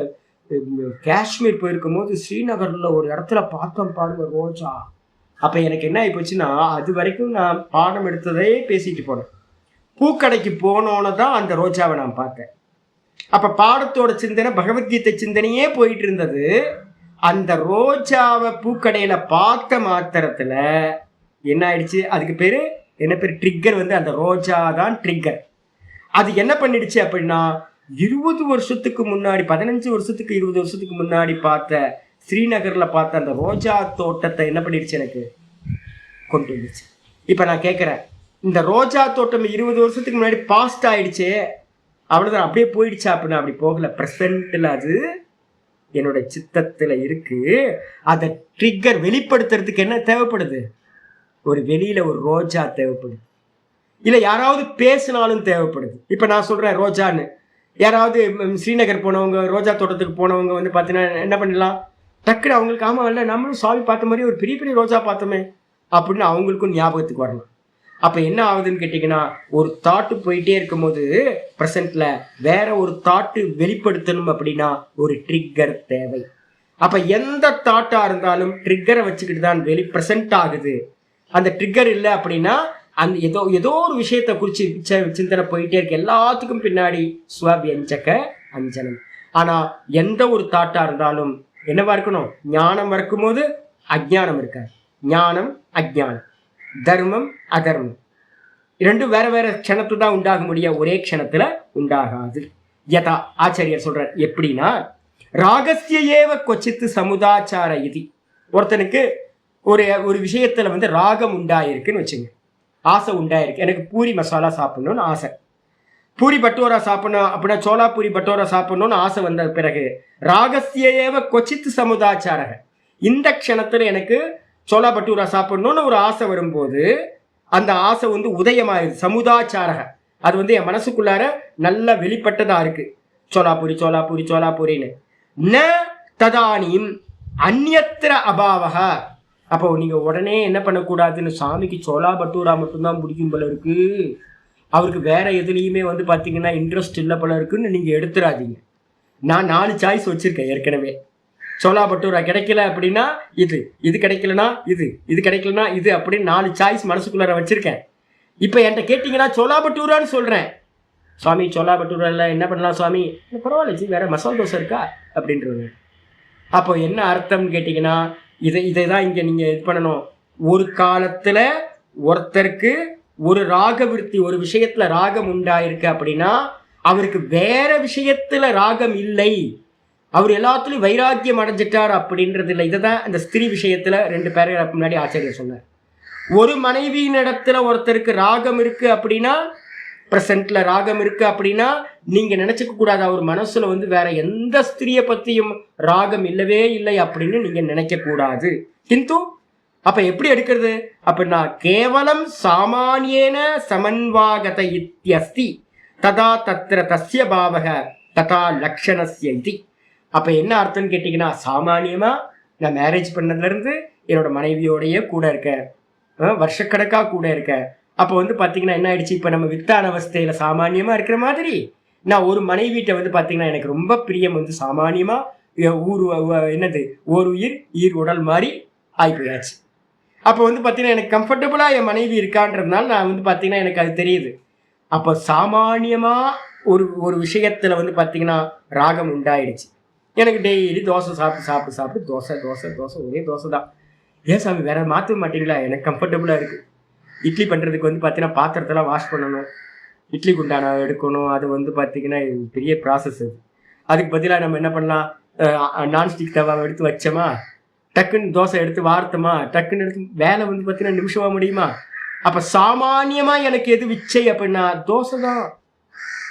காஷ்மீர் போயிருக்கும் போது ஸ்ரீநகர்ல ஒரு இடத்துல பார்த்தோம் பாருங்க ரோஜா. அப்ப எனக்கு என்ன ஆகி போச்சுன்னா, அது வரைக்கும் நான் பாடம் எடுத்ததே பேசிட்டு போனேன். பூக்கடைக்கு போனோன்னு தான் அந்த ரோஜாவை நான் பார்த்தேன். அப்ப பாடத்தோட சிந்தனை பகவத்கீதை சிந்தனையே போயிட்டு இருந்தது. அந்த ரோஜாவை பூக்கடையில பார்த்த மாத்திரத்துல என்ன ஆயிடுச்சு, அதுக்கு பேரு என்ன பேரு, ட்ரிக்கர். அந்த ரோஜா தான் ட்ரிக்கர். அது என்ன பண்ணிடுச்சு அப்படின்னா, 20 வருஷத்துக்கு முன்னாடி, 15 வருஷத்துக்கு 20 வருஷத்துக்கு முன்னாடி பார்த்த ஸ்ரீநகர்ல பார்த்த அந்த ரோஜா தோட்டத்தை என்ன பண்ணிடுச்சு, எனக்கு கொண்டு வந்துச்சு. இப்ப நான் கேட்கிறேன், இந்த ரோஜா தோட்டம் 20 வருஷத்துக்கு முன்னாடி பாஸ்ட் ஆயிடுச்சு, அவ்வளவுதான், அப்படியே போயிடுச்சா அப்படின்னா அப்படி போகல. பிரசன்ட்ல அது என்னோட சித்தத்துல இருக்கு. அதை ட்ரிக்கர் வெளிப்படுத்துறதுக்கு என்ன தேவைப்படுது, ஒரு வெளியில ஒரு ரோஜா தேவைப்படுது, இல்ல யாராவது பேசினாலும் தேவைப்படுது. இப்ப நான் சொல்றேன் ரோஜான்னு, யாராவது ஸ்ரீநகர் போனவங்க, ரோஜா தோட்டத்துக்கு போனவங்க பாத்தீங்கன்னா என்ன பண்ணலாம், டக்குனு அவங்களுக்கு ஆமா இல்ல நம்மளும் சுவாமி பார்த்த மாதிரி ஒரு பெரிய பெரிய ரோஜா பார்த்தோமே அப்படின்னு அவங்களுக்கும் ஞாபகத்துக்கு வரலாம். அப்ப என்ன ஆகுதுன்னு கேட்டீங்கன்னா, ஒரு தாட்டு போயிட்டே இருக்கும் போது பிரசன்ட்ல வேற ஒரு தாட்டு வெளிப்படுத்தணும் அப்படின்னா ஒரு ட்ரிக்கர் தேவை. அப்ப எந்த தாட்டா இருந்தாலும் ட்ரிக்கரை வச்சுக்கிட்டு தான் பிரசன்ட் ஆகுது. அந்த ட்ரிக்கர் இல்லை அப்படின்னா அந்த ஏதோ ஒரு விஷயத்தை குறிச்சு சிந்தனை போயிட்டே இருக்கு. எல்லாத்துக்கும் பின்னாடி ஸ்வவியஞ்சக அஞ்சனம். ஆனா எந்த ஒரு தாட்டா இருந்தாலும் என்னவா இருக்கணும், ஞானம் இருக்கும்போது அஜ்ஞானம் இருக்காது. ஞானம் அஜ்ஞானம், தர்மம் அதர்மம் இரண்டும் வேற வேற க்ஷணத்துல தான் உண்டாக முடியும், ஒரே க்ஷணத்துல உண்டாகாது. யதா ஆச்சாரியர் சொல்றார் எப்படின்னா, ராகஸ்ய ஏவ கொச்சித்து சமுதாச்சார இதி. ஒருத்தனுக்கு ஒரு விஷயத்துல ராகம் உண்டாயிருக்குன்னு வச்சுங்க, ஆசை உண்டாயிருக்கு. எனக்கு பூரி மசாலா சாப்பிடணும்னு ஆசை, பூரி பட்டோரா சாப்பிடணும் அப்படின்னா சோளா பூரி பட்டோரா சாப்பிடணும்னு ஆசை வந்த பிறகு ராகஸ்யேவ கொச்சித்து சமுதாச்சாரக, இந்த க்ஷணத்துல எனக்கு சோளா பட்டூரா சாப்பிடணும்னு ஒரு ஆசை வரும்போது அந்த ஆசை உதயமாயிருது, சமுதாச்சாரக. அது என் மனசுக்குள்ளார நல்லா வெளிப்பட்டதா இருக்கு, சோலாபூரி சோலாபூரி சோலாபூரின்னு. ந ததானியும் அந்நியத்திர அபாவக. அப்போ நீங்க உடனே என்ன பண்ணக்கூடாதுன்னு, சாமிக்கு சோலா பட்டூரா மட்டும்தான் பிடிக்கும் போல இருக்கு, அவருக்கு வேற எதுலையுமே பாத்தீங்கன்னா இன்ட்ரெஸ்ட் இல்லை போல இருக்குன்னு நீங்க எடுத்துடாதீங்க. நான் 4 சாய்ஸ் வச்சிருக்கேன் ஏற்கனவே. சோலா பட்டூரா கிடைக்கல அப்படின்னா இது கிடைக்கலனா இது கிடைக்கலனா இது அப்படின்னு 4 சாய்ஸ் மனசுக்குள்ளார வச்சிருக்கேன். இப்ப என்கிட்ட கேட்டீங்கன்னா சோலா பட்டூரான்னு சொல்றேன், சுவாமி சோலா பட்டூரால என்ன பண்ணலாம் சுவாமி, பரவாயில்ல வேற மசாலா தோசை இருக்கா அப்படின்றது. அப்போ என்ன அர்த்தம்னு கேட்டீங்கன்னா, இதை தான் இங்க நீங்க இது பண்ணணும். ஒரு காலத்துல ஒருத்தருக்கு ஒரு ராக விருத்தி, ஒரு விஷயத்துல ராகம் உண்டாயிருக்கு அப்படின்னா அவருக்கு வேற விஷயத்துல ராகம் இல்லை, அவர் எல்லாத்துலயும் வைராக்கியம் அடைஞ்சிட்டார் அப்படின்றது இல்லை. இதைதான் இந்த ஸ்திரீ விஷயத்துல 2 பேருக்கு முன்னாடி ஆச்சாரியர் சொன்னார். ஒரு மனைவியின் இடத்துல ஒருத்தருக்கு ராகம் இருக்கு அப்படின்னா, பிரசன்ட்ல ராகம் இருக்கு அப்படின்னா நீங்க நினைச்சுக்க கூடாது அவர் மனசுல வேற எந்த ஸ்திரியை பத்தியும் ராகம் இல்லவே இல்லை அப்படின்னு நீங்க நினைக்க கூடாது. கிந்து அப்ப எப்படி எடுக்கிறது அப்படின்னா, கேவலம் சாமானியேன சமன்வாகத இத்யஸ்தி ததா தத்ர தஸ்ய பாவக ததா லக்ஷணஸ்ய இதி. அப்ப என்ன அர்த்தம்னு கேட்டீங்கன்னா, சாமானியமா நான் மேரேஜ் பண்ணதுல இருந்து என்னோட மனைவியோடய கூட இருக்கேன், வருஷக்கணக்கா கூட இருக்கேன். அப்போ பாத்தீங்கன்னா என்ன ஆயிடுச்சு, இப்ப நம்ம வித்தான அவஸ்தையில சாமானியமா இருக்கிற மாதிரி நான் ஒரு மனைவிட்ட பாத்தீங்கன்னா எனக்கு ரொம்ப பிரியம் சாமானியமா என்னது ஒரு உயிர் ஈர் உடல் மாதிரி ஆகி போயாச்சு. அப்போ பாத்தீங்கன்னா எனக்கு கம்ஃபர்டபுளா என் மனைவி இருக்கான்றதுனால நான் பாத்தீங்கன்னா எனக்கு அது தெரியுது. அப்போ சாமானியமா ஒரு விஷயத்துல பாத்தீங்கன்னா ராகம் உண்டாயிடுச்சு. எனக்கு டெய்லி தோசை சாப்பிட்டு தோசை தோசை தோசை ஒரே தோசை தான். ஏன் சாமி வேற மாற்ற மாட்டீங்களா, எனக்கு கம்ஃபர்டபுளா இருக்கு. இட்லி பண்றதுக்கு பாத்தீங்கன்னா பாத்திரத்தெல்லாம் வாஷ் பண்ணணும், இட்லி குண்டான எடுக்கணும், அது பாத்தீங்கன்னா பெரிய ப்ராசஸ். அதுக்கு பதிலாக நம்ம என்ன பண்ணலாம், நான்ஸ்டிக் தவாவை எடுத்து வச்சோமா, டக்குன்னு தோசை எடுத்து வார்த்தமா, டக்குன்னு எடுத்து வேலை பாத்தீங்கன்னா நிமிஷமா முடியுமா. அப்ப சாமானியமா எனக்கு எது விச்சை அப்படின்னா தோசை தான்.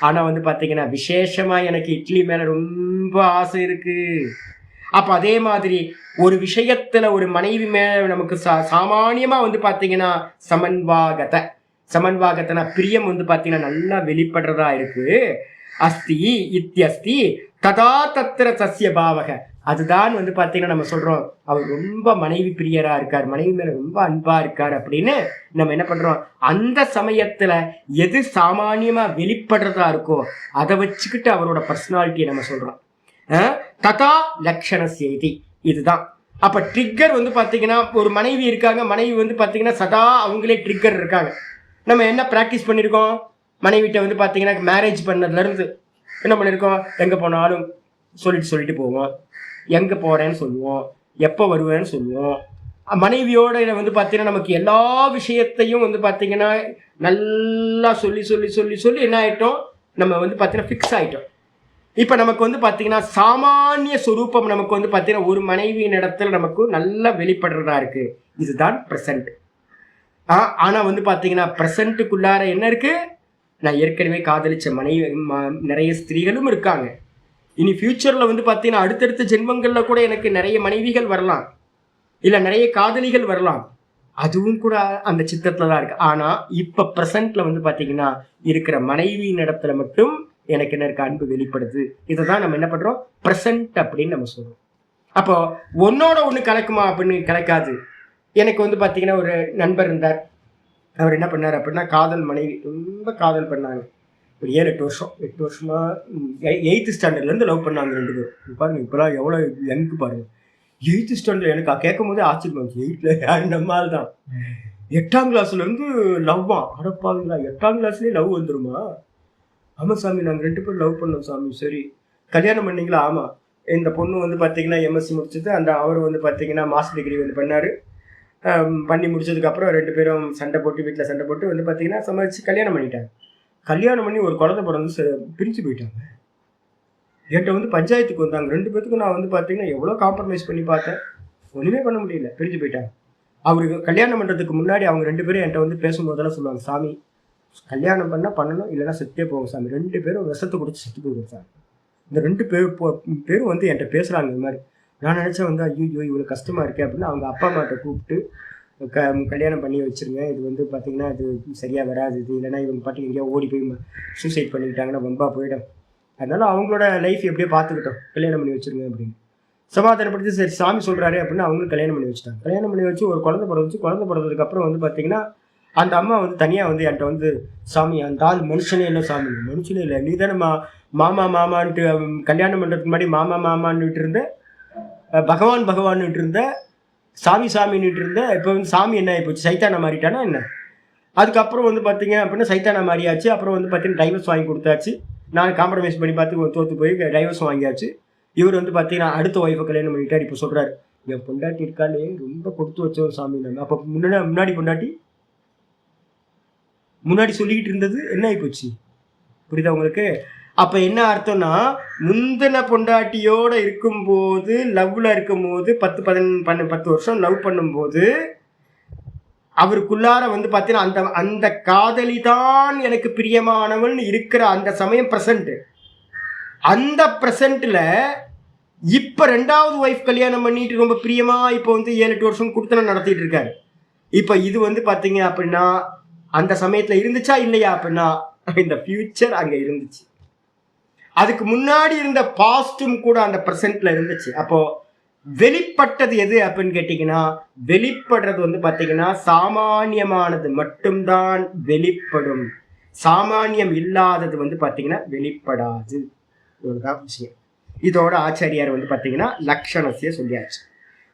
ஆனா பாத்தீங்கன்னா விசேஷமா எனக்கு இட்லி மேல ரொம்ப ஆசை இருக்கு. அப்ப அதே மாதிரி ஒரு விஷயத்துல ஒரு மனைவி மேல நமக்கு சாமானியமா பாத்தீங்கன்னா சமன்வாகத்தனா பிரியம் பாத்தீங்கன்னா நல்லா வெளிப்படுறதா இருக்கு. அஸ்தி இத்தியஸ்தி ததா தத்திர சஸ்ய பாவக. அதுதான் பாத்தீங்கன்னா நம்ம சொல்றோம் அவர் ரொம்ப மனைவி பிரியரா இருக்கார், மனைவி மேல ரொம்ப அன்பா இருக்கார் அப்படின்னு நம்ம என்ன பண்றோம், அந்த சமயத்துல எது சாமானியமா வெளிப்படுறதா இருக்கோ அதை வச்சுக்கிட்டு அவரோட பர்சனாலிட்டியை நம்ம சொல்றோம். ததா லக்ஷணஸ்யேதி. இதுதான். அப்ப ட்ரிக்கர் வந்து பாத்தீங்கன்னா ஒரு மனைவி இருக்காங்க, மனைவி வந்து பாத்தீங்கன்னா சதா அவங்களே ட்ரிக்கர் இருக்காங்க. நம்ம என்ன ப்ராக்டிஸ் பண்ணியிருக்கோம்? மனைவிட்ட வந்து பாத்தீங்கன்னா மேரேஜ் பண்ணதுல இருந்து என்ன பண்ணியிருக்கோம்? எங்க போனாலும் சொல்லிட்டு போவோம், எங்க போறேன்னு சொல்லுவோம், எப்போ வருவேன்னு சொல்லுவோம். மனைவியோட வந்து பாத்தீங்கன்னா நமக்கு எல்லா விஷயத்தையும் வந்து பாத்தீங்கன்னா நல்லா சொல்லி என்ன ஆயிட்டோம், நம்ம வந்து பாத்தீங்கன்னா ஃபிக்ஸ் ஆயிட்டோம். இப்ப நமக்கு வந்து பாத்தீங்கன்னா சாமானிய சொரூபம் நமக்கு வந்து பாத்தீங்கன்னா ஒரு மனைவியின் இடத்துல நமக்கு நல்லா வெளிப்படுறதா இருக்கு. இதுதான் பிரசன்ட். ஆனா வந்து பாத்தீங்கன்னா பிரசன்ட்டுக்குள்ளார என்ன இருக்கு? நான் ஏற்கனவே காதலிச்ச மனைவி நிறைய ஸ்திரீகளும் இருக்காங்க. இனி ஃபியூச்சர்ல வந்து பாத்தீங்கன்னா அடுத்தடுத்த ஜென்மங்கள்ல கூட எனக்கு நிறைய மனைவிகள் வரலாம், இல்ல நிறைய காதலிகள் வரலாம். அதுவும் கூட அந்த சித்தத்துல தான் இருக்கு. ஆனா இப்ப பிரசன்ட்ல வந்து பாத்தீங்கன்னா இருக்கிற மனைவியின் இடத்துல மட்டும் எனக்கு என்ன இருக்க அன்பு வெளிப்படுது. இதைதான் நம்ம என்ன பண்றோம்? பிரசன்ட் அப்படின்னு நம்ம சொல்றோம். அப்போ ஒன்னோட ஒண்ணு கலக்குமா அப்படின்னு கலக்காது. எனக்கு வந்து பாத்தீங்கன்னா ஒரு நண்பர் இருந்தார். அவர் என்ன பண்ணார் அப்படின்னா காதல் மனைவி ரொம்ப காதல் பண்ணாங்க. ஒரு 7-8 வருஷம் 8 வருஷமா 8th ஸ்டாண்டர்ட்ல இருந்து லவ் பண்ணாங்க 2 பேரும். பாருங்க இப்பெல்லாம் எவ்வளவு யங்கு பாருங்க. 8th ஸ்டாண்டர்ட் எனக்கு கேட்கும் போதே ஆச்சரியம். 8ல யாரு நம்மால் தான் 8ஆம் கிளாஸ்ல இருந்து லவ்வா. அடப்பாங்களா 8ஆம் கிளாஸ்லயே லவ் வந்துருமா? ஆமா சாமி, நாங்க 2 பேரும் லவ் பண்ணோம் சாமி. சரி, கல்யாணம் பண்ணீங்களா? ஆமா. இந்த பொண்ணு வந்து பாத்தீங்கன்னா எம்எஸ்சி முடிச்சது. அந்த அவர் வந்து பாத்தீங்கன்னா மாஸ்டர் டிகிரி வந்து பண்ணாரு. பண்ணி முடிச்சதுக்கப்புறம் 2 பேரும் சண்டை போட்டு வீட்டில் சண்டை போட்டு வந்து பார்த்தீங்கன்னா சமாளித்து கல்யாணம் பண்ணிட்டாங்க. கல்யாணம் பண்ணி ஒரு குழந்தை பிறந்து பிரிஞ்சு போயிட்டாங்க. என்கிட்ட வந்து பஞ்சாயத்துக்கு வந்தாங்க. 2 பேத்துக்கும் நான் வந்து பார்த்தீங்கன்னா எவ்வளோ காம்ப்ரமைஸ் பண்ணி பார்த்தேன், ஒன்றுமே பண்ண முடியல, பிரிஞ்சு போயிட்டாங்க. அவருக்கு கல்யாணம் பண்ணுறதுக்கு முன்னாடி அவங்க 2 பேரும் என்கிட்ட வந்து பேசும்போதெல்லாம் சொல்லுவாங்க, சாமி கல்யாணம் பண்ணணும், இல்லைன்னா செத்தே போவோம் சாமி. 2 பேரும் விஷத்தை குடிச்சு செத்து போயிடும் சார். இந்த 2 பேரும் வந்து என்கிட்ட பேசுகிறாங்க இந்த மாதிரி. நான் நினச்சேன் வந்து ஐயோ இவ்வளோ கஷ்டமாக இருக்கேன் அப்படின்னு அவங்க அப்பா அம்மாட்ட கூப்பிட்டு கல்யாணம் பண்ணி வச்சுருங்க, இது வந்து பார்த்தீங்கன்னா இது சரியாக வராது, இது இல்லைன்னா இவங்க பாட்டு எங்கேயோ ஓடி போய் சூசைட் பண்ணிக்கிட்டாங்கன்னா ரொம்ப போயிடும், அதனால அவங்களோட லைஃப் எப்படியோ பார்த்துக்கிட்டோம், கல்யாணம் பண்ணி வச்சுருங்க அப்படின்னு சமாதானப்படுத்தி சரி சாமி சொல்கிறாரு அப்படின்னு அவங்களும் கல்யாணம் பண்ணி வச்சுட்டாங்க. கல்யாணம் பண்ணி வச்சு ஒரு குழந்தை பிறந்ததுக்கப்புறம் வந்து பார்த்தீங்கன்னா அந்த அம்மா வந்து தனியாக வந்து என்கிட்ட வந்து சாமி அந்த ஆள் மனுஷனே இல்லை சாமி, மனுஷனே இல்லை, நீ தானே மாமான்ட்டு கல்யாணம் பண்ணுறதுக்கு முன்னாடி மாமான்னுட்டு இருந்த, பகவான்னுட்டு இருந்த, சாமின்னுட்டு இருந்த, இப்போ வந்து சாமி என்ன ஆகிப்போச்சு, சைத்தானா மாறிட்டானா என்ன? அதுக்கப்புறம் வந்து பார்த்தீங்க அப்படின்னா சைத்தானா மாறியாச்சு. அப்புறம் வந்து பார்த்தீங்கன்னா டைவர்ஸ் வாங்கி கொடுத்தாச்சு. நான் காம்ப்ரமைஸ் பண்ணி பார்த்து தோற்று போய் டைவர்ஸ் வாங்கியாச்சு. இவர் வந்து பார்த்தீங்கன்னா அடுத்த ஒய்ஃபை கல்யாணம் பண்ணிட்டார். இப்போ சொல்கிறாரு என் பொண்டாட்டி இருக்காலே ரொம்ப கொடுத்து வச்சோம் சாமி. நாங்கள் அப்போ முன்னாடி பொண்டாட்டி முன்னாடி சொல்லிக்கிட்டு இருந்தது என்ன ஆகிப்போச்சு, புரியுதா உங்களுக்கு? அப்ப என்ன அர்த்தம்னா முந்தின பொண்டாட்டியோட இருக்கும்போது லவ்ல இருக்கும்போது 10 வருஷம் லவ் பண்ணும்போது அவருக்குள்ளார வந்து பார்த்தீங்கன்னா அந்த அந்த காதலி தான் எனக்கு பிரியமானவன் இருக்கிற அந்த சமயம் பிரசன்ட். அந்த பிரசன்ட்ல இப்ப 2வது ஒய்ஃப் கல்யாணம் பண்ணிட்டு ரொம்ப பிரியமா இப்போ வந்து 7-8 வருஷம் கொடுத்தன நடத்திட்டு இருக்காரு. இப்ப இது வந்து பாத்தீங்க அப்படின்னா அந்த சமயத்துல இருந்துச்சா இல்லையா அப்படின்னா இந்த ஃபியூச்சர் அங்க இருந்துச்சு. அதுக்கு முன்னாடி இருந்த பாஸ்டும் கூட அந்த பிரசன்ட்ல இருந்துச்சு. அப்போ வெளிப்பட்டது எது அப்படின்னு கேட்டீங்கன்னா வெளிப்படுறது வந்து பாத்தீங்கன்னா சாமானியமானது மட்டும்தான் வெளிப்படும், சாமானியம் இல்லாதது வந்து பாத்தீங்கன்னா வெளிப்படாது. இதுதான் விஷயம். இதோட ஆச்சாரியார் வந்து பாத்தீங்கன்னா லக்ஷணத்தையே சொல்லியாச்சு.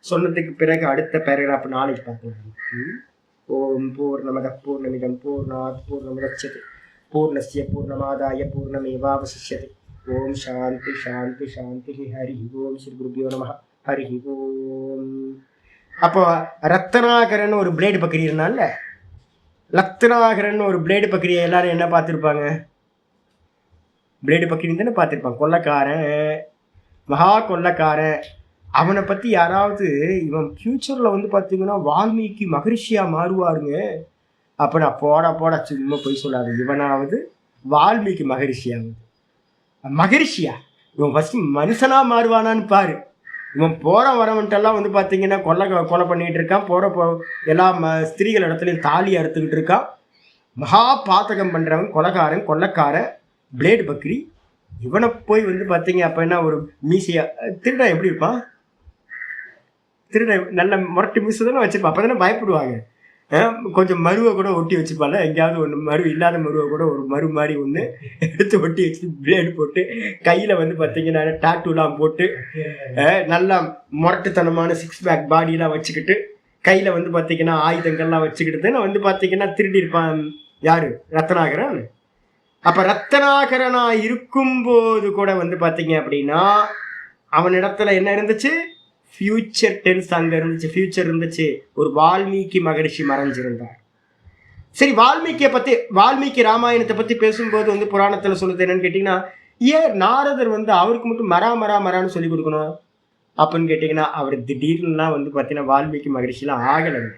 சொன்னதுக்கு பிறகு அடுத்த பேராகிராஃப் நாளைக்கு பார்க்கலாம். ஓம் பூர்ணமத பூர்ணமிதம் பூர்ணாத் பூர்ணமுதச்யதே பூர்ணஸ்ய பூர்ணமாதாய பூர்ணமேவாவசிஷ்யதே. ஓம் சாந்தி சாந்தி சாந்தி. ஹரி ஓம் ஸ்ரீ குருபியோ நமஹ. ஹரி ஓம். அப்போ ரத்னாகரன் ஒரு பிளேடு பக்கரி இருந்தான்ல, ரத்னாகரன் ஒரு பிளேடு பக்கரியை எல்லாரும் என்ன பார்த்துருப்பாங்க? பிளேடு பக்கரி தானே பார்த்துருப்பாங்க. கொள்ளக்காரன், மகா கொள்ளக்காரன். அவனை பற்றி யாராவது இவன் ஃபியூச்சரில் வந்து பார்த்தீங்கன்னா வால்மீகி மகரிஷியாக மாறுவாருங்க அப்படின்னா போடா சும்மா போய் சொல்லாது. இவனாவது வால்மீகி மகரிஷியா இவன் ஃபர்ஸ்ட் மனுஷனா மாறுவானான்னு பாரு. இவன் போற வரவன்ட்டெல்லாம் வந்து பார்த்தீங்கன்னா கொலை பண்ணிட்டு இருக்கான். எல்லா ஸ்திரீகள் இடத்துலையும் தாலி அறுத்துக்கிட்டு இருக்கான். மகா பாத்தகம் பண்றவன், கொள்ளக்காரன், பிளேடு பக்ரி. இவனை போய் வந்து பார்த்தீங்க அப்படின்னா ஒரு மீசியா திருடன் எப்படி இருப்பான்? திருடன் நல்ல முரட்டு மீசை தானே வச்சிருப்பான். அப்போ தானே பயப்படுவாங்க. கொஞ்சம் மருவை கூட ஒட்டி வச்சுப்பால, எங்கேயாவது ஒன்று மரு இல்லாத மருவை கூட ஒரு மரு மாதிரி ஒன்று எடுத்து ஒட்டி வச்சு பிளேடு போட்டு கையில் வந்து பார்த்தீங்கன்னா டாட்டூலாம் போட்டு நல்லா முரட்டுத்தனமான 6 பேக் பாடியெலாம் வச்சுக்கிட்டு கையில் வந்து பார்த்தீங்கன்னா ஆயுதங்கள்லாம் வச்சுக்கிட்டு நான் வந்து பார்த்தீங்கன்னா திருடி இருப்பான் யாரு, ரத்னாகரன். அப்போ ரத்னாகரனா இருக்கும்போது கூட வந்து பார்த்தீங்க அப்படின்னா அவனிடத்துல என்ன இருந்துச்சு, ஃபியூச்சர் டென்ஸ் அங்கே இருந்துச்சு, ஃபியூச்சர் இருந்துச்சு. ஒரு வால்மீகி மகரிஷி மறைஞ்சிருந்தார். சரி, வால்மீகி ராமாயணத்தை பற்றி பேசும்போது வந்து புராணத்தில் சொல்லுது என்னன்னு கேட்டிங்கன்னா, ஏன் நாரதர் வந்து அவருக்கு மட்டும் மரான்னு சொல்லி கொடுக்கணும் அப்படின்னு கேட்டிங்கன்னா, அவர் திடீர்னுலாம் வந்து பார்த்தீங்கன்னா வால்மீகி மகரிஷிலாம் ஆகலைங்க.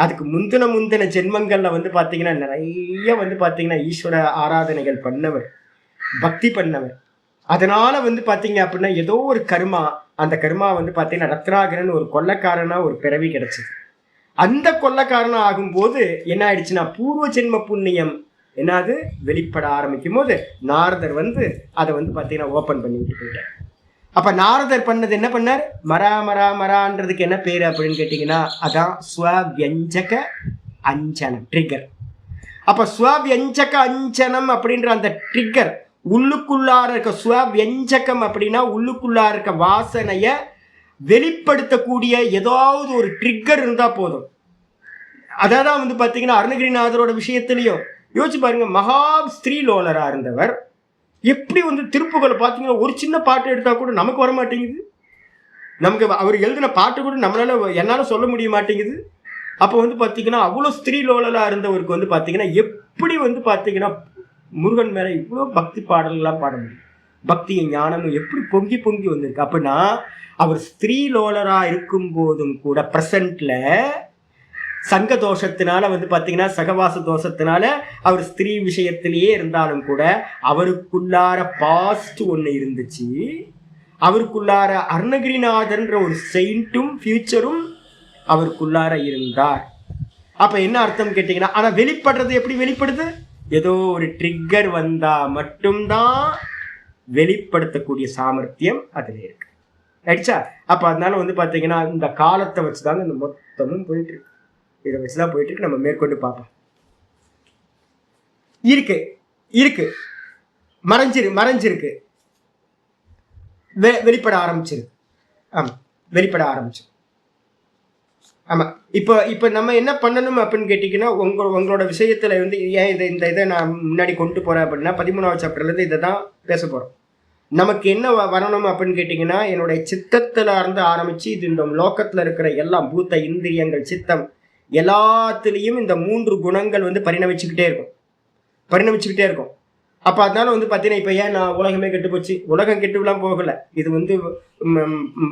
அதுக்கு முந்தின ஜென்மங்களில் வந்து பார்த்தீங்கன்னா நிறைய வந்து பார்த்தீங்கன்னா ஈஸ்வர ஆராதனைகள் பண்ணவர், பக்தி பண்ணவர். அதனால வந்து பார்த்தீங்க அப்படின்னா ஏதோ ஒரு கர்மா, அந்த கர்மா வந்து பார்த்தீங்கன்னா ரத்னாகரன் ஒரு கொள்ளைக்காரனா ஒரு பிறவி கிடைச்சது. அந்த கொள்ளைக்காரனா ஆகும்போது என்ன ஆயிடுச்சுன்னா பூர்வ ஜென்ம புண்ணியம் என்னது வெளிப்பட ஆரம்பிக்கும் போது நாரதர் வந்து அதை வந்து பார்த்தீங்கன்னா ஓப்பன் பண்ணி விட்டு போயிட்டார். அப்போ நாரதர் பண்ணது என்ன பண்ணார், மரான்றதுக்கு என்ன பேர் அப்படின்னு கேட்டிங்கன்னா அதான் ஸ்வவியஞ்சக அஞ்சனம், ட்ரிகர். அப்போ ஸ்வவியஞ்சக அஞ்சனம் அப்படின்ற அந்த ட்ரிகர் உள்ளுக்குள்ளார இருக்க ஸ்வவியஞ்சகம் அப்படின்னா உள்ளுக்குள்ளார இருக்க வாசனையை வெளிப்படுத்தக்கூடிய ஏதாவது ஒரு ட்ரிகர் இருந்தால் போதும். அதான் வந்து பார்த்தீங்கன்னா அருணகிரிநாதரோட விஷயத்திலையும் யோசிச்சு பாருங்க, மகா ஸ்திரீலோலராக இருந்தவர் எப்படி வந்து திருப்புகளை பார்த்தீங்கன்னா ஒரு சின்ன பாட்டு எடுத்தால் கூட நமக்கு வர மாட்டேங்குது, நமக்கு அவர் எழுதின பாட்டு கூட என்னால் சொல்ல முடிய மாட்டேங்குது. அப்போ வந்து பார்த்தீங்கன்னா அவ்வளோ ஸ்திரீலோலராக இருந்தவருக்கு வந்து பார்த்தீங்கன்னா எப்படி வந்து பார்த்தீங்கன்னா முருகன் மேலே இவ்வளோ பக்தி பாடல்கள்லாம் பாட முடியும், பக்தியும் ஞானமும் எப்படி பொங்கி வந்திருக்கு. அப்படின்னா அவர் ஸ்திரீலோலராக இருக்கும் போதும் கூட ப்ரெசண்ட்ல சங்க தோஷத்தினால வந்து பார்த்தீங்கன்னா சகவாச தோஷத்தினால அவர் ஸ்திரீ விஷயத்திலேயே இருந்தாலும் கூட அவருக்குள்ளார பாஸ்ட் ஒன்று இருந்துச்சு, அவருக்குள்ளார அருணகிரிநாதன்ற ஒரு செயின்ட்டும் ஃபியூச்சரும் அவருக்குள்ளார இருந்தார். அப்போ என்ன அர்த்தம் கேட்டிங்கன்னா, ஆனால் வெளிப்படுறது எப்படி வெளிப்படுது, ஏதோ ஒரு ட்ரிக்கர் வந்தால் மட்டும்தான் வெளிப்படுத்தக்கூடிய சாமர்த்தியம் அதில் இருக்கு ஆயிடுச்சா. அப்போ அதனால வந்து பார்த்தீங்கன்னா இந்த காலத்தை வச்சு தாங்க இந்த மொத்தமும் போயிட்டு இருக்கு, இதை வச்சுதான் போயிட்டு இருக்கு. நம்ம மேற்கொண்டு பார்ப்போம். இருக்கு மறைஞ்சிருக்கு, வெளிப்பட ஆரம்பிச்சிருக்கு. ஆமா, வெளிப்பட ஆரம்பிச்சு. ஆமா, இப்போ நம்ம என்ன பண்ணணும் அப்படின்னு கேட்டீங்கன்னா, உங்களோட விஷயத்துல வந்து ஏன் இந்த இதை நான் முன்னாடி கொண்டு போறேன் அப்படின்னா 13வது சாப்டர்லேருந்து இதை தான் பேச போறோம். நமக்கு என்ன வரணும் அப்படின்னு கேட்டிங்கன்னா, என்னுடைய சித்தத்துல இருந்து ஆரம்பிச்சு இது இந்த லோக்கத்துல இருக்கிற எல்லாம் பூத்த இந்திரியங்கள் சித்தம் எல்லாத்துலேயும் இந்த 3 குணங்கள் வந்து பரிணமிச்சுக்கிட்டே இருக்கும். அப்போ அதனால வந்து பார்த்தீங்கன்னா இப்போ ஏன் நான் உலகமே கெட்டு போச்சு, உலகம் கெட்டுலாம் போகலை, இது வந்து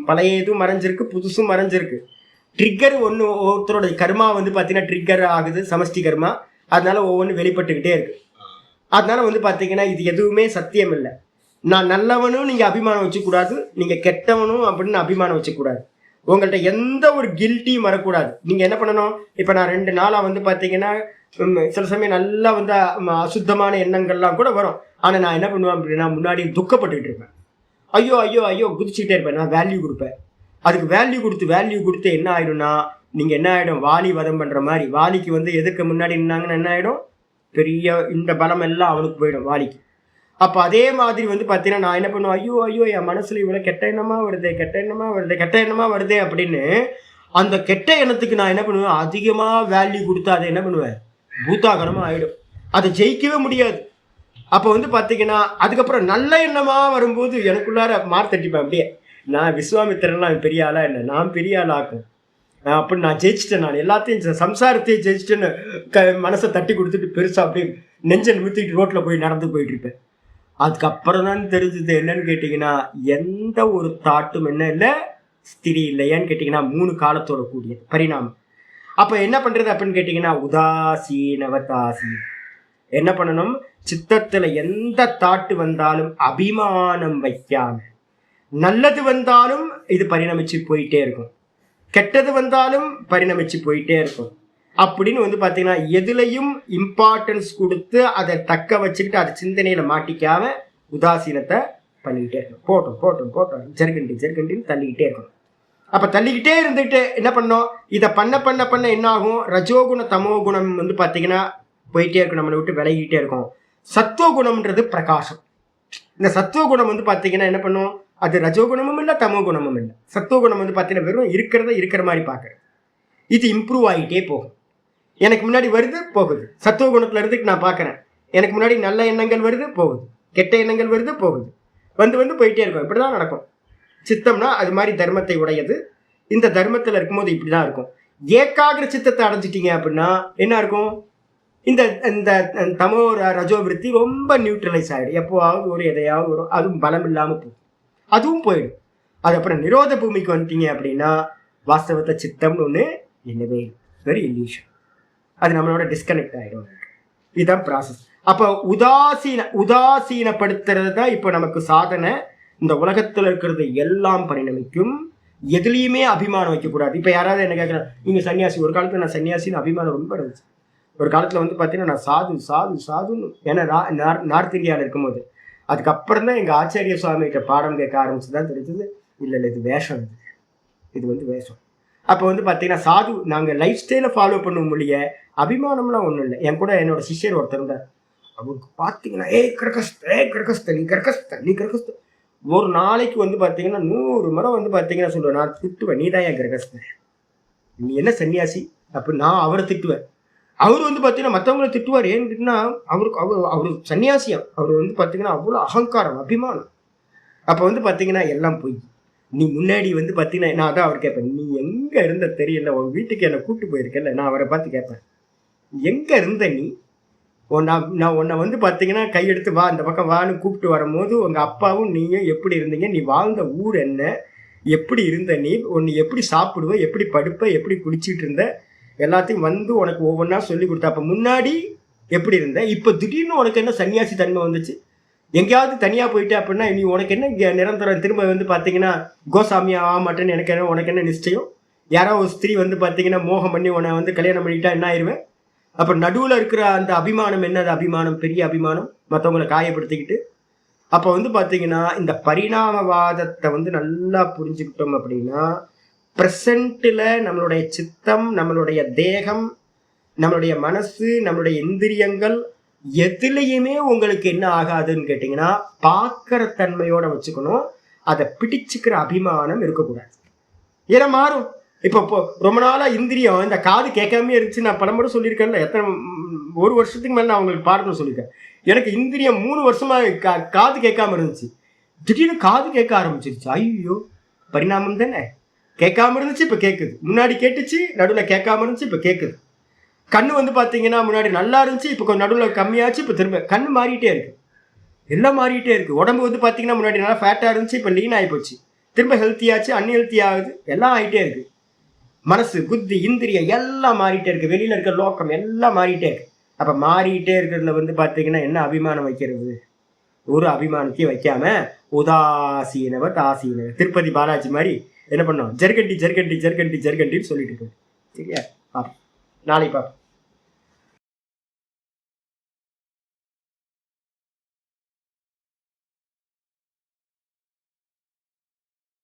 பழைய இதுவும் மறைஞ்சிருக்கு, புதுசும் மறைஞ்சிருக்கு. ட்ரிக்கர் ஒருத்தரோட கர்மா வந்து பார்த்தீங்கன்னா ட்ரிக்கர் ஆகுது, சமஷ்டி கர்மா. அதனால ஒவ்வொன்றும் வெளிப்பட்டுக்கிட்டே இருக்கு. அதனால வந்து பார்த்தீங்கன்னா இது எதுவுமே சத்தியம் இல்லை. நான் நல்லவனும் நீங்கள் அபிமானம் வச்சுக்கூடாது, நீங்கள் கெட்டவனும் அப்படின்னு அபிமானம் வச்சுக்கூடாது. உங்கள்கிட்ட எந்த ஒரு கில்ட்டியும் வரக்கூடாது. நீங்கள் என்ன பண்ணணும், இப்போ நான் 2 நாளாக வந்து பார்த்தீங்கன்னா சில சமயம் நல்லா வந்து அசுத்தமான எண்ணங்கள்லாம் கூட வரும். ஆனால் நான் என்ன பண்ணுவேன் அப்படின்னா முன்னாடி துக்கப்பட்டுக்கிட்டு இருப்பேன், ஐயோ குதிச்சுக்கிட்டே இருப்பேன். நான் வேல்யூ கொடுப்பேன், அதுக்கு வேல்யூ கொடுத்து என்ன ஆகிடும்னா நீங்கள் என்ன ஆகிடும், வாலி வதம் பண்ணுற மாதிரி. வாலிக்கு வந்து எதுக்கு முன்னாடி நின்னாங்கன்னு என்ன ஆகிடும், பெரிய இந்த பலம் எல்லாம் அவனுக்கு போயிடும் வாலிக்கு. அப்போ அதே மாதிரி வந்து பார்த்தீங்கன்னா நான் என்ன பண்ணுவேன், ஐயோ என் மனசில் இவ்வளோ கெட்ட எண்ணமாக வருதே அப்படின்னு அந்த கெட்ட எண்ணத்துக்கு நான் என்ன பண்ணுவேன், அதிகமாக வேல்யூ கொடுத்து அதை என்ன பண்ணுவேன், பூத்தாகரமாக ஆகிடும், அதை ஜெயிக்கவே முடியாது. அப்போ வந்து பார்த்தீங்கன்னா அதுக்கப்புறம் நல்ல எண்ணமாக வரும்போது எனக்குள்ளார தட்டிப்பேன். அப்படியே நான் விஸ்வாமித்திரன்லாம் பெரிய ஆளா என்ன, நான் பெரிய ஆளாக்கும் அப்படின்னு நான் ஜெயிச்சிட்டேன், நான் எல்லாத்தையும் சம்சாரத்தையும் ஜெயிச்சிட்டேன்னு மனசை தட்டி கொடுத்துட்டு பெருசாக அப்படியே நெஞ்சை நிமித்திட்டு ரோட்டில் போய் நடந்து போயிட்டு இருப்பேன். அதுக்கப்புறம் தான் தெரிஞ்சது என்னன்னு கேட்டிங்கன்னா, எந்த ஒரு தாட்டும் என்ன இல்லை, ஸ்திரி இல்லை. ஏன்னு கேட்டிங்கன்னா 3 காலத்தோட கூடியது பரிணாமம். அப்போ என்ன பண்ணுறது அப்படின்னு கேட்டிங்கன்னா உதாசீனவதாசி என்ன பண்ணணும், சித்தத்தில் எந்த தாட்டு வந்தாலும் அபிமானம் வைக்காம, நல்லது வந்தாலும் இது பரிணமிச்சு போயிட்டே இருக்கும், கெட்டது வந்தாலும் பரிணமிச்சு போயிட்டே இருக்கும். அப்படின்னு வந்து பார்த்தீங்கன்னா எதுலையும் இம்பார்ட்டன்ஸ் கொடுத்து அதை தக்க வச்சுக்கிட்டு அதை சிந்தனையில் மாட்டிக்காம உதாசீனத்தை பண்ணிக்கிட்டே இருக்கணும். போட்டோம் ஜெர்கண்டின்னு தள்ளிக்கிட்டே இருக்கணும். அப்போ தள்ளிக்கிட்டே இருந்துக்கிட்டு என்ன பண்ணோம், இதை பண்ண பண்ண பண்ண என்ன ஆகும், ரஜோகுண தமோ குணம் வந்து பார்த்தீங்கன்னா போயிட்டே இருக்கும், நம்மளை விட்டு விலகிக்கிட்டே இருக்கும். சத்துவகுணம்ன்றது பிரகாசம். இந்த சத்துவகுணம் வந்து பார்த்தீங்கன்னா என்ன பண்ணும், அது ரஜோகுணமும் இல்லை தமோ குணமும் இல்லை. சத்துவகுணம் வந்து பார்த்தீங்கன்னா வெறும் இருக்கிறத இருக்கிற மாதிரி பார்க்குறது. இது இம்ப்ரூவ் ஆகிட்டே போகும். எனக்கு முன்னாடி வருது போகுது, சத்துவகுணத்தில் இருந்து நான் பார்க்குறேன். எனக்கு முன்னாடி நல்ல எண்ணங்கள் வருது போகுது, கெட்ட எண்ணங்கள் வருது போகுது, வந்து வந்து போயிட்டே இருக்கும். இப்படி தான் நடக்கும். சித்தம்னா அது மாதிரி தர்மத்தை உடையது. இந்த தர்மத்தில் இருக்கும்போது இப்படி தான் இருக்கும். ஏகாகிர சித்தத்தை அடைஞ்சிட்டீங்க அப்படின்னா என்ன இருக்கும், இந்த இந்த தமோ ரஜோ விருத்தி ரொம்ப நியூட்ரலைஸ் ஆகிடும். எப்போவாவது ஒரு எதையாவது வரும், அதுவும் பலம் இல்லாமல் போகும், அதுவும் போயிடும். அது அப்புறம் நிரோத பூமிக்கு வந்துட்டீங்க அப்படின்னா வாஸ்தவத்தை சித்தம்னு ஒன்று இல்லவே வெரி இல்யூஷன். அது நம்மளோட டிஸ்கனெக்ட் ஆகிடும். இதுதான் ப்ராசஸ். அப்போ உதாசீனப்படுத்துறது தான் இப்போ நமக்கு சாதனை. இந்த உலகத்தில் இருக்கிறது எல்லாம் பரிணமிக்கும், எதுலேயுமே அபிமானம் வைக்கக்கூடாது. இப்போ யாராவது என்ன கேட்குறாங்க, நீங்கள் சன்னியாசி, ஒரு காலத்தில் நான் சன்னியாசின்னு அபிமானம் ரொம்ப இருந்துச்சு. ஒரு காலத்தில் வந்து பார்த்தீங்கன்னா நான் சாதுன்னு ஏன்னா நார்த் இந்தியாவில் இருக்கும்போது. அதுக்கப்புறம் தான் எங்கள் ஆச்சாரிய சுவாமிகிட்ட பாடம் கேட்க ஆரம்பிச்சு தான் தெரிஞ்சது, இல்லை இது வேஷம், இது வந்து வேஷம். அப்போ வந்து பார்த்தீங்கன்னா சாது நாங்கள் லைஃப் ஸ்டைலை ஃபாலோ பண்ணும் மொழிய அபிமானம்லாம் ஒன்றும் இல்லை. என் கூட என்னோட சிஷ்யர் ஒருத்தர் இருந்தார். அவருக்கு பார்த்தீங்கன்னா நீ கிரகஸ்த ஒரு நாளைக்கு வந்து பார்த்தீங்கன்னா 100 முறை வந்து பார்த்தீங்கன்னா சொல்லுவேன், நான் திட்டுவேன், நீ தான் என் கிரகஸ்தன், நீ என்ன சன்னியாசி அப்படின்னு நான் அவரை திட்டுவேன். அவர் வந்து பார்த்தீங்கன்னா மற்றவங்களை திட்டுவார். ஏன்னா அவர் சன்னியாசியம். அவர் வந்து பார்த்தீங்கன்னா அவ்வளோ அகங்காரம், அபிமானம். அப்போ வந்து பார்த்தீங்கன்னா எல்லாம் போய் நீ முன்னாடி வந்து பார்த்தீங்கன்னா நான் தான் அவர் கேட்பேன், நீ எங்கே இருந்த தெரியல, உன் வீட்டுக்கு என்னை கூப்பிட்டு போயிருக்கல, நான் அவரை பார்த்து கேட்பேன், எங்கே இருந்த நீ, நான் உன்னை வந்து பார்த்தீங்கன்னா கையெடுத்து வா இந்த பக்கம் வான்னு கூப்பிட்டு வரும்போது உங்கள் அப்பாவும் நீயும் எப்படி இருந்தீங்க, நீ வாழ்ந்த ஊர் என்ன, எப்படி இருந்த நீ, உன்னை எப்படி சாப்பிடுவ, எப்படி படுப்ப, எப்படி குடிச்சிட்டு இருந்த, எல்லாத்தையும் வந்து உனக்கு ஒவ்வொன்றா சொல்லி கொடுத்தா. அப்போ முன்னாடி எப்படி இருந்த, இப்போ திடீர்னு உனக்கு என்ன சன்னியாசி தன்மை வந்துச்சு, எங்கேயாவது தனியாக போயிட்டு அப்படின்னா நீ உனக்கு என்ன இங்கே நிரந்தரம் திரும்ப வந்து பார்த்தீங்கன்னா கோசாமியா ஆக மாட்டேன்னு எனக்கு என்ன, உனக்கு என்ன நிச்சயம், யாரோ ஒரு ஸ்திரீ வந்து பார்த்தீங்கன்னா மோகம் பண்ணி உன்னை வந்து கல்யாணம் பண்ணிட்டா என்ன ஆயிடுவேன். அப்போ நடுவில் இருக்கிற அந்த அபிமானம் என்னது, அபிமானம் பெரிய அபிமானம், மற்றவங்களை காயப்படுத்திக்கிட்டு. அப்போ வந்து பார்த்தீங்கன்னா இந்த பரிணாமவாதத்தை வந்து நல்லா புரிஞ்சுக்கிட்டோம் அப்படின்னா ப்ரெசண்ட்டில் நம்மளுடைய சித்தம், நம்மளுடைய தேகம், நம்மளுடைய மனசு, நம்மளுடைய இந்திரியங்கள் எதுலையுமே உங்களுக்கு என்ன ஆகாதுன்னு கேட்டிங்கன்னா பார்க்குற தன்மையோட வச்சுக்கணும். அதை பிடிச்சிக்கிற அபிமானம் இருக்கக்கூடாது. ஏன்னா மாறும். இப்போ ரொம்ப நாளாக இந்திரியம் இந்த காது கேட்காமே இருந்துச்சு. நான் பலமுறை சொல்லியிருக்கேன்ல, எத்தனை ஒரு வருஷத்துக்கு மேலே நான் உங்களுக்கு பாடணும் சொல்லியிருக்கேன். எனக்கு இந்திரியம் 3 வருஷமாக காது கேட்காம இருந்துச்சு. திடீர்னு காது கேட்க ஆரம்பிச்சிருச்சு. ஐயோ பரிணாமம் தானே. கேட்காம இருந்துச்சு, இப்போ கேட்குது. முன்னாடி கேட்டுச்சு, நடுவில் கேட்காம இருந்துச்சு, இப்போ கேட்குது. கண்ணு வந்து பார்த்தீங்கன்னா முன்னாடி நல்லா இருந்துச்சு, இப்போ கொஞ்சம் நடுவில் கம்மியாச்சு, இப்போ திரும்ப கண்ணு மாறிட்டே இருக்கு, எல்லாம் மாறிட்டே இருக்கு. உடம்பு வந்து பார்த்தீங்கன்னா முன்னாடி நல்லா ஃபேட்டாக இருந்துச்சு, இப்போ லீன் ஆகி போச்சு, திரும்ப ஹெல்த்தியாச்சு, அன்ஹெல்த்தி ஆகுது, எல்லாம் ஆகிட்டே இருக்கு. மனசு, புத்தி, இந்திரியம் எல்லாம் மாறிட்டே இருக்கு. வெளியில் இருக்கிற லோக்கம் எல்லாம் மாறிட்டே இருக்கு. அப்போ மாறிட்டே இருக்கிறதுல வந்து பார்த்தீங்கன்னா என்ன அபிமானம் வைக்கிறது, ஒரு அபிமானத்தையும் வைக்காம உதாசீனவ தாசீனவ திருப்பதி பாலாஜி மாதிரி என்ன பண்ணோம், ஜர்கண்டி ஜர்கண்டி ஜர்கண்டி ஜர்கண்டின்னு சொல்லிட்டு இருக்கோம். சரியா, பாப்போம் நாளைக்கு பாப்போம்.